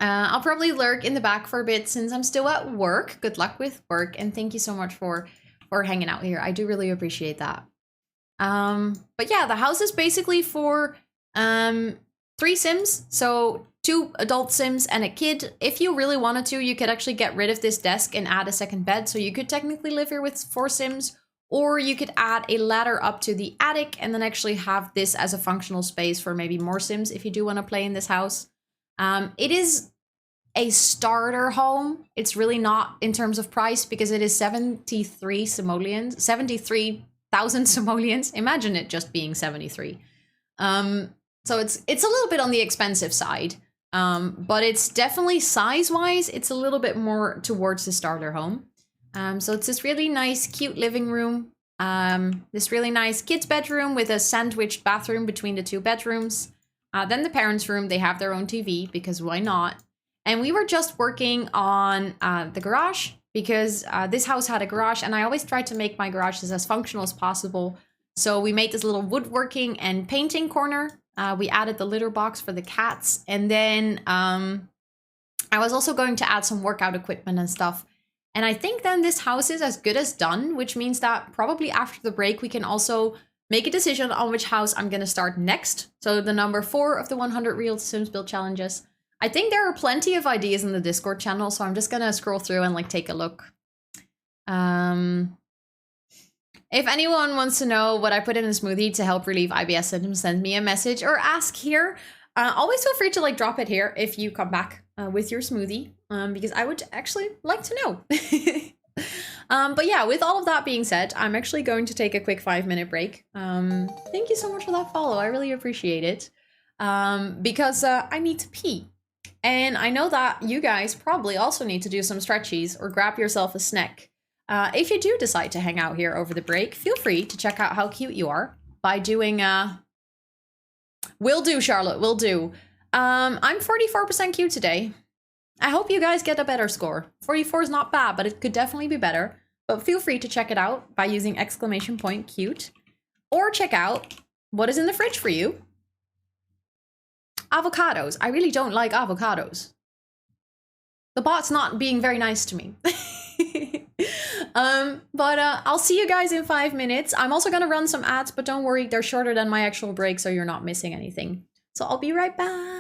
I'll probably lurk in the back for a bit since I'm still at work. Good luck with work, and thank you so much for hanging out here. I do really appreciate that. But yeah, the house is basically for 3 Sims, so 2 adult Sims and a kid. If you really wanted to, you could actually get rid of this desk and add a second bed, so you could technically live here with 4 Sims, or you could add a ladder up to the attic and then actually have this as a functional space for maybe more Sims if you do want to play in this house. It is a starter home. It's really not in terms of price because it is 73,000 simoleons. Imagine it just being 73. So it's a little bit on the expensive side. But it's definitely size-wise, it's a little bit more towards the starter home. So it's this really nice, cute living room. This really nice kids' bedroom with a sandwiched bathroom between the 2 bedrooms. Then the parents' room, they have their own TV because why not? And we were just working on the garage because this house had a garage and I always try to make my garages as functional as possible. So we made this little woodworking and painting corner. We added the litter box for the cats. And then I was also going to add some workout equipment and stuff. And I think then this house is as good as done, which means that probably after the break, we can also make a decision on which house I'm going to start next. So the number 4 of the 100 Real Sims Build Challenges. I think there are plenty of ideas in the Discord channel, so I'm just going to scroll through and like take a look. If anyone wants to know what I put in a smoothie to help relieve IBS symptoms, send me a message or ask here. Always feel free to like drop it here if you come back with your smoothie, because I would actually like to know. But yeah, with all of that being said, I'm actually going to take a quick 5-minute break. Thank you so much for that follow. I really appreciate it. Because I need to pee. And I know that you guys probably also need to do some stretchies or grab yourself a snack. If you do decide to hang out here over the break, feel free to check out how cute you are by doing will do, Charlotte, will do. I'm 44% cute today. I hope you guys get a better score. 44 is not bad, but it could definitely be better. But feel free to check it out by using !cute. Or check out what is in the fridge for you. Avocados. I really don't like avocados. The bot's not being very nice to me. But I'll see you guys in 5 minutes. I'm also gonna run some ads, but don't worry, they're shorter than my actual break, so you're not missing anything. So I'll be right back.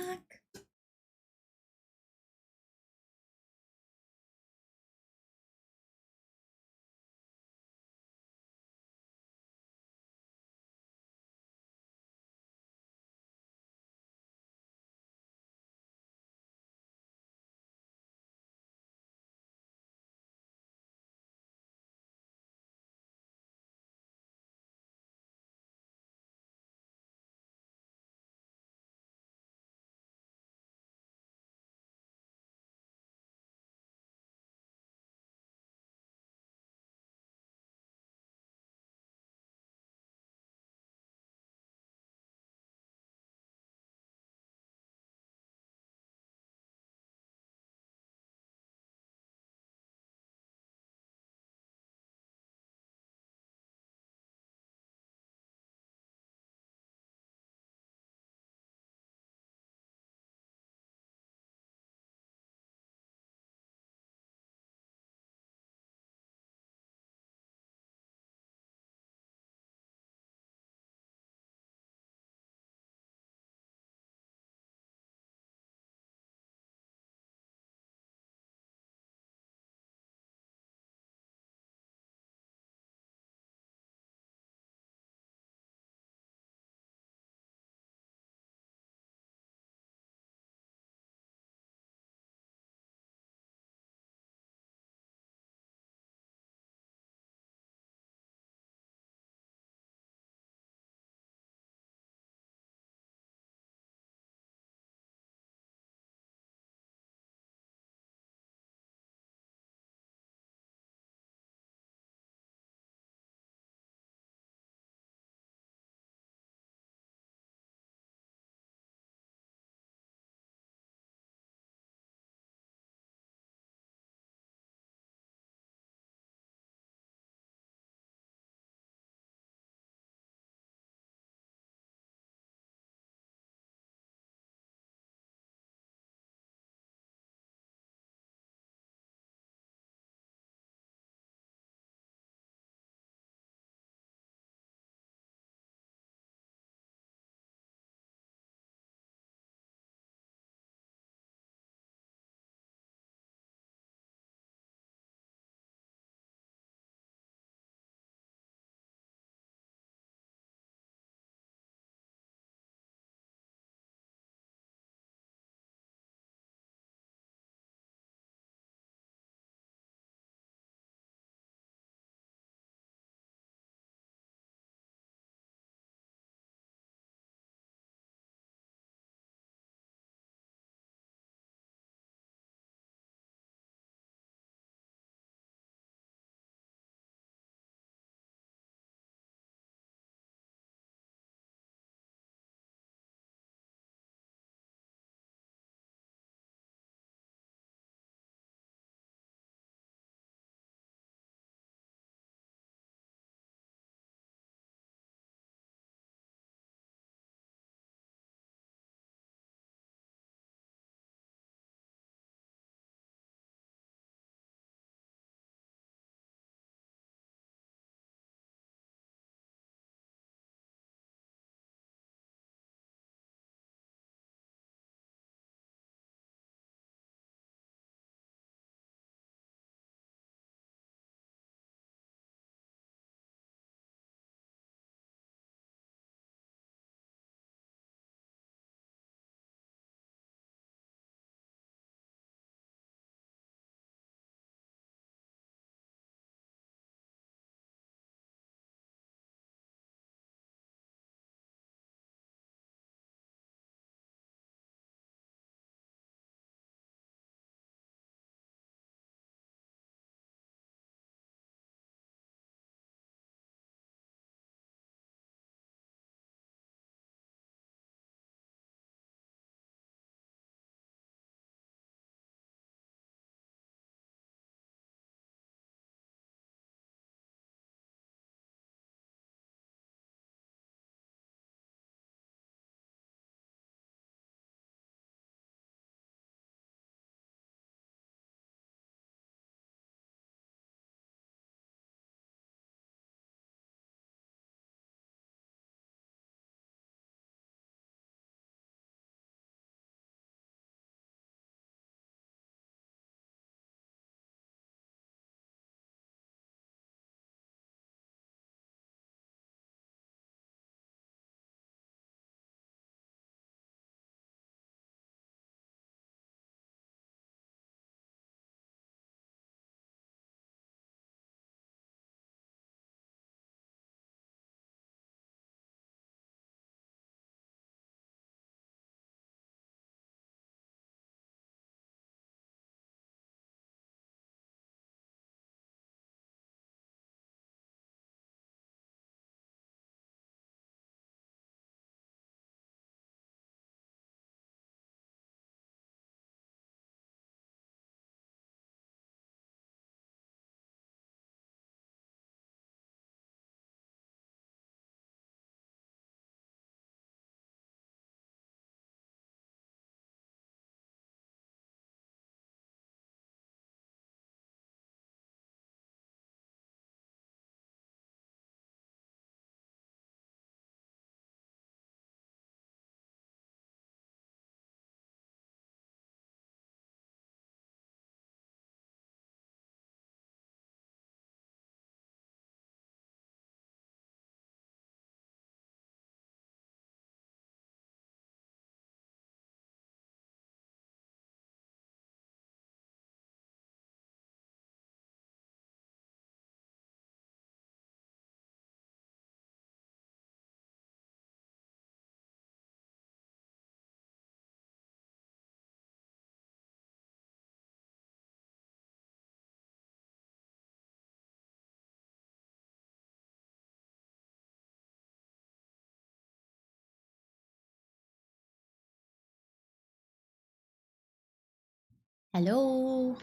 Hello.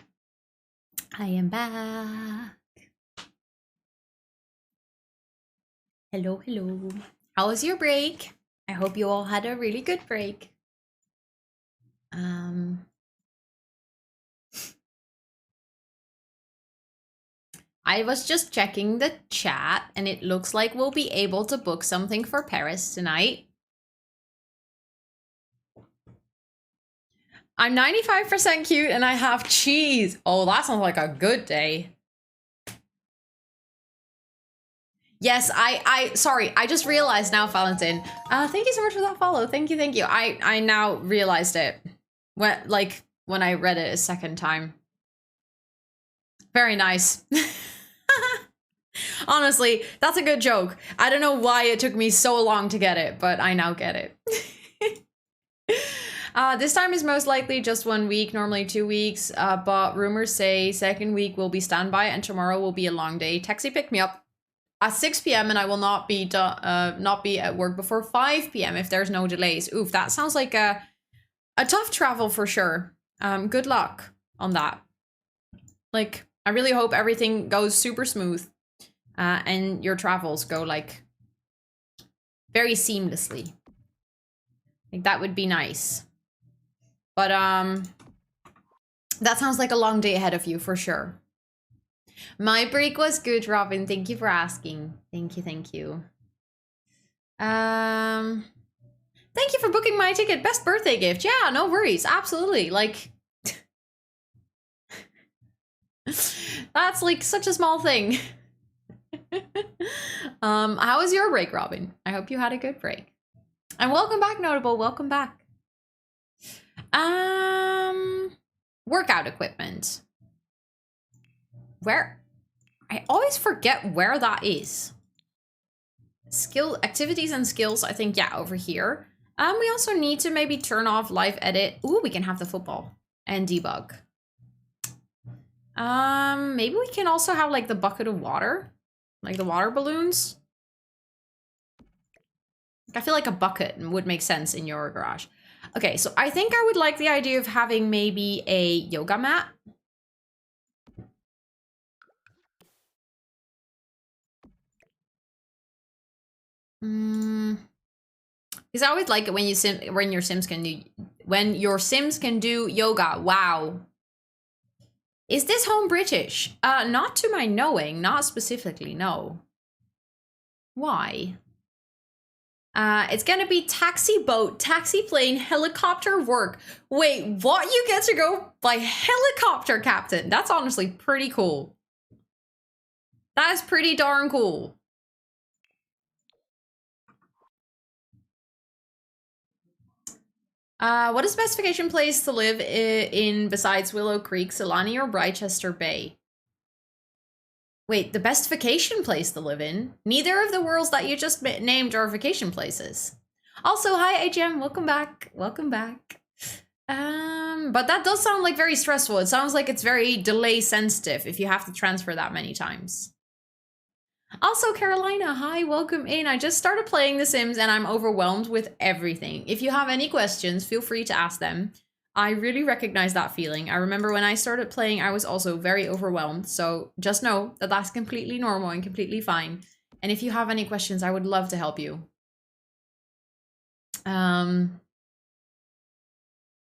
I am back. Hello, hello. How was your break? I hope you all had a really good break. I was just checking the chat and it looks like we'll be able to book something for Paris tonight. I'm 95% cute and I have cheese. Oh, that sounds like a good day. Yes, sorry, I just realized now, Valentin. Thank you so much for that follow. Thank you, thank you. I now realized it. When I read it a second time. Very nice. Honestly, that's a good joke. I don't know why it took me so long to get it, but I now get it. This time is most likely just 1 week, normally 2 weeks, but rumors say second week will be standby and tomorrow will be a long day. Taxi pick me up at 6 p.m. and I will not be at work before 5 p.m. if there's no delays. Oof, that sounds like a tough travel for sure. Good luck on that. Like, I really hope everything goes super smooth and your travels go like very seamlessly. Like, that would be nice. But that sounds like a long day ahead of you for sure. My break was good, Robin. Thank you for asking. Thank you, thank you. Thank you for booking my ticket. Best birthday gift. Yeah, no worries. Absolutely. Like, that's like such a small thing. How was your break, Robin? I hope you had a good break. And welcome back, Notable. Welcome back. Workout equipment. Where? I always forget where that is. Skill, activities and skills, I think, yeah, over here. We also need to maybe turn off live edit. Ooh, we can have the football and debug. Maybe we can also have like the bucket of water, like the water balloons. I feel like a bucket would make sense in your garage. Okay, so I think I would like the idea of having maybe a yoga mat. Because I always like it when your Sims can do yoga. Wow. Is this home British? Not to my knowing, not specifically, no. Why? It's gonna be taxi boat, taxi plane, helicopter work. Wait, what? You get to go by helicopter, Captain? That's honestly pretty cool. That is pretty darn cool. What is the best vacation place to live in besides Willow Creek, Solani, or Brightchester Bay? Wait, the best vacation place to live in? Neither of the worlds that you just named are vacation places. Also, hi AGM, welcome back. Welcome back. But that does sound like very stressful. It sounds like it's very delay sensitive if you have to transfer that many times. Also, Carolina, hi, welcome in. I just started playing The Sims and I'm overwhelmed with everything. If you have any questions, feel free to ask them. I really recognize that feeling. I remember when I started playing, I was also very overwhelmed. So just know that that's completely normal and completely fine. And if you have any questions, I would love to help you.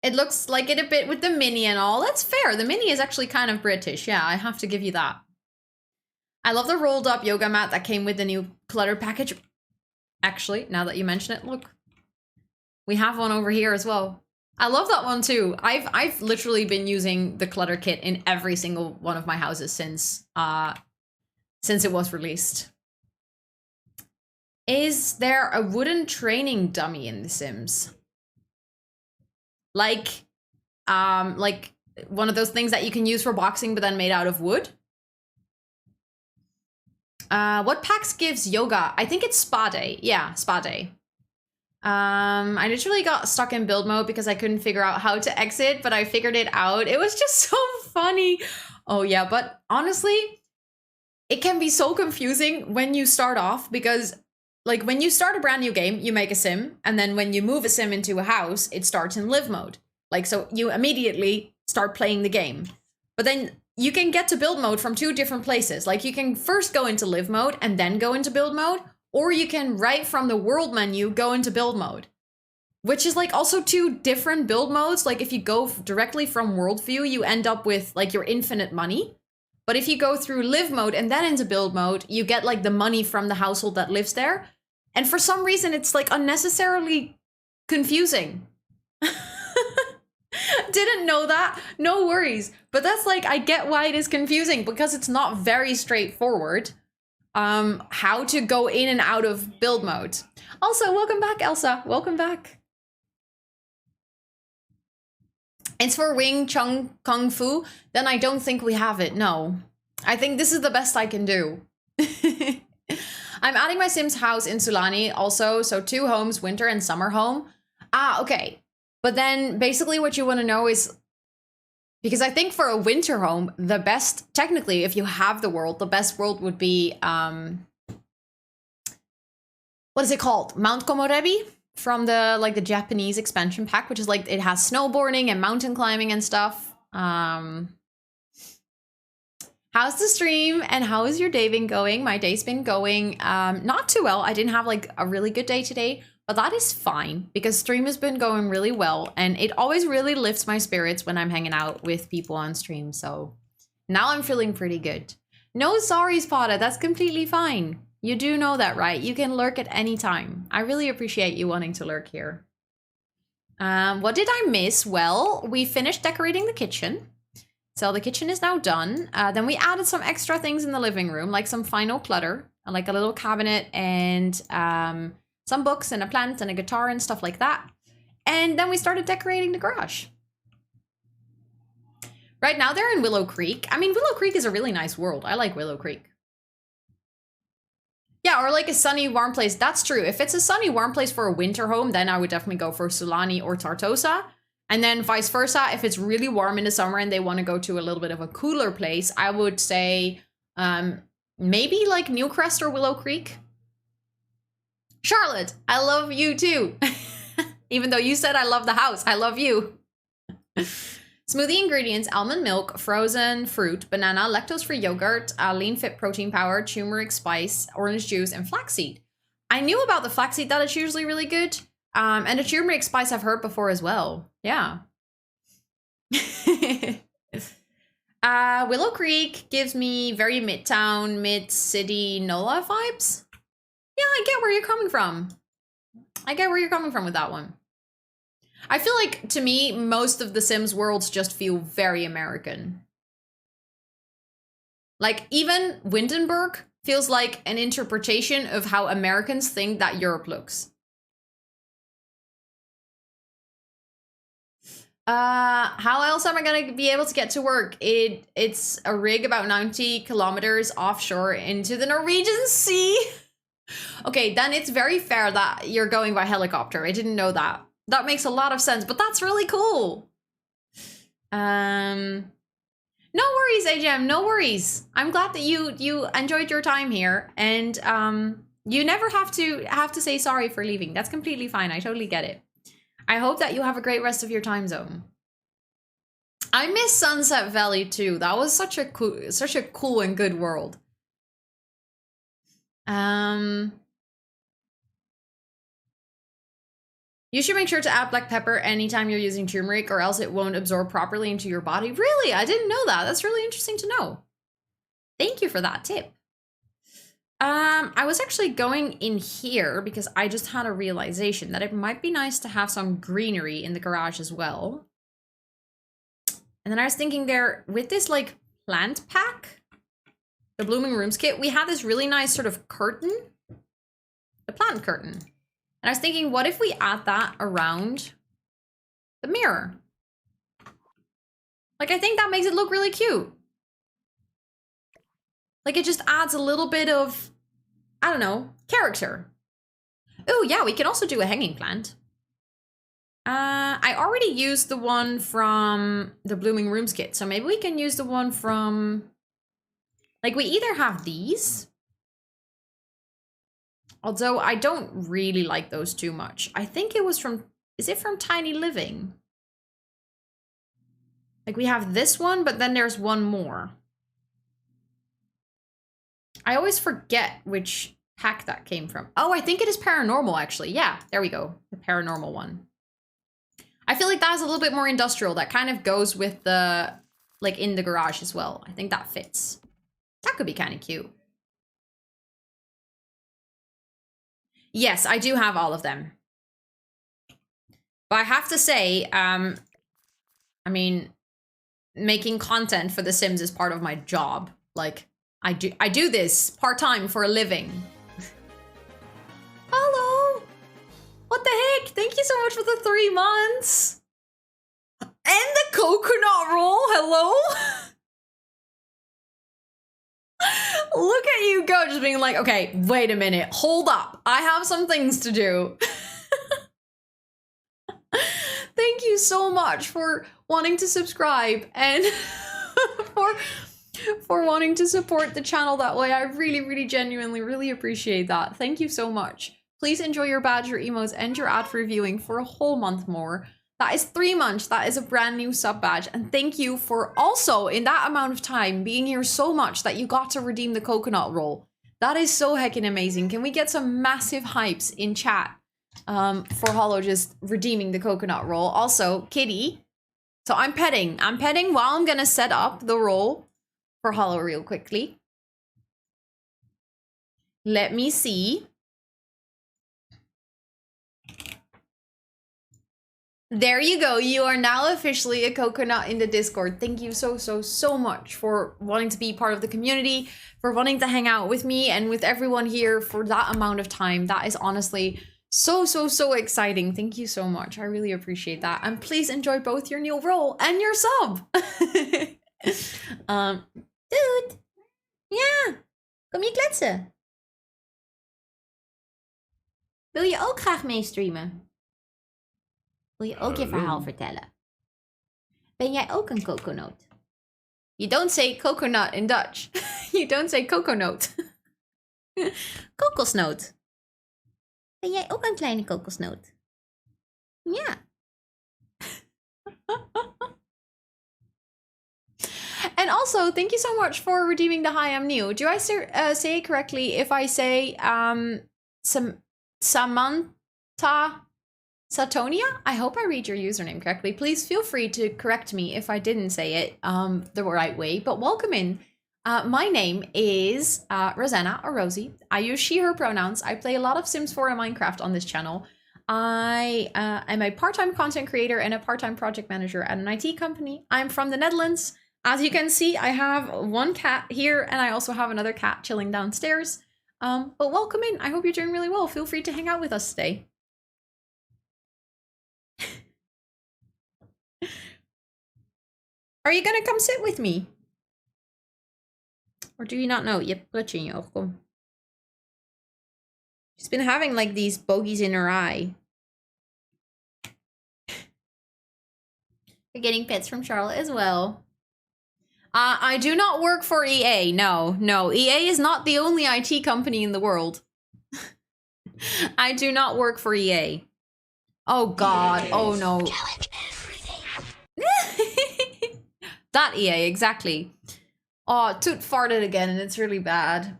It looks like it a bit with the mini and all. That's fair. The mini is actually kind of British. Yeah, I have to give you that. I love the rolled up yoga mat that came with the new clutter package. Actually, now that you mention it, look. We have one over here as well. I love that one too. I've literally been using the clutter kit in every single one of my houses since it was released. Is there a wooden training dummy in The Sims? Like one of those things that you can use for boxing but then made out of wood? What packs gives yoga? I think it's spa day. Yeah, spa day. I literally got stuck in build mode because I couldn't figure out how to exit, but I figured it out. It was just so funny. Oh yeah, but honestly, it can be so confusing when you start off because like when you start a brand new game, you make a sim, and then when you move a sim into a house, it starts in live mode. Like, so you immediately start playing the game. But then you can get to build mode from 2 different places. Like you can first go into live mode and then go into build mode, or you can right from the world menu go into build mode, which is like also 2 different build modes. Like if you go directly from world view, you end up with like your infinite money. But if you go through live mode and then into build mode, you get like the money from the household that lives there. And for some reason, it's like unnecessarily confusing. Didn't know that. No worries. But that's like, I get why it is confusing because it's not very straightforward how to go in and out of build mode. Also, welcome back, Elsa. Welcome back. It's for Wing Chun Kung Fu. Then I don't think we have it. No. I think this is the best I can do. I'm adding my Sims house in Sulani also. So 2 homes, winter and summer home. Ah, okay. But then basically what you want to know is, because I think for a winter home, the best, technically, if you have the world, the best world would be, what is it called? Mount Komorebi from the Japanese expansion pack, which is like, it has snowboarding and mountain climbing and stuff. How's the stream and how is your day been going? My day's been going not too well. I didn't have like a really good day today. But that is fine because stream has been going really well and it always really lifts my spirits when I'm hanging out with people on stream. So now I'm feeling pretty good. No sorries, Potta. That's completely fine. You do know that, right? You can lurk at any time. I really appreciate you wanting to lurk here. What did I miss? Well, we finished decorating the kitchen. So the kitchen is now done. Then we added some extra things in the living room, like some final clutter, like a little cabinet and some books and a plant and a guitar and stuff like that. And then we started decorating the garage. Right now they're in Willow Creek. I mean, Willow Creek is a really nice world. I like Willow Creek. Yeah, or like a sunny, warm place. That's true. If it's a sunny, warm place for a winter home, then I would definitely go for Sulani or Tartosa. And then vice versa, if it's really warm in the summer and they want to go to a little bit of a cooler place, I would say maybe like Newcrest or Willow Creek. Charlotte, I love you too. Even though you said I love the house, I love you. Smoothie ingredients: almond milk, frozen fruit, banana, lactose-free yogurt, lean fit protein powder, turmeric spice, orange juice, and flaxseed. I knew about the flaxseed, that it's usually really good. And the turmeric spice I've heard before as well. Yeah. Willow Creek gives me very Midtown, Mid-City, NOLA vibes. Yeah, I get where you're coming from. I get where you're coming from with that one. I feel like, to me, most of the Sims worlds just feel very American. Like, even Windenburg feels like an interpretation of how Americans think that Europe looks. How else am I gonna be able to get to work? It's a rig about 90 kilometers offshore into the Norwegian Sea. Okay, then it's very fair that you're going by helicopter. I didn't know that. That makes a lot of sense, but that's really cool. No worries, AJM, no worries. I'm glad that you enjoyed your time here, and you never have to say sorry for leaving. That's completely fine. I totally get it. I hope that you have a great rest of your time zone. I miss Sunset Valley too. That was such a cool and good world. You should make sure to add black pepper anytime you're using turmeric, or else it won't absorb properly into your body. Really? I didn't know that. That's really interesting to know. Thank you for that tip. I was actually going in here because I just had a realization that it might be nice to have some greenery in the garage as well. And then I was thinking there, with this like plant pack, the Blooming Rooms kit, we had this really nice sort of curtain, the plant curtain. And I was thinking, what if we add that around the mirror? Like, I think that makes it look really cute. Like, it just adds a little bit of, I don't know, character. Oh, yeah, we can also do a hanging plant. I already used the one from the Blooming Rooms kit, so maybe we can use the one from, like, we either have these, although I don't really like those too much. I think it was from, is it from Tiny Living? Like we have this one, but then there's one more. I always forget which hack that came from. Oh, I think it is paranormal, actually. Yeah, there we go. The paranormal one. I feel like that's a little bit more industrial. That kind of goes with the, like, in the garage as well. I think that fits. That could be kind of cute. Yes, I do have all of them. But I have to say, I mean, making content for The Sims is part of my job. Like, I do this part-time for a living. Hello! What the heck? Thank you so much for the 3 months! And the coconut roll, hello? Look at you go, just being like, okay, wait a minute, hold up. I have some things to do. Thank you so much for wanting to subscribe and for wanting to support the channel that way. I really, really genuinely really appreciate that. Thank you so much. Please enjoy your badge, your emotes, and your ad for viewing for a whole month more. That is 3 months. That is a brand new sub badge. And thank you for also, in that amount of time, being here so much that you got to redeem the coconut roll. That is so heckin' amazing. Can we get some massive hypes in chat for Hollow just redeeming the coconut roll? Also, Kitty. So I'm petting while I'm gonna set up the roll for Hollow real quickly. Let me see. There you go. You are now officially a coconut in the Discord. Thank you so much for wanting to be part of the community, for wanting to hang out with me and with everyone here for that amount of time. That is honestly so exciting. Thank you so much. I really appreciate that. And please enjoy both your new role and your sub. Dude. Ja. Kom je kletsen? Wil je ook graag meestreamen? Wil je ook je verhaal vertellen? Ben jij ook een coconut? You don't say coconut in Dutch. You don't say coconut. Kokosnoot. Ben jij ook een kleine kokosnoot? Ja. And also, thank you so much for redeeming the Hi I'm New. Do I say it correctly if I say Samantha Satonia? I hope I read your username correctly. Please feel free to correct me if I didn't say it the right way. But welcome in. My name is Rosanna or Rosie. I use she, her pronouns. I play a lot of Sims 4 and Minecraft on this channel. I am a part-time content creator and a part-time project manager at an IT company. I'm from the Netherlands. As you can see, I have one cat here and I also have another cat chilling downstairs. But welcome in. I hope you're doing really well. Feel free to hang out with us today. Are you gonna come sit with me? Or do you not know? Je hebt prutje in je oog, kom. She's been having like these bogies in her eye. You're getting pets from Charlotte as well. I do not work for EA. No. EA is not the only IT company in the world. I do not work for EA. Oh God. Oh no. Challenge everything. That EA, exactly. Oh, Toot farted again and it's really bad.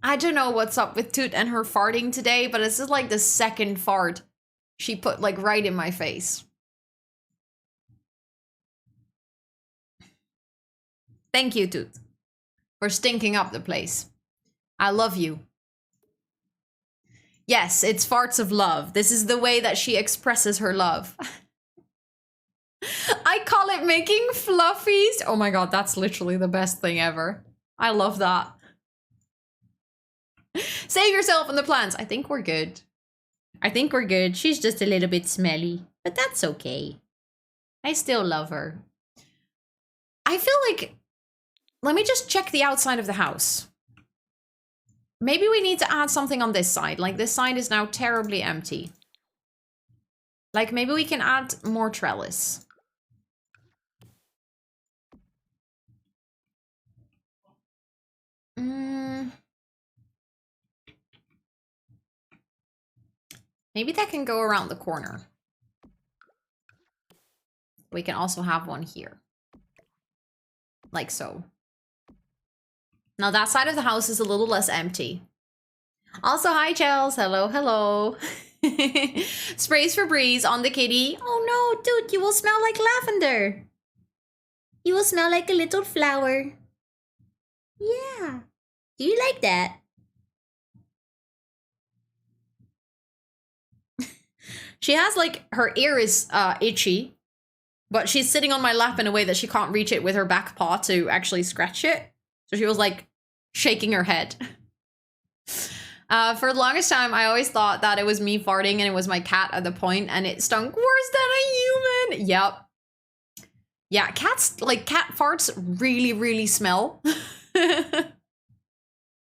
I don't know what's up with Toot and her farting today, but it's just like the second fart she put like right in my face. Thank you, Toot, for stinking up the place. I love you. Yes, it's farts of love. This is the way that she expresses her love. I call it making fluffies. Oh my God, that's literally the best thing ever. I love that. Save yourself and the plants. I think we're good. I think we're good. She's just a little bit smelly, but that's okay. I still love her. I feel like, let me just check the outside of the house. Maybe we need to add something on this side. Like this side is now terribly empty. Like maybe we can add more trellis. Maybe that can go around the corner. We can also have one here. Like so. Now that side of the house is a little less empty. Also, hi, Chels. Hello, hello. Sprays for breeze on the kitty. Oh no, dude, you will smell like lavender. You will smell like a little flower. Yeah. Do you like that? She has like, her ear is itchy, but she's sitting on my lap in a way that she can't reach it with her back paw to actually scratch it. So she was like shaking her head. For the longest time, I always thought that it was me farting and it was my cat at the point, and it stunk worse than a human. Yep. Yeah, cats, like cat farts really, really smell.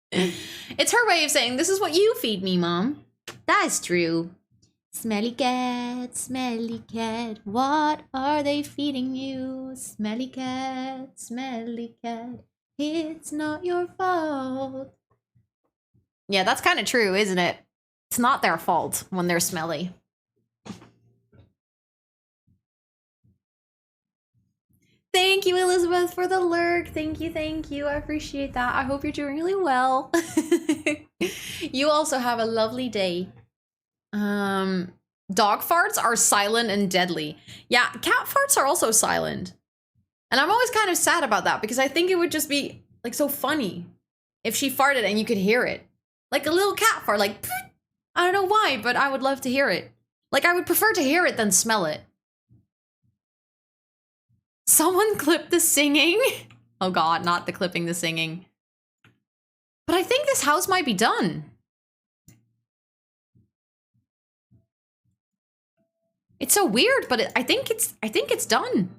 It's her way of saying, this is what you feed me, Mom. That is true. Smelly cat, what are they feeding you? Smelly cat, it's not your fault. Yeah, that's kind of true, isn't it? It's not their fault when they're smelly. Thank you, Elizabeth, for the lurk. Thank you. I appreciate that. I hope you're doing really well. You also have a lovely day. Dog farts are silent and deadly. Yeah, cat farts are also silent. And I'm always kind of sad about that because I think it would just be like so funny if she farted and you could hear it. Like a little cat fart, like, I don't know why, but I would love to hear it. Like I would prefer to hear it than smell it. Someone clip the singing. Oh God, not the clipping the singing. But I think this house might be done. It's so weird, but I think it's done.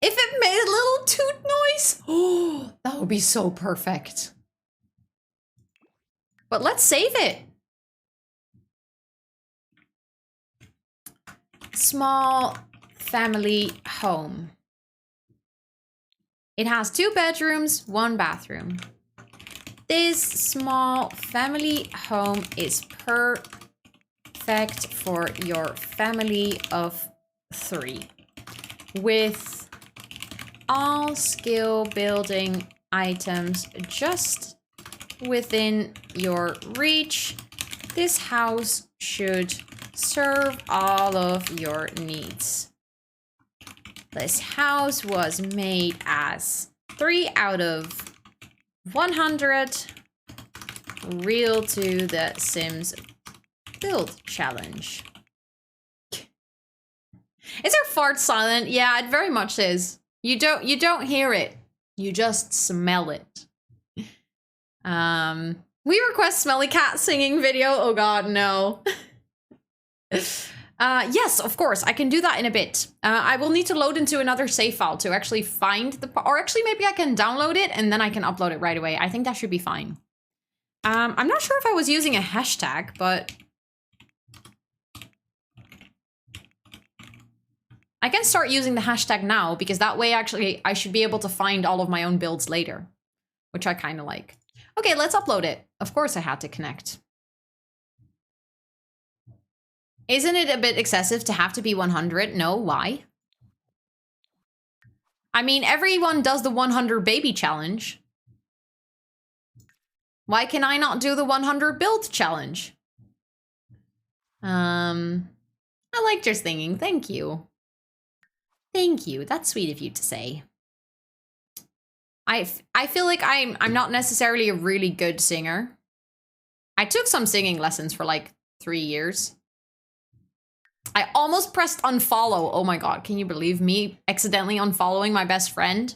If it made a little toot noise, oh, that would be so perfect. But let's save it. Small family home. It has 2 bedrooms, 1 bathroom. This small family home is perfect for your family of 3. With all skill building items just within your reach, this house should serve all of your needs. This house was made as 3 out of 100 real to the Sims build challenge. Is her fart silent? Yeah, it very much is. You don't hear it. You just smell it. We request smelly cat singing video. Oh God, no. Yes, of course, I can do that in a bit. I will need to load into another save file to actually find the, or actually maybe I can download it and then I can upload it right away. I think that should be fine. I'm not sure if I was using a hashtag, but I can start using the hashtag now because that way actually I should be able to find all of my own builds later, which I kind of like. Okay, let's upload it. Of course I had to connect. Isn't it a bit excessive to have to be 100? No, why? I mean, everyone does the 100 baby challenge. Why can I not do the 100 build challenge? I liked your singing. Thank you. Thank you. That's sweet of you to say. I feel like I'm not necessarily a really good singer. I took some singing lessons for like 3 years. I almost pressed unfollow. Oh my God, can you believe me accidentally unfollowing my best friend?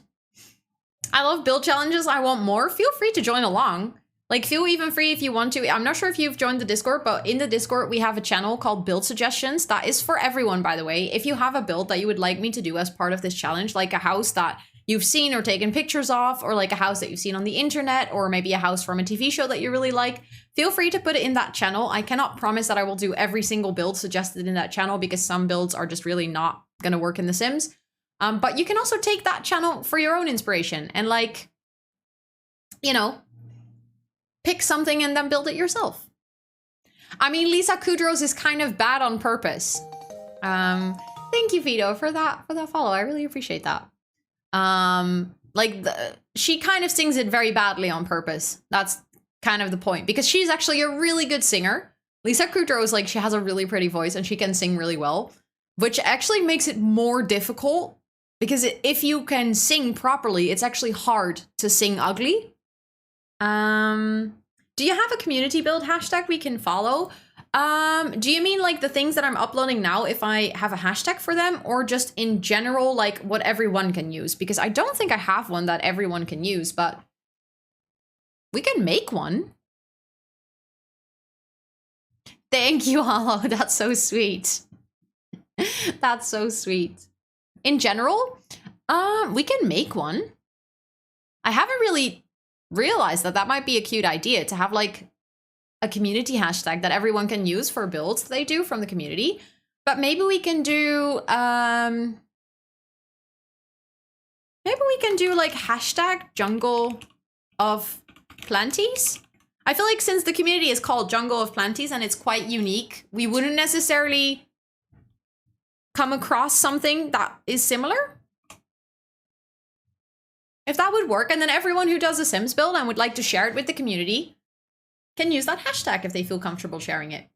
I love build challenges. I want more. Feel free to join along. Like, feel even free if you want to. I'm not sure if you've joined the Discord, but in the Discord, we have a channel called Build Suggestions. That is for everyone, by the way. If you have a build that you would like me to do as part of this challenge, like a house that you've seen or taken pictures of, or like a house that you've seen on the internet, or maybe a house from a TV show that you really like, feel free to put it in that channel. I cannot promise that I will do every single build suggested in that channel because some builds are just really not going to work in The Sims. But you can also take that channel for your own inspiration and, like, you know, pick something and then build it yourself. I mean, Lisa Kudros is kind of bad on purpose. Thank you, Vito, for that follow. I really appreciate that. Like she kind of sings it very badly on purpose. That's kind of the point, because she's actually a really good singer. Lisa Kudrow, like, she has a really pretty voice and she can sing really well, which actually makes it more difficult, because if you can sing properly, it's actually hard to sing ugly. Do you have a community build hashtag we can follow? Do you mean like the things that I'm uploading now, if I have a hashtag for them, or just in general, like what everyone can use? Because I don't think I have one that everyone can use, but we can make one. Thank you, Hollow. That's so sweet. That's so sweet. In general, we can make one. I haven't really realized that might be a cute idea, to have like a community hashtag that everyone can use for builds they do from the community. But maybe we can do like hashtag jungle of planties. I feel like since the community is called Jungle of Planties and it's quite unique, we wouldn't necessarily come across something that is similar. If that would work, and then everyone who does a Sims build and would like to share it with the community can use that hashtag if they feel comfortable sharing it.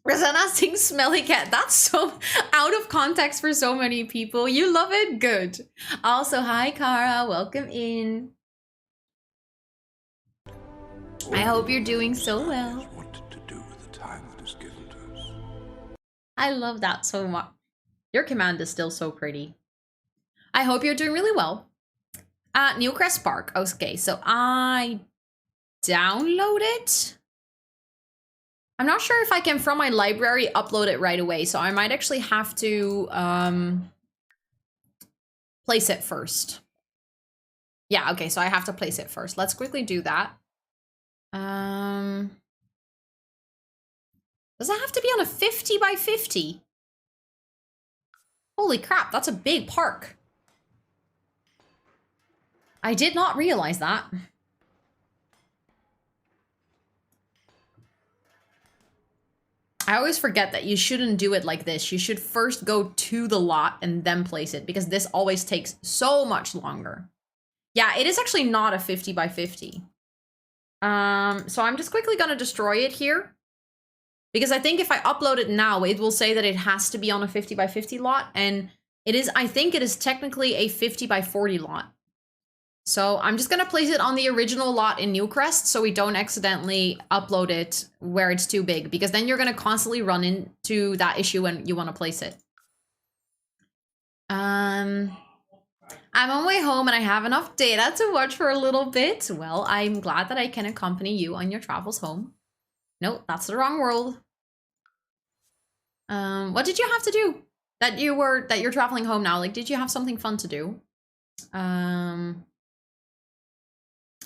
Rosanna sings Smelly Cat. That's so out of context for so many people. You love it? Good. Also, hi, Kara. Welcome in. I hope you're doing so well. What to do with the time that is given to us. I love that so much. Your command is still so pretty. I hope you're doing really well. Newcrest Park. Okay, so I download it. I'm not sure if I can, from my library, upload it right away. So I might actually have to place it first. Yeah, okay, so I have to place it first. Let's quickly do that. Does it have to be on a 50 by 50? Holy crap, that's a big park. I did not realize that. I always forget that you shouldn't do it like this. You should first go to the lot and then place it, because this always takes so much longer. Yeah, it is actually not a 50 by 50. So I'm just quickly gonna destroy it here, because I think if I upload it now, it will say that it has to be on a 50 by 50 lot, and it is, I think it is technically a 50 by 40 lot. So I'm just gonna place it on the original lot in Newcrest, so we don't accidentally upload it where it's too big, because then you're gonna constantly run into that issue when you want to place it. I'm on my way home and I have enough data to watch for a little bit. Well, I'm glad that I can accompany you on your travels home. No, that's the wrong world. What did you have to do that you're traveling home now? Like, did you have something fun to do?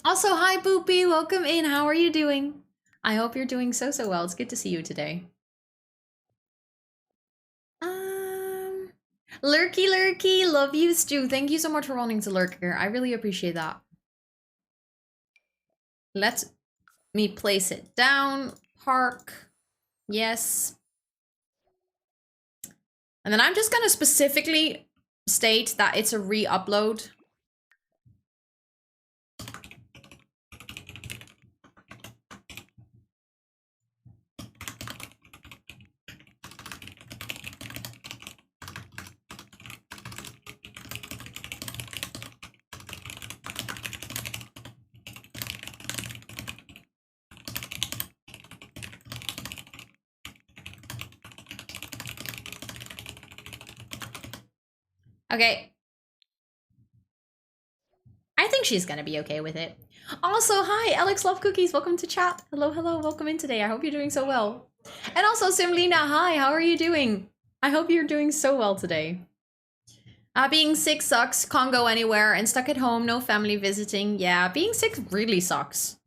Also, hi, Boopy. Welcome in. How are you doing? I hope you're doing so well. It's good to see you today. Lurky, love you, Stu. Thank you so much for wanting to lurk here. I really appreciate that. Let me place it down. Park. Yes. And then I'm just going to specifically state that it's a re-upload. Okay. I think she's gonna be okay with it. Also, hi, Alex Love Cookies. Welcome to chat. Hello, welcome in today. I hope you're doing so well. And also, Simlina, hi, how are you doing? I hope you're doing so well today. Being sick sucks. Can't go anywhere and stuck at home. No family visiting. Yeah, being sick really sucks.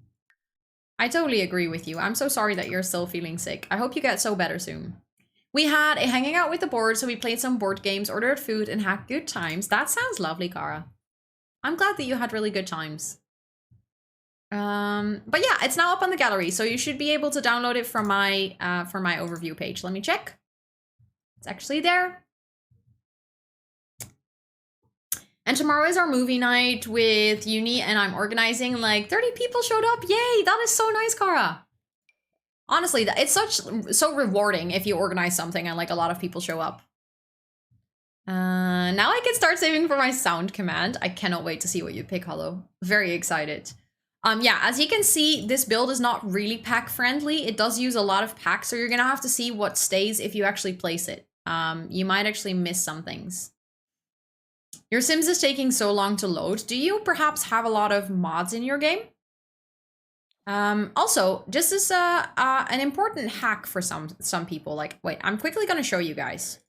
I totally agree with you. I'm so sorry that you're still feeling sick. I hope you get so better soon. We had a hanging out with the board, so we played some board games, ordered food, and had good times. That sounds lovely, Cara. I'm glad that you had really good times. But yeah, it's now up on the gallery, so you should be able to download it from my overview page. Let me check. It's actually there. And tomorrow is our movie night with uni, and I'm organizing. Like 30 people showed up. Yay! That is so nice, Kara. Honestly, it's so rewarding if you organize something and like a lot of people show up. Now I can start saving for my sound command. I cannot wait to see what you pick, Hollow. Very excited. Yeah, as you can see, this build is not really pack friendly. It does use a lot of packs, so you're gonna have to see what stays if you actually place it. You might actually miss some things. Your Sims is taking so long to load. Do you perhaps have a lot of mods in your game? Also, just as an important hack for some people, like, wait, I'm quickly gonna show you guys.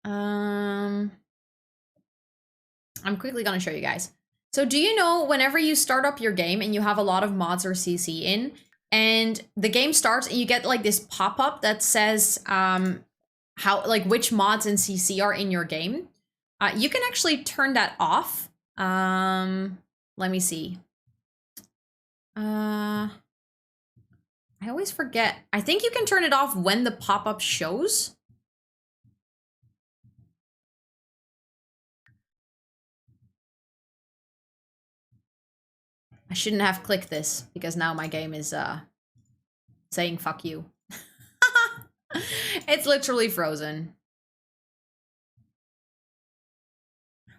I'm quickly gonna show you guys. So do you know whenever you start up your game and you have a lot of mods or CC in, and the game starts and you get like this pop-up that says how, like, which mods and CC are in your game? You can actually turn that off. Let me see. I always forget. I think you can turn it off when the pop-up shows. I shouldn't have clicked this because now my game is saying fuck you. It's literally frozen.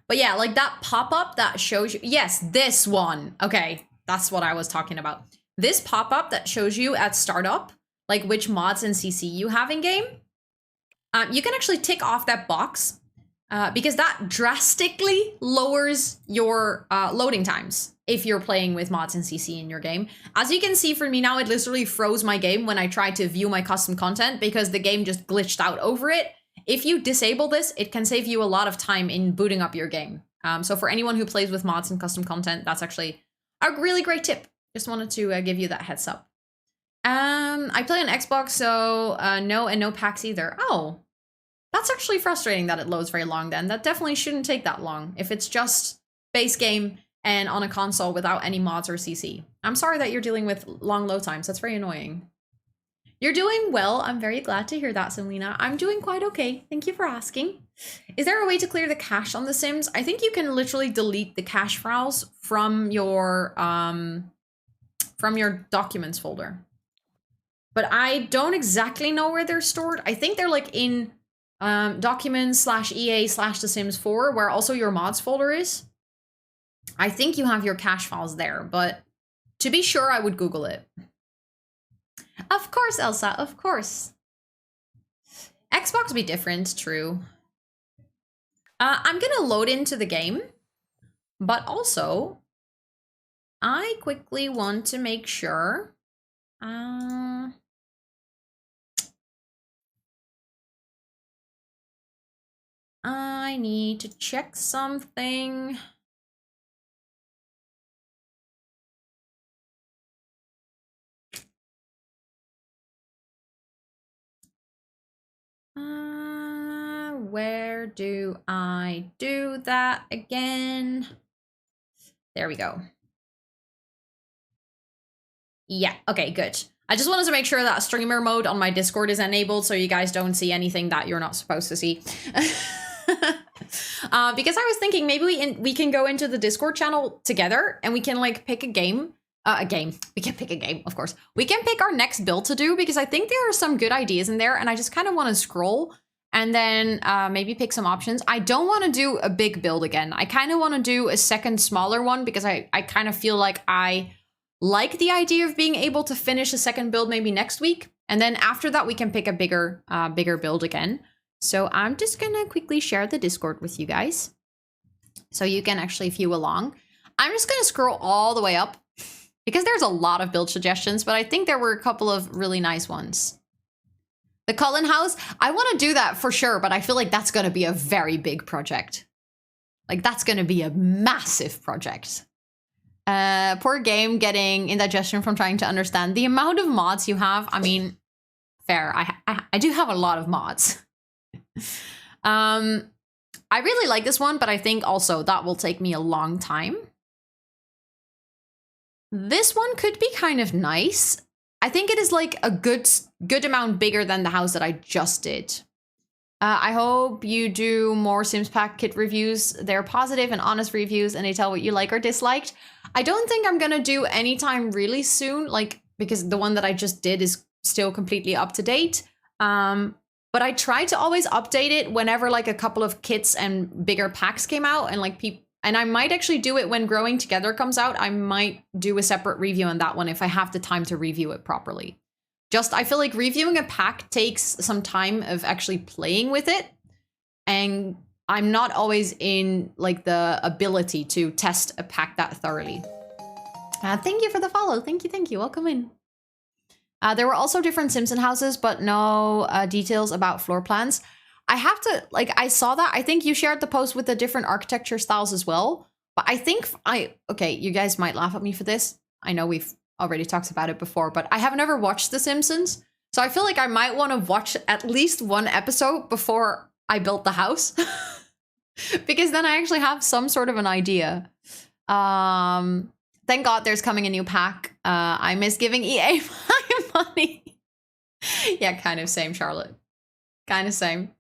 But yeah, like that pop-up that shows you, yes, this one. Okay, that's what I was talking about. This pop-up that shows you at startup, like which mods and CC you have in game. You can actually tick off that box because that drastically lowers your loading times if you're playing with mods and CC in your game. As you can see for me now, it literally froze my game when I tried to view my custom content because the game just glitched out over it. If you disable this, it can save you a lot of time in booting up your game. So for anyone who plays with mods and custom content, that's actually a really great tip. Just wanted to give you that heads up. I play on Xbox, so no packs either. Oh, that's actually frustrating that it loads very long then. That definitely shouldn't take that long if it's just base game and on a console without any mods or CC. I'm sorry that you're dealing with long load times. That's very annoying. You're doing well. I'm very glad to hear that, Selena. I'm doing quite okay. Thank you for asking. Is there a way to clear the cache on The Sims? I think you can literally delete the cache files from your documents folder. But I don't exactly know where they're stored. I think they're like in documents/EA/The Sims 4, where also your mods folder is. I think you have your cache files there, but to be sure, I would Google it. Of course, Elsa, of course. Xbox be different, true. I'm gonna load into the game, but also I quickly want to make sure I need to check something. Where do I do that again? There we go. Yeah, okay, good. I just wanted to make sure that streamer mode on my Discord is enabled so you guys don't see anything that you're not supposed to see. Because I was thinking maybe we can go into the Discord channel together and we can like pick a game. We can pick a game, of course. We can pick our next build to do because I think there are some good ideas in there and I just kind of want to scroll and then maybe pick some options. I don't want to do a big build again. I kind of want to do a second smaller one because I kind of feel like I like the idea of being able to finish a second build maybe next week. And then after that, we can pick a bigger build again. So I'm just going to quickly share the Discord with you guys so you can actually view along. I'm just going to scroll all the way up because there's a lot of build suggestions, but I think there were a couple of really nice ones. The Cullen House, I want to do that for sure, but I feel like that's going to be a very big project. Like that's going to be a massive project. Poor game getting indigestion from trying to understand the amount of mods you have. I mean, fair. I do have a lot of mods. I really like this one, but I think also that will take me a long time. This one could be kind of nice. I think it is like a good amount bigger than the house that I just did. I hope you do more Sims Pack kit reviews. They're positive and honest reviews and they tell what you like or disliked. I don't think I'm gonna do anytime really soon, like, because the one that I just did is still completely up to date. But I try to always update it whenever like a couple of kits and bigger packs came out, and like and I might actually do it when Growing Together comes out. I might do a separate review on that one if I have the time to review it properly. Just, I feel like reviewing a pack takes some time of actually playing with it. And I'm not always in like the ability to test a pack that thoroughly. Thank you for the follow. Thank you. Welcome in. There were also different Simpson houses, but no details about floor plans. I have to, like, I saw that. I think you shared the post with the different architecture styles as well. But I think okay, you guys might laugh at me for this. I know we've already talked about it before, but I have never watched The Simpsons. So I feel like I might want to watch at least one episode before I built the house. Because then I actually have some sort of an idea. Thank God there's coming a new pack. I miss giving EA my money. Yeah, kind of same, Charlotte. Kind of same.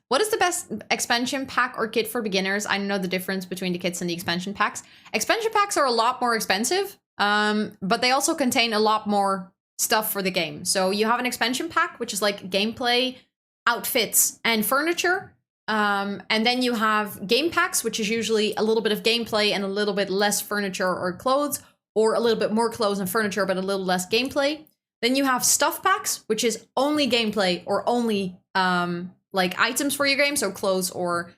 What is the best expansion pack or kit for beginners? I know the difference between the kits and the expansion packs. Expansion packs are a lot more expensive, but they also contain a lot more stuff for the game. So you have an expansion pack, which is like gameplay, outfits, and furniture. And then you have game packs, which is usually a little bit of gameplay and a little bit less furniture or clothes, or a little bit more clothes and furniture, but a little less gameplay. Then you have stuff packs, which is only gameplay or only like items for your game, so clothes or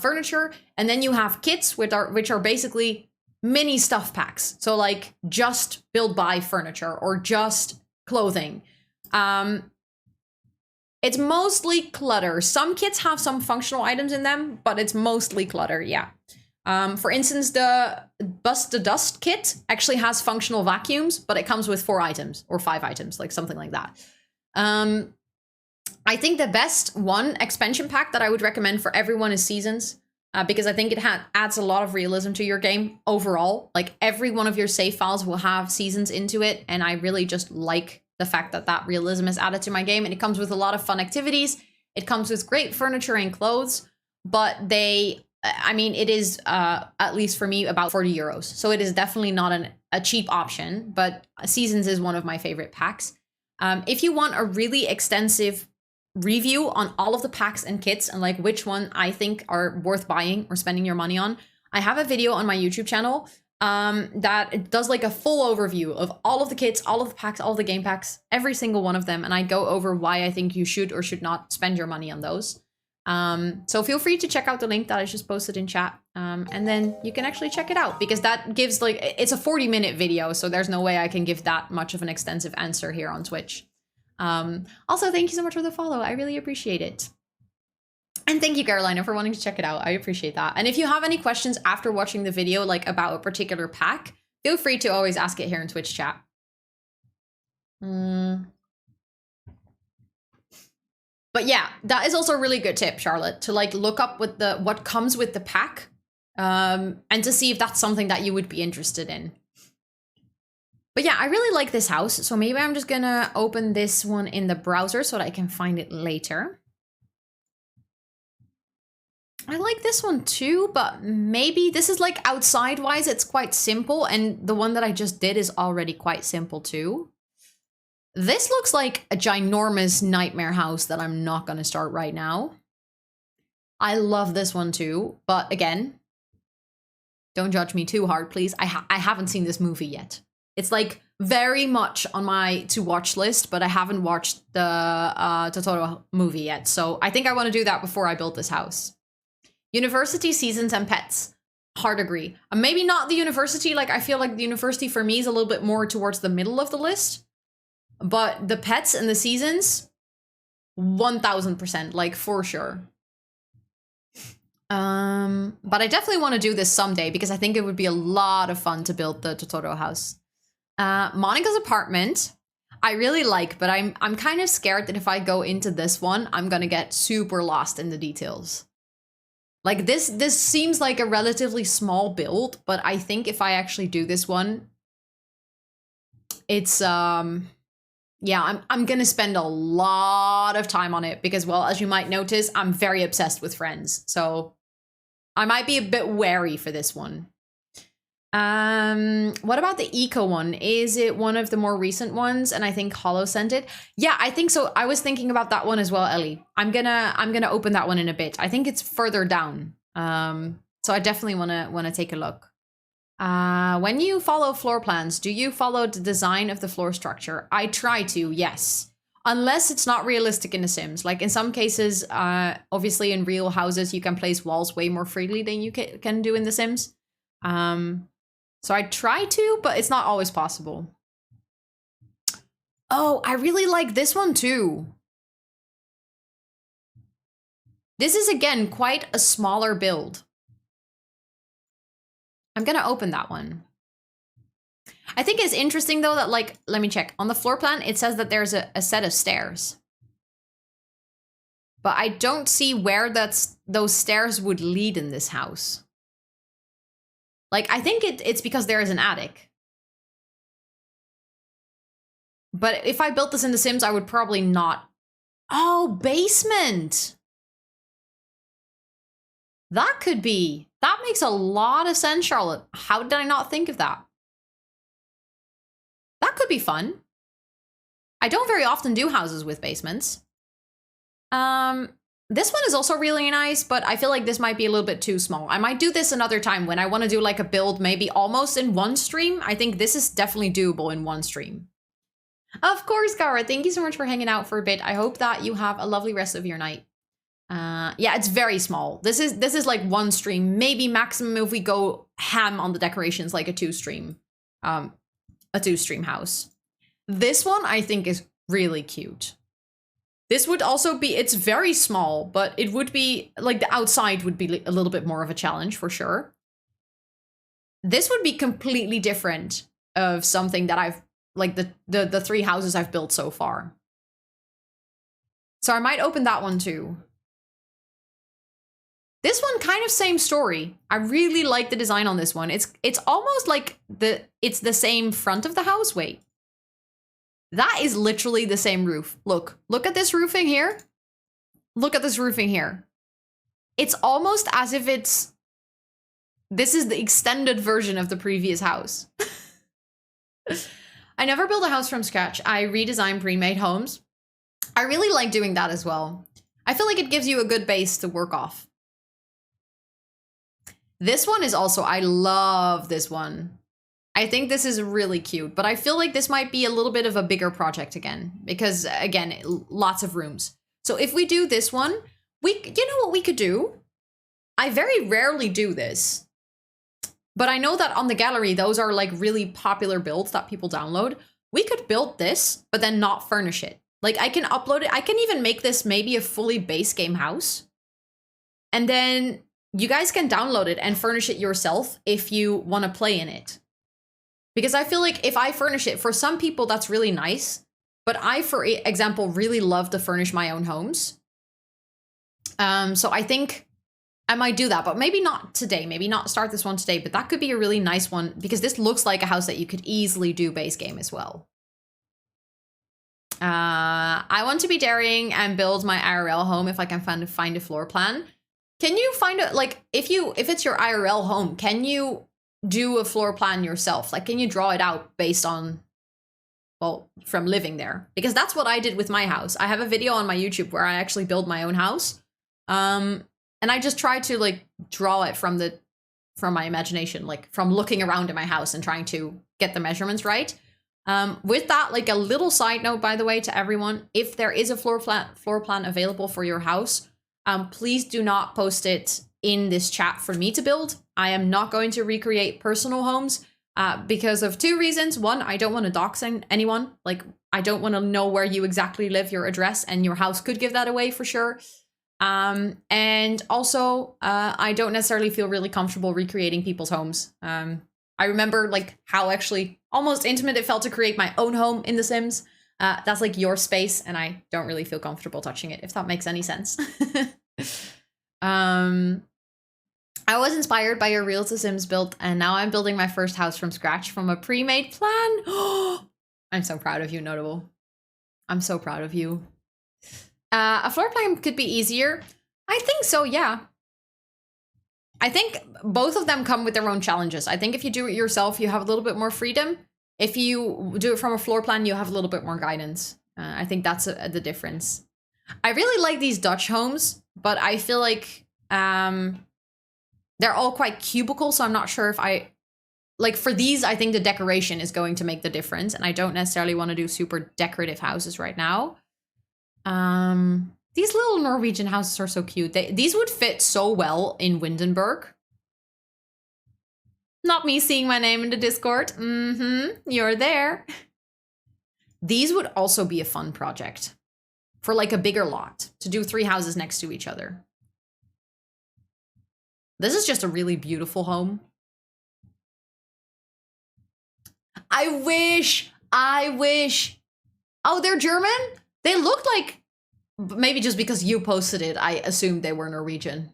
furniture. And then you have kits, which are basically mini stuff packs. So like just build buy furniture or just clothing. It's mostly clutter. Some kits have some functional items in them, but it's mostly clutter, yeah. For instance, the Bust the Dust kit actually has functional vacuums, but it comes with 4 items or 5 items, like something like that. I think the best one expansion pack that I would recommend for everyone is Seasons, because I think it adds a lot of realism to your game overall. Like every one of your save files will have seasons into it, and I really just like the fact that that realism is added to my game, and it comes with a lot of fun activities. It comes with great furniture and clothes, but it is, at least for me, about 40 euros. So it is definitely not a cheap option, but Seasons is one of my favorite packs. If you want a really extensive review on all of the packs and kits and like which one I think are worth buying or spending your money on, I have a video on my YouTube channel that does like a full overview of all of the kits, all of the packs, all of the game packs, every single one of them. And I go over why I think you should or should not spend your money on those. So feel free to check out the link that I just posted in chat. And then you can actually check it out, because that gives like, it's a 40-minute video. So there's no way I can give that much of an extensive answer here on Twitch. Also, thank you so much for the follow. I really appreciate it. And thank you, Carolina, for wanting to check it out. I appreciate that. And if you have any questions after watching the video, like about a particular pack, feel free to always ask it here in Twitch chat. But yeah, that is also a really good tip, Charlotte, to like look up what comes with the pack, and to see if that's something that you would be interested in. But yeah, I really like this house, so maybe I'm just gonna open this one in the browser so that I can find it later. I like this one too, but maybe this is like outside-wise, it's quite simple, and the one that I just did is already quite simple too. This looks like a ginormous nightmare house that I'm not gonna start right now. I love this one too, but again, don't judge me too hard, please. I haven't seen this movie yet. It's like very much on my to-watch list, but I haven't watched the Totoro movie yet. So I think I want to do that before I build this house. University, seasons, and pets. Hard agree. Maybe not the university. Like I feel like the university for me is a little bit more towards the middle of the list. But the pets and the seasons, 1000%, like for sure. But I definitely want to do this someday because I think it would be a lot of fun to build the Totoro house. Monica's apartment, I really like, but I'm kind of scared that if I go into this one, I'm gonna get super lost in the details. Like this seems like a relatively small build, but I think if I actually do this one, it's yeah, I'm gonna spend a lot of time on it because, well, as you might notice, I'm very obsessed with Friends. So I might be a bit wary for this one. What about the eco one? Is it one of the more recent ones? And I think Hollow sent it. Yeah, I think so. I was thinking about that one as well, Ellie. I'm gonna open that one in a bit. I think it's further down. So I definitely wanna take a look. When you follow floor plans, do you follow the design of the floor structure? I try to, yes. Unless it's not realistic in The Sims. Like in some cases, obviously in real houses, you can place walls way more freely than you can do in The Sims. So I try to, but it's not always possible. Oh, I really like this one too. This is, again, quite a smaller build. I'm gonna open that one. I think it's interesting though that, like, let me check. On the floor plan, it says that there's a set of stairs. But I don't see where those stairs would lead in this house. Like, I think it's because there is an attic. But if I built this in The Sims, I would probably not. Oh, basement! That could be. That makes a lot of sense, Charlotte. How did I not think of that? That could be fun. I don't very often do houses with basements. This one is also really nice, but I feel like this might be a little bit too small. I might do this another time when I want to do like a build maybe almost in one stream. I think this is definitely doable in one stream. Of course, Gara, thank you so much for hanging out for a bit. I hope that you have a lovely rest of your night. Yeah, it's very small. This is like one stream, maybe maximum if we go ham on the decorations, like a two stream house. This one I think is really cute. This would also be, it's very small, but it would be like the outside would be a little bit more of a challenge for sure. This would be completely different of something that I've, like the three houses I've built so far. So I might open that one too. This one, kind of same story. I really like the design on this one. It's almost like it's the same front of the house. Wait. That is literally the same roof. Look at this roofing here. Look at this roofing here. It's almost as if this is the extended version of the previous house. I never built a house from scratch. I redesign pre-made homes. I really like doing that as well. I feel like it gives you a good base to work off. This one is also, I love this one. I think this is really cute, but I feel like this might be a little bit of a bigger project again, because again, lots of rooms. So if we do this one, you know what we could do? I very rarely do this, but I know that on the gallery, those are like really popular builds that people download. We could build this, but then not furnish it. Like I can upload it. I can even make this maybe a fully base game house. And then you guys can download it and furnish it yourself if you want to play in it. Because I feel like if I furnish it, for some people, that's really nice. But I, for example, really love to furnish my own homes. So I think I might do that, but maybe not today. Maybe not start this one today, but that could be a really nice one because this looks like a house that you could easily do base game as well. I want to be daring and build my IRL home if I can find a floor plan. Can you find a, like, if it's your IRL home, can you do a floor plan yourself? Like, can you draw it out based on, well, from living there? Because that's what I did with my house. I have a video on my YouTube where I actually build my own house. And I just tried to like draw it from my imagination, like from looking around at my house and trying to get the measurements right. With that, like a little side note, by the way, to everyone, if there is a floor plan available for your house, please do not post it in this chat for me to build. I am not going to recreate personal homes because of two reasons. One, I don't want to dox anyone. Like, I don't want to know where you exactly live, your address, and your house could give that away for sure. And also, I don't necessarily feel really comfortable recreating people's homes. I remember like how actually almost intimate it felt to create my own home in The Sims. That's like your space, and I don't really feel comfortable touching it, if that makes any sense. I was inspired by your Real to Sims build, and now I'm building my first house from scratch from a pre-made plan. I'm so proud of you, Notable. I'm so proud of you. A floor plan could be easier. I think so, yeah. I think both of them come with their own challenges. I think if you do it yourself, you have a little bit more freedom. If you do it from a floor plan, you have a little bit more guidance. I think that's the difference. I really like these Dutch homes, but I feel like they're all quite cubicle, so I'm not sure if I... Like, for these, I think the decoration is going to make the difference, and I don't necessarily want to do super decorative houses right now. These little Norwegian houses are so cute. These would fit so well in Windenburg. Not me seeing my name in the Discord. You're there. These would also be a fun project for like a bigger lot to do 3 houses next to each other. This is just a really beautiful home. I wish. Oh, they're German? They looked like, maybe just because you posted it, I assumed they were Norwegian.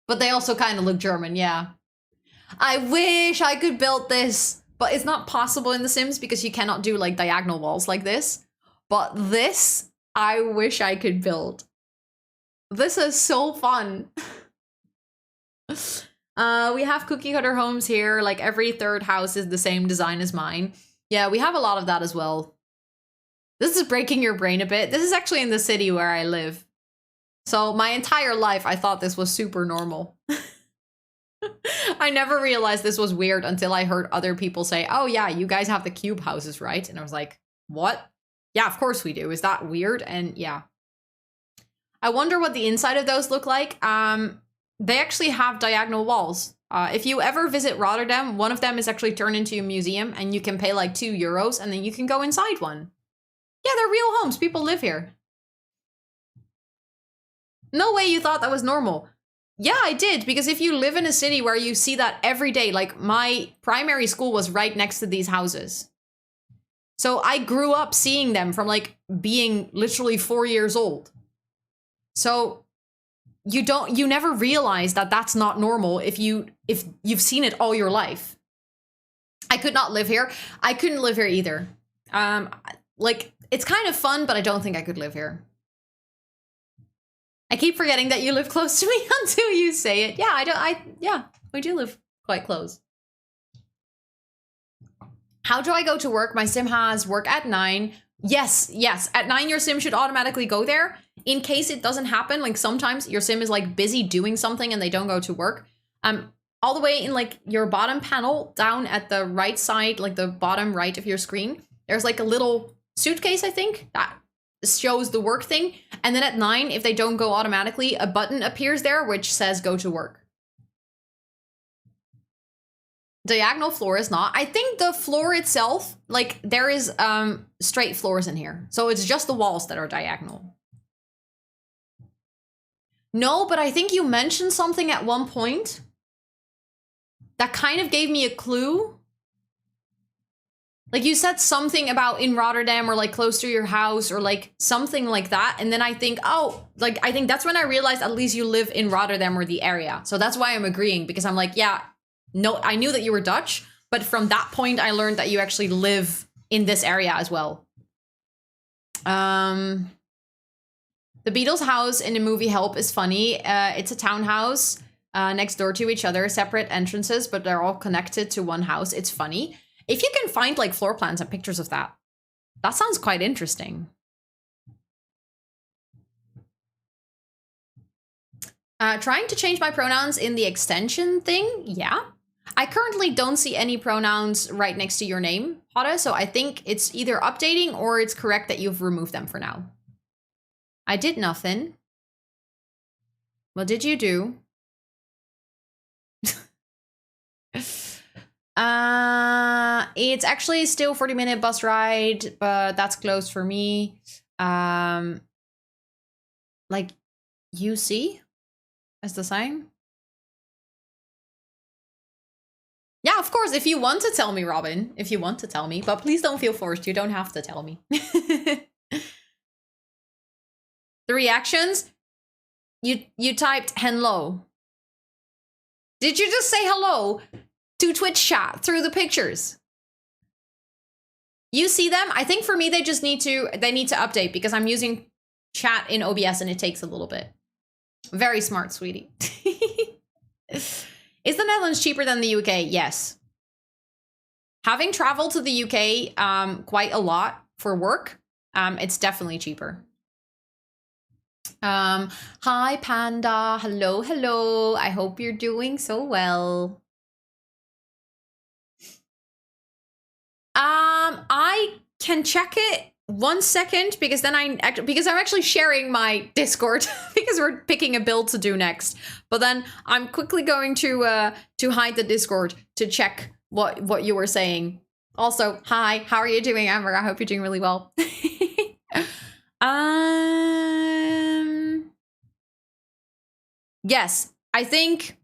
But they also kind of look German, yeah. I wish I could build this, but it's not possible in The Sims because you cannot do like diagonal walls like this. But this, I wish I could build. This is so fun. We have cookie cutter homes here. Like every 3rd house is the same design as mine. Yeah, we have a lot of that as well. This is breaking your brain a bit. This is actually in the city where I live. So my entire life, I thought this was super normal. I never realized this was weird until I heard other people say, oh yeah, you guys have the cube houses, right? And I was like, what? Yeah, of course we do. Is that weird? And yeah. I wonder what the inside of those look like. They actually have diagonal walls. If you ever visit Rotterdam, one of them is actually turned into a museum and you can pay like €2 and then you can go inside one. Yeah, they're real homes. People live here. No way you thought that was normal. Yeah, I did, because if you live in a city where you see that every day, like my primary school was right next to these houses. So I grew up seeing them from like being literally 4 years old. So you never realize that that's not normal if you've seen it all your life. I could not live here. I couldn't live here either. Like it's kind of fun, but I don't think I could live here. I keep forgetting that you live close to me until you say it. Yeah, we do live quite close. How do I go to work? My sim has work at 9. Yes. At 9, your sim should automatically go there. In case it doesn't happen, like sometimes your sim is like busy doing something and they don't go to work. All the way in like your bottom panel down at the right side, like the bottom right of your screen, there's like a little suitcase, I think, that shows the work thing. And then at 9, if they don't go automatically, a button appears there which says go to work. Diagonal floor is not. I think the floor itself, like there is straight floors in here. So it's just the walls that are diagonal. No, but I think you mentioned something at one point that kind of gave me a clue. Like you said something about in Rotterdam or like close to your house or like something like that. And then I think, oh, like I think that's when I realized at least you live in Rotterdam or the area. So that's why I'm agreeing, because I'm like, yeah, no, I knew that you were Dutch, but from that point I learned that you actually live in this area as well. The Beatles house in the movie Help is funny. It's a townhouse next door to each other, separate entrances, but they're all connected to one house. It's funny. If you can find like floor plans and pictures of that, that sounds quite interesting. Trying to change my pronouns in the extension thing, yeah. I currently don't see any pronouns right next to your name, Hada, so I think it's either updating or it's correct that you've removed them for now. I did nothing. What did you do? It's actually still 40-minute bus ride, but that's close for me. Like UC as the sign. Yeah, of course, if you want to tell me, Robin, if you want to tell me, but please don't feel forced. You don't have to tell me. The reactions, you typed hello. Did you just say hello to Twitch chat through the pictures? You see them? I think for me, they need to update because I'm using chat in OBS and it takes a little bit. Very smart, sweetie. Is the Netherlands cheaper than the UK? Yes. Having traveled to the UK quite a lot for work, it's definitely cheaper. Hi, Panda. Hello, hello. I hope you're doing so well. I can check it 1 second because then I'm actually sharing my Discord because we're picking a build to do next. But then I'm quickly going to hide the Discord to check what you were saying. Also, hi, how are you doing, Amber? I hope you're doing really well. Yes, I think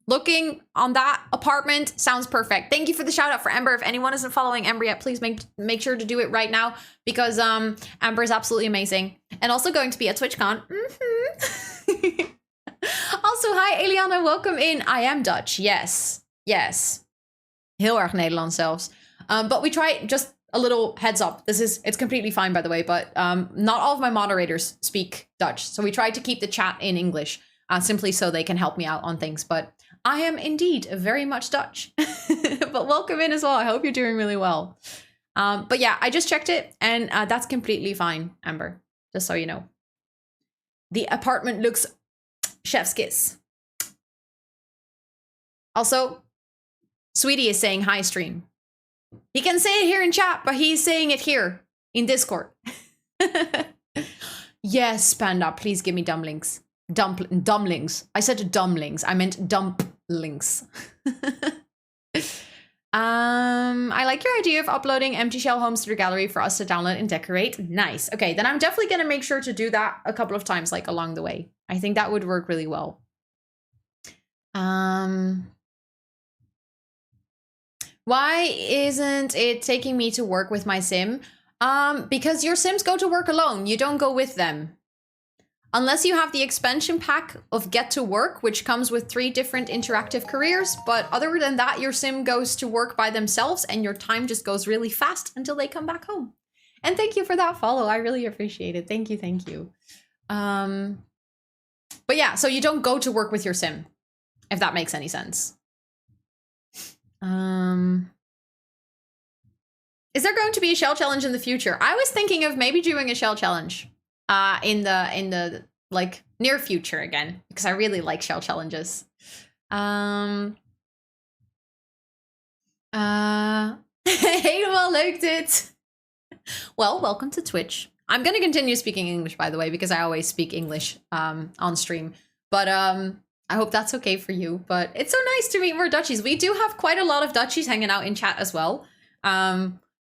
looking on that apartment sounds perfect. Thank you for the shout out for Ember. If anyone isn't following Ember yet, please make sure to do it right now because Ember is absolutely amazing. And also going to be at TwitchCon. Also, hi Eliana, welcome in. I am Dutch. Yes. Yes. Heel erg Nederlands zelfs. But we try, just a little heads up. It's completely fine, by the way, but not all of my moderators speak Dutch. So we try to keep the chat in English, simply so they can help me out on things. But I am indeed very much Dutch. But welcome in as well. I hope you're doing really well. But yeah, I just checked it and that's completely fine, Amber. Just so you know. The apartment looks chef's kiss. Also, Sweetie is saying hi stream. He can say it here in chat, but he's saying it here in Discord. Yes, Panda, please give me dumplings. Dumplings. I said dumplings. I meant dumplings. I like your idea of uploading empty shell homes to the gallery for us to download and decorate. Nice. Okay, then I'm definitely going to make sure to do that a couple of times, like along the way. I think that would work really well. Why isn't it taking me to work with my sim? Because your sims go to work alone. You don't go with them. Unless you have the expansion pack of Get to Work, which comes with 3 different interactive careers. But other than that, your sim goes to work by themselves and your time just goes really fast until they come back home. And thank you for that follow. I really appreciate it. Thank you. Thank you. But yeah, so you don't go to work with your sim, if that makes any sense. Is there going to be a shell challenge in the future? I was thinking of maybe doing a shell challenge in the like near future again, because I really like shell challenges. Helemaal leuk dit. Well, welcome to Twitch. I'm going to continue speaking English, by the way, because I always speak English on stream. But I hope that's okay for you. But it's so nice to meet more Dutchies. We do have quite a lot of Dutchies hanging out in chat as well.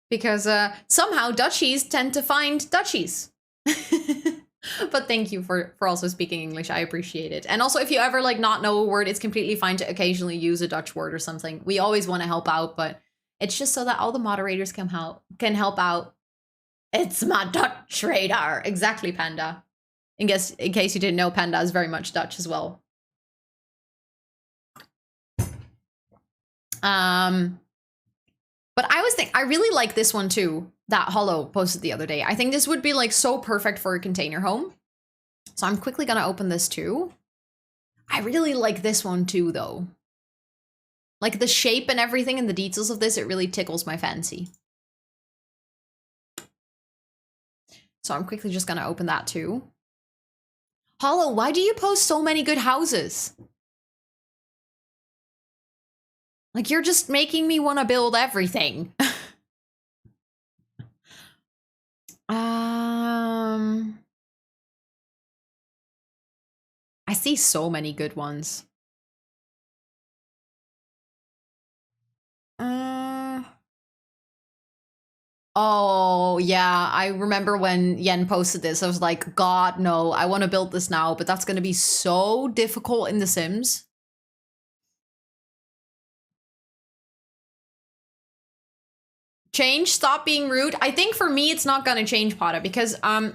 Because somehow Dutchies tend to find Dutchies. But thank you for also speaking English. I appreciate it. And also, if you ever like not know a word, it's completely fine to occasionally use a Dutch word or something. We always want to help out, but it's just so that all the moderators can help out. It's my Dutch radar. Exactly, Panda. In case you didn't know, Panda is very much Dutch as well. But I really like this one too, that Hollow posted the other day. I think this would be like so perfect for a container home. So I'm quickly gonna open this too. I really like this one too though. Like the shape and everything and the details of this, it really tickles my fancy. So I'm quickly just gonna open that too. Hollow, why do you post so many good houses? Like, you're just making me want to build everything. I see so many good ones. Oh, yeah. I remember when Yen posted this. I was like, God, no. I want to build this now, but that's going to be so difficult in The Sims. Change, stop being rude. I think for me, it's not going to change, Pata, because I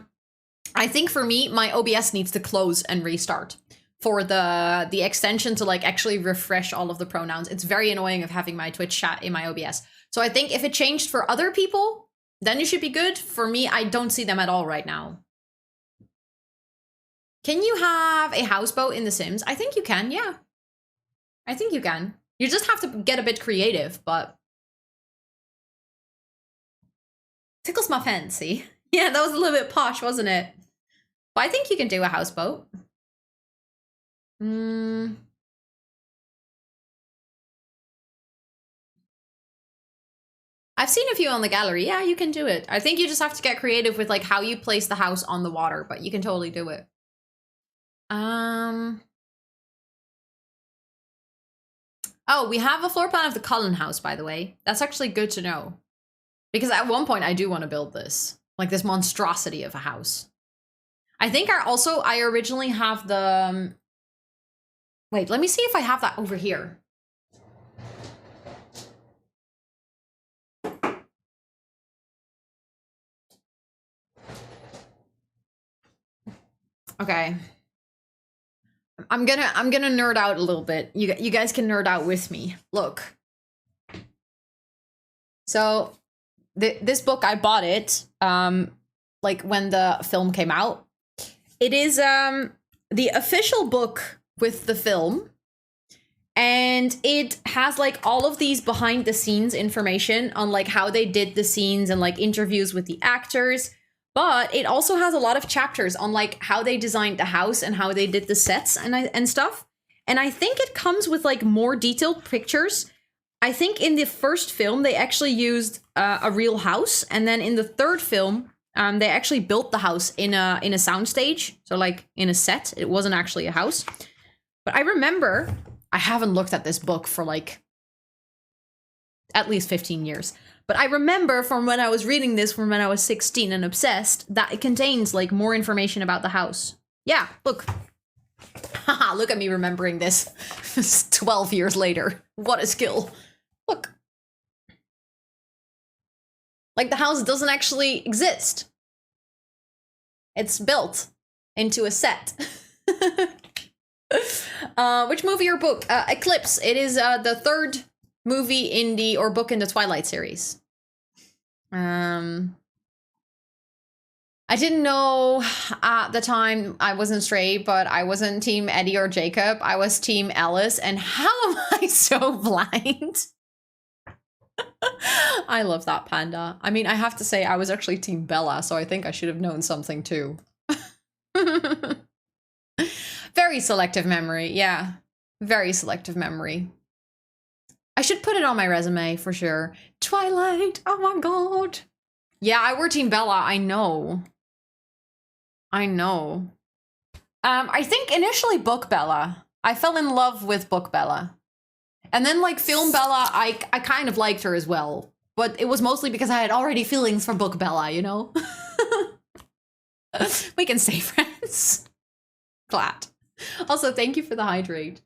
think for me, my OBS needs to close and restart. for the extension to like actually refresh all of the pronouns. It's very annoying of having my Twitch chat in my OBS. So I think if it changed for other people, then you should be good. For me, I don't see them at all right now. Can you have a houseboat in The Sims? I think you can, yeah. I think you can. You just have to get a bit creative, but... Tickles my fancy. Yeah, that was a little bit posh, wasn't it? But I think you can do a houseboat. I've seen a few on the gallery. Yeah, you can do it. I think you just have to get creative with like how you place the house on the water, but you can totally do it. Oh, we have a floor plan of the Cullen house, by the way. That's actually good to know. Because at one point I do want to build this. Like this monstrosity of a house. I think I originally have the... Wait, let me see if I have that over here. Okay. I'm gonna nerd out a little bit. You guys can nerd out with me. Look. So this book, I bought it like when the film came out. It is the official book with the film, and it has like all of these behind the scenes information on like how they did the scenes and like interviews with the actors. But it also has a lot of chapters on like how they designed the house and how they did the sets and stuff. And I think it comes with like more detailed pictures. I think in the first film they actually used a real house, and then in the third film they actually built the house in a soundstage, so like in a set. It wasn't actually a house. But I remember, I haven't looked at this book for like at least 15 years. But I remember from when I was reading this from when I was 16 and obsessed that it contains like more information about the house. Yeah, look. Haha, look at me remembering this 12 years later. What a skill. Look. Like the house doesn't actually exist. It's built into a set. Which movie or book? Eclipse. It is the third movie in the, or book in the Twilight series. I didn't know at the time I wasn't straight, but I wasn't team Eddie or Jacob. I was team Alice, and how am I so blind? I love that panda. I mean, I have to say I was actually team Bella, so I think I should have known something too. Very selective memory, yeah. Very selective memory. I should put it on my resume for sure. Twilight, oh my god. Yeah, I were team Bella, I know. I know. I think initially Book Bella. I fell in love with Book Bella. And then like Film Bella, I kind of liked her as well. But it was mostly because I had already feelings for Book Bella, you know? We can stay friends. Glad. Also, thank you for the hydrate.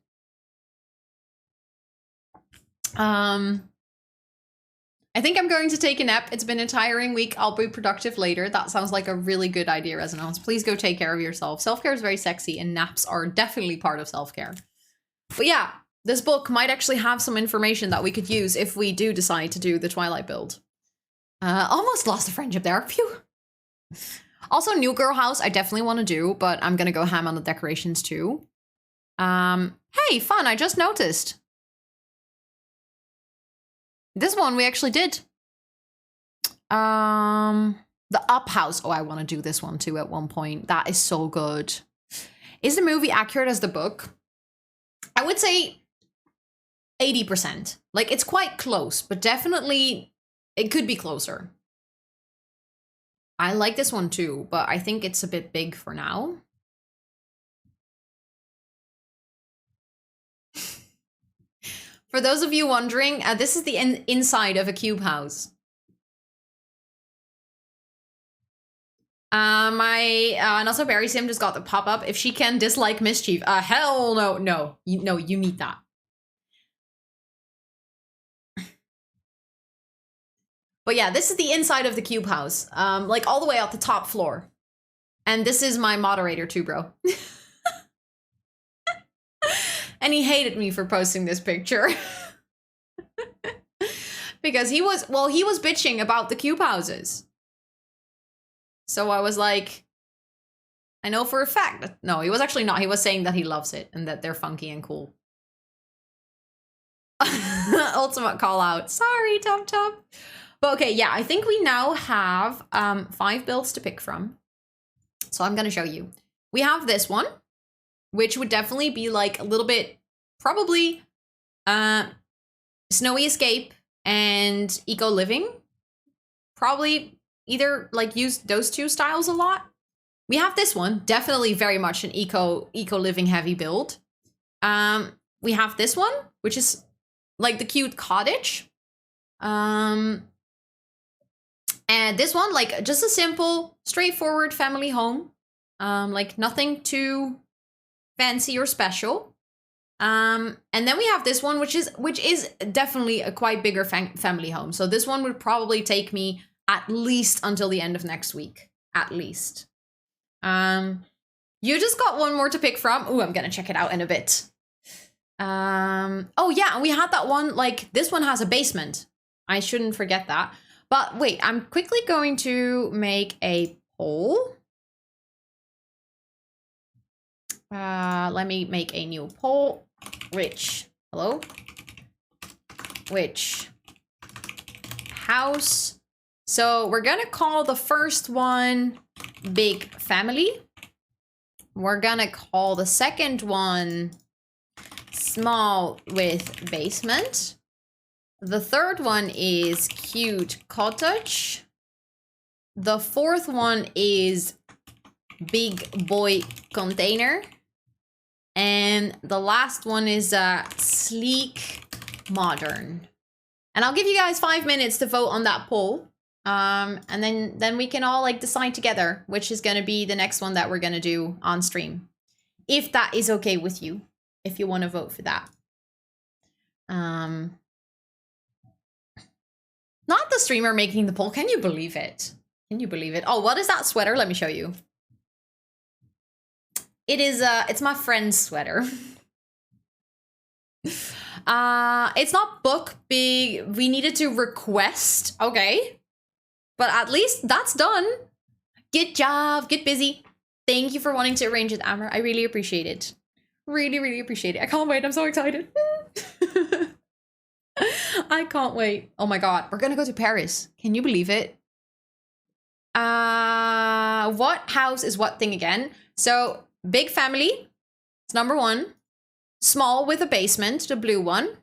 I think I'm going to take a nap. It's been a tiring week. I'll be productive later. That sounds like a really good idea, Resonance. Please go take care of yourself. Self-care is very sexy, and naps are definitely part of self-care. But yeah, this book might actually have some information that we could use if we do decide to do the Twilight build. Almost lost a friendship there. Phew. Also, New Girl House, I definitely want to do, but I'm gonna go ham on the decorations too. Hey, fun, I just noticed. This one we actually did. The Up House. Oh, I want to do this one too at one point. That is so good. Is the movie accurate as the book? I would say 80%. Like, it's quite close, but definitely it could be closer. I like this one too, but I think it's a bit big for now. For those of you wondering, this is the inside of a cube house. And also Barry Sim just got the pop-up. If she can dislike mischief. Hell no, no. You need that. But yeah, this is the inside of the cube house. Like all the way out the top floor. And this is my moderator too, bro. And he hated me for posting this picture. Because he was bitching about the cube houses. So I was like, I know for a fact that, no, he was actually not. He was saying that he loves it and that they're funky and cool. Ultimate call out. Sorry, Top. But okay, yeah, I think we now have 5 builds to pick from. So I'm going to show you. We have this one, which would definitely be like a little bit, probably Snowy Escape and Eco Living. Probably either like use those 2 styles a lot. We have this one, definitely very much an eco living heavy build. We have this one, which is like the cute cottage. And this one, like just a simple, straightforward family home. Like nothing too fancy or special. And then we have this one, which is definitely a quite bigger family home. So this one would probably take me at least until the end of next week, at least. You just got one more to pick from. Ooh, I'm gonna check it out in a bit. Oh yeah, and we had that one, like this one has a basement. I shouldn't forget that. But wait, I'm quickly going to make a poll. Let me make a new poll. Which house? So we're gonna call the first one Big Family. We're gonna call the second one Small with Basement. The third one is Cute Cottage. The fourth one is Big Boy Container. And the last one is Sleek Modern. And I'll give you guys 5 minutes to vote on that poll. And then we can all like decide together which is gonna be the next one that we're gonna do on stream. If that is okay with you, if you want to vote for that. Not the streamer making the poll. Can you believe it? Can you believe it? Oh, what is that sweater? Let me show you. It is it's my friend's sweater. It's not book big. We needed to request. Okay. But at least that's done. Good job. Get busy. Thank you for wanting to arrange it, Amber. I really appreciate it. Really, really appreciate it. I can't wait. I'm so excited. I can't wait. Oh my god. We're gonna go to Paris. Can you believe it? What house is what thing again? So, Big Family. It's number 1. Small with a basement, the blue one.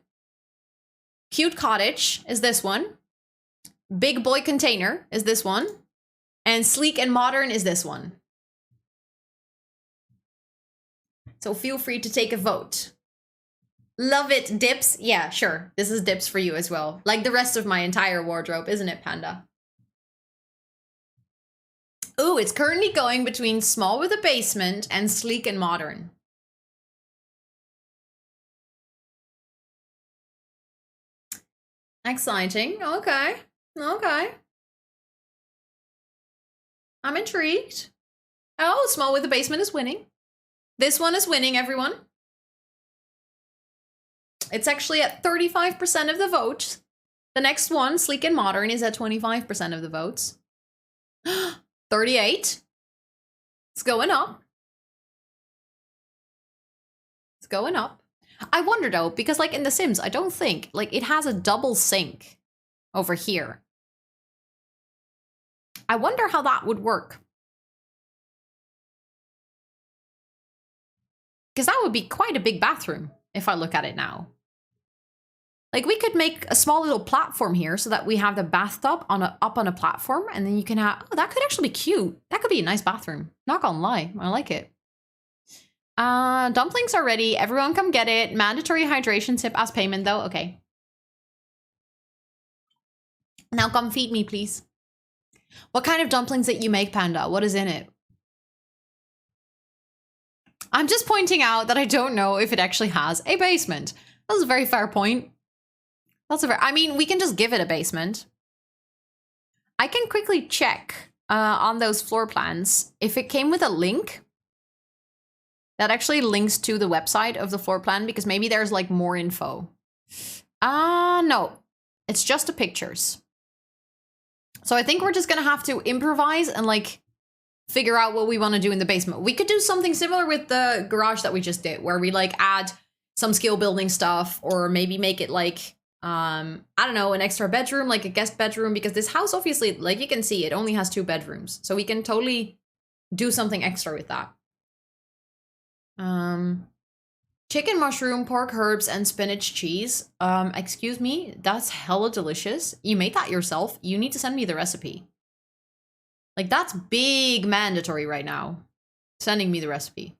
Cute Cottage is this one. Big Boy Container is this one. And Sleek and Modern is this one. So feel free to take a vote. Love it, Dips. Yeah, sure. This is Dips for you as well. Like the rest of my entire wardrobe, isn't it, Panda? Ooh, it's currently going between Small with a Basement and Sleek and Modern. Exciting. Okay. Okay. I'm intrigued. Oh, Small with a Basement is winning. This one is winning, everyone. It's actually at 35% of the votes. The next one, Sleek and Modern, is at 25% of the votes. 38. It's going up. It's going up. I wonder though, because like in The Sims, I don't think, like it has a double sink over here. I wonder how that would work. Because that would be quite a big bathroom if I look at it now. Like we could make a small little platform here so that we have the bathtub up on a platform, and then you can have, oh, that could actually be cute. That could be a nice bathroom. Not gonna lie, I like it. Dumplings are ready. Everyone come get it. Mandatory hydration tip as payment though. Okay. Now come feed me, please. What kind of dumplings that you make, Panda? What is in it? I'm just pointing out that I don't know if it actually has a basement. That's a very fair point. I mean, we can just give it a basement. I can quickly check on those floor plans if it came with a link. that actually links to the website of the floor plan because maybe there's like more info. No, it's just the pictures. So I think we're just gonna have to improvise and like figure out what we want to do in the basement. We could do something similar with the garage that we just did, where we like add some skill building stuff, or maybe make it like, I don't know, an extra bedroom, like a guest bedroom, because this house, obviously, like you can see, it only has 2 bedrooms. So we can totally do something extra with that. Chicken, mushroom, pork, herbs, and spinach cheese. Excuse me, that's hella delicious. You made that yourself. You need to send me the recipe. Like, that's big mandatory right now. Sending me the recipe.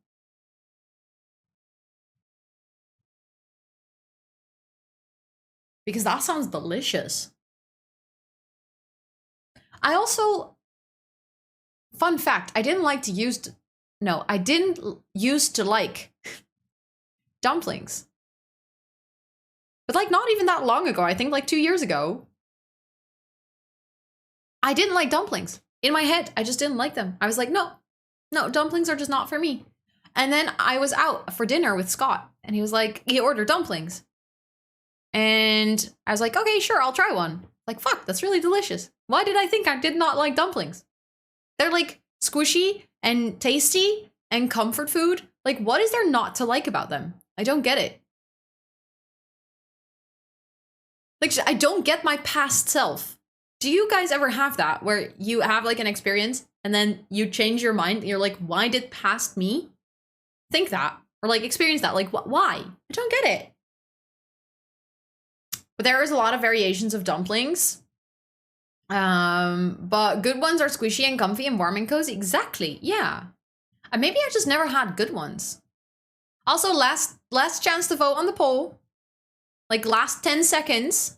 Because that sounds delicious. I also, fun fact, I didn't used to like dumplings. But like not even that long ago, I think like 2 years ago, I didn't like dumplings. In my head, I just didn't like them. I was like, no, dumplings are just not for me. And then I was out for dinner with Scott, and he ordered dumplings. And I was like, okay, sure, I'll try one. Like, fuck, that's really delicious. Why did I think I did not like dumplings? They're like squishy and tasty and comfort food. Like, what is there not to like about them? I don't get it. Like, I don't get my past self. Do you guys ever have that where you have like an experience and then you change your mind and you're like, why did past me think that? Or like experience that? Like, why? I don't get it. But there is a lot of variations of dumplings. But good ones are squishy and comfy and warm and cozy. Exactly. Yeah. And maybe I just never had good ones. Also, last chance to vote on the poll. Like last 10 seconds.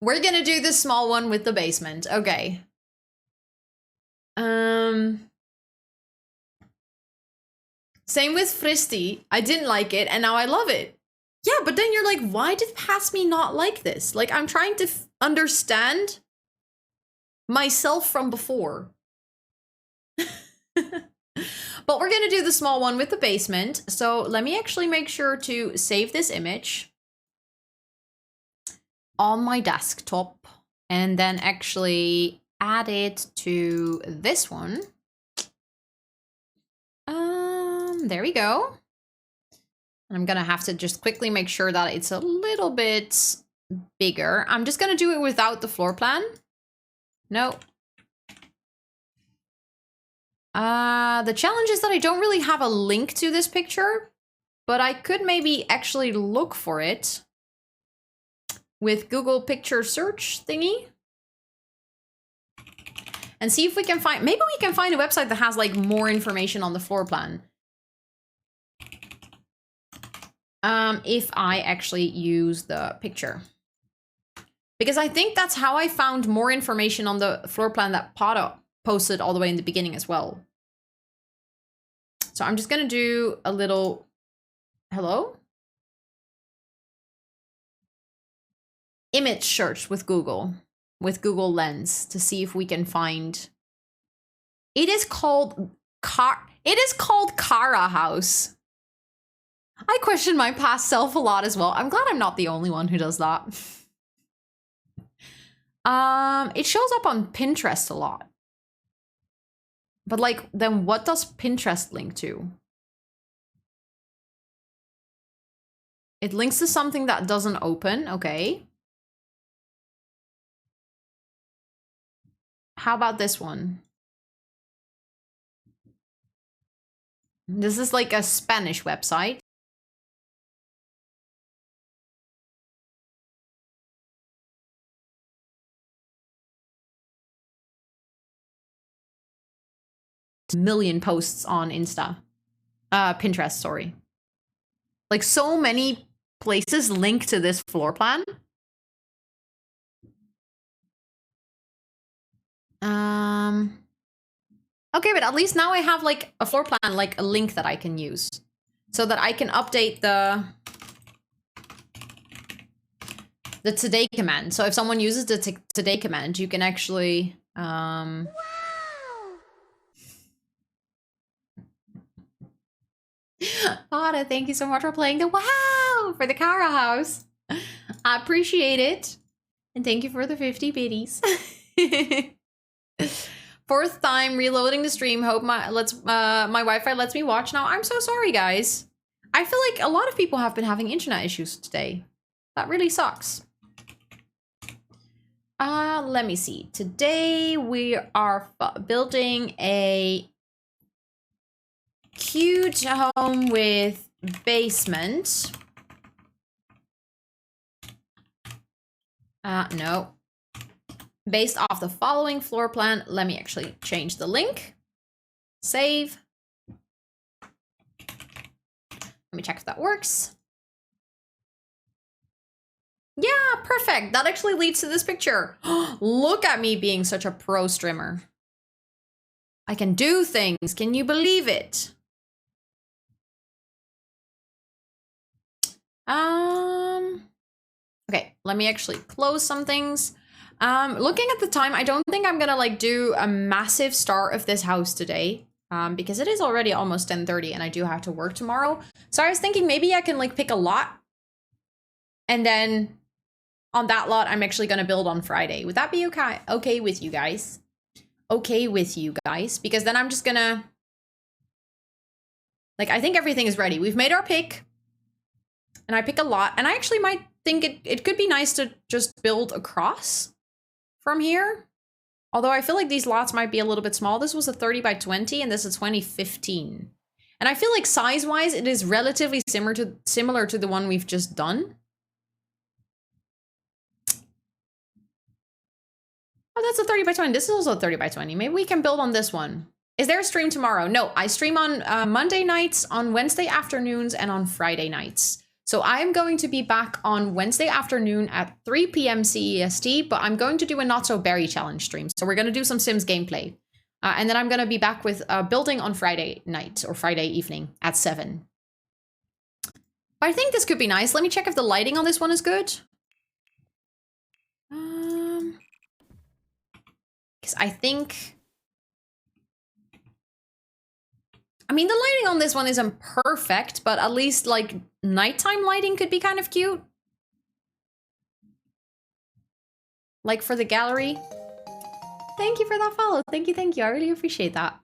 We're gonna do the small one with the basement. Okay. Same with Fristi. I didn't like it and now I love it. Yeah, but then you're like, why did past me not like this? Like, I'm trying to understand myself from before. But we're gonna do the small one with the basement. So let me actually make sure to save this image on my desktop and then actually add it to this one. There we go. I'm gonna have to just quickly make sure that it's a little bit bigger. I'm just gonna do it without the floor plan. No. The challenge is that I don't really have a link to this picture, but I could maybe actually look for it with Google picture search thingy and see if we can find, maybe we can find a website that has like more information on the floor plan. If I actually use the picture. Because I think that's how I found more information on the floor plan that Pada posted all the way in the beginning as well. So I'm just gonna do a little, hello? Image search with Google Lens to see if we can find. It is called Kara House. I question my past self a lot as well. I'm glad I'm not the only one who does that. It shows up on Pinterest a lot. But like, then what does Pinterest link to? It links to something that doesn't open, okay. How about this one? This is like a Spanish website. Million posts on Pinterest, sorry. Like so many places link to this floor plan. Okay, but at least now I have like a floor plan, like a link that I can use so that I can update the today command. So if someone uses the today command, you can actually, Potta, thank you so much for playing the wow for the Kara house. I appreciate it. And thank you for the 50 biddies. Fourth time reloading the stream. Hope my Wi-Fi lets me watch now. I'm so sorry, guys. I feel like a lot of people have been having internet issues today. That really sucks. Let me see. Today we are building a cute home with basement. No. Based off the following floor plan. Let me actually change the link. Save. Let me check if that works. Yeah, perfect. That actually leads to this picture. Look at me being such a pro streamer. I can do things. Can you believe it? Okay, let me actually close some things. Looking at the time, I don't think I'm gonna like do a massive start of this house today. Because it is already almost 10:30 and I do have to work tomorrow. So I was thinking maybe I can like pick a lot. And then on that lot, I'm actually gonna build on Friday. Would that be okay with you guys? Okay with you guys? Because then I'm just gonna... Like, I think everything is ready. We've made our pick. And I pick a lot. And I actually might think it could be nice to just build across from here. Although I feel like these lots might be a little bit small. This was a 30 by 20 and this is 2015. And I feel like size-wise, it is relatively similar to the one we've just done. Oh, that's a 30 by 20. This is also a 30 by 20. Maybe we can build on this one. Is there a stream tomorrow? No, I stream on Monday nights, on Wednesday afternoons, and on Friday nights. So I'm going to be back on Wednesday afternoon at 3 p.m. CEST, but I'm going to do a Not So Berry challenge stream. So we're going to do some Sims gameplay. And then I'm going to be back with building on Friday night or Friday evening at 7. But I think this could be nice. Let me check if the lighting on this one is good. Because I think... I mean, the lighting on this one isn't perfect, but at least, like, nighttime lighting could be kind of cute. Like for the gallery. Thank you for that follow. Thank you, thank you. I really appreciate that.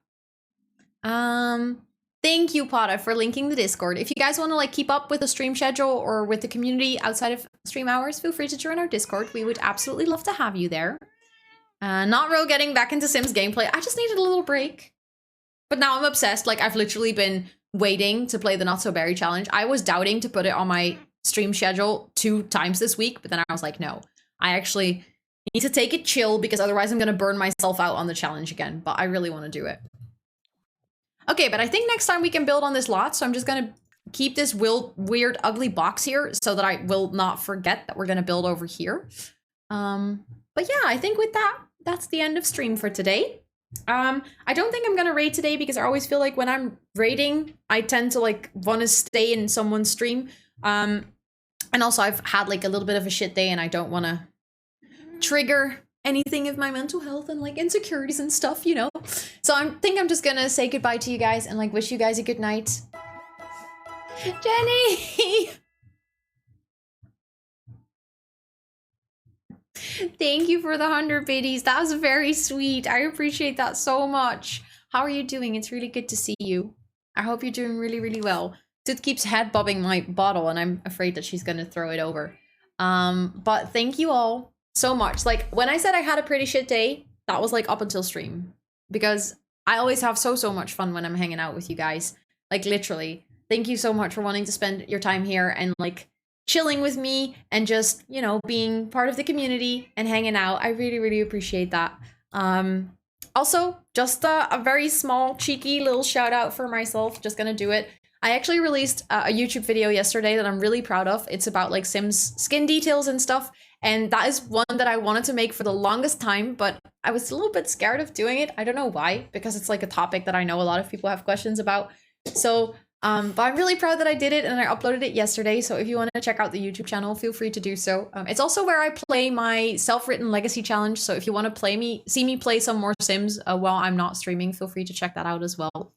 Thank you, Potta, for linking the Discord. If you guys want to, like, keep up with the stream schedule or with the community outside of stream hours, feel free to join our Discord. We would absolutely love to have you there. Not real getting back into Sims gameplay. I just needed a little break. But now I'm obsessed. Like, I've literally been waiting to play the Not So Berry challenge. I was doubting to put it on my stream schedule 2 times this week, but then I was like, no, I actually need to take it chill because otherwise I'm going to burn myself out on the challenge again. But I really want to do it. Okay, but I think next time we can build on this lot. So I'm just going to keep this weird, ugly box here so that I will not forget that we're going to build over here. But yeah, I think with that, that's the end of stream for today. I don't think I'm gonna raid today because I always feel like when I'm raiding, I tend to like want to stay in someone's stream. And also I've had like a little bit of a shit day and I don't want to trigger anything of my mental health and like insecurities and stuff, you know? So I think I'm just gonna say goodbye to you guys and like wish you guys a good night. Jenny! Thank you for the 100 biddies. That was very sweet. I appreciate that so much. How are you doing? It's really good to see you. I hope you're doing really, really well. Toot keeps head bobbing my bottle and I'm afraid that she's gonna throw it over. But thank you all so much. Like when I said I had a pretty shit day, that was like up until stream. Because I always have so much fun when I'm hanging out with you guys. Like literally. Thank you so much for wanting to spend your time here and like chilling with me and just, you know, being part of the community and hanging out. I really, really appreciate that. Also, just a very small, cheeky little shout out for myself. Just gonna do it. I actually released a YouTube video yesterday that I'm really proud of. It's about like Sims skin details and stuff. And that is one that I wanted to make for the longest time, but I was a little bit scared of doing it. I don't know why, because it's like a topic that I know a lot of people have questions about. So but I'm really proud that I did it and I uploaded it yesterday. So if you want to check out the YouTube channel, feel free to do so. It's also where I play my self-written legacy challenge. So if you want to see me play some more Sims while I'm not streaming, feel free to check that out as well.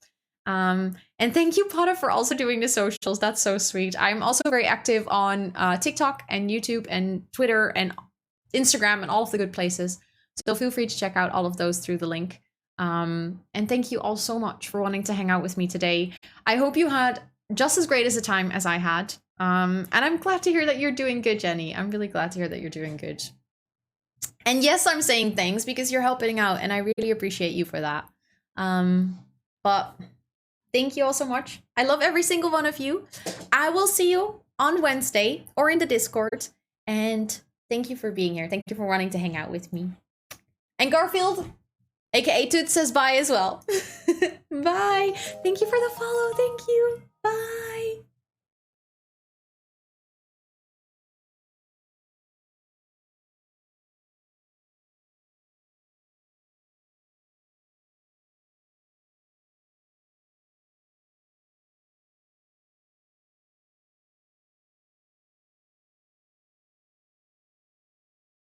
And thank you, Potter, for also doing the socials. That's so sweet. I'm also very active on TikTok and YouTube and Twitter and Instagram and all of the good places. So feel free to check out all of those through the link. And thank you all so much for wanting to hang out with me today. I hope you had just as great as a time as I had. And I'm glad to hear that you're doing good, Jenny. I'm really glad to hear that you're doing good. And yes, I'm saying thanks because you're helping out, and I really appreciate you for that. But thank you all so much. I love every single one of you. I will see you on Wednesday or in the Discord. And thank you for being here. Thank you for wanting to hang out with me. And Garfield, aka Toot, says bye as well. Bye. Thank you for the follow. Thank you. Bye.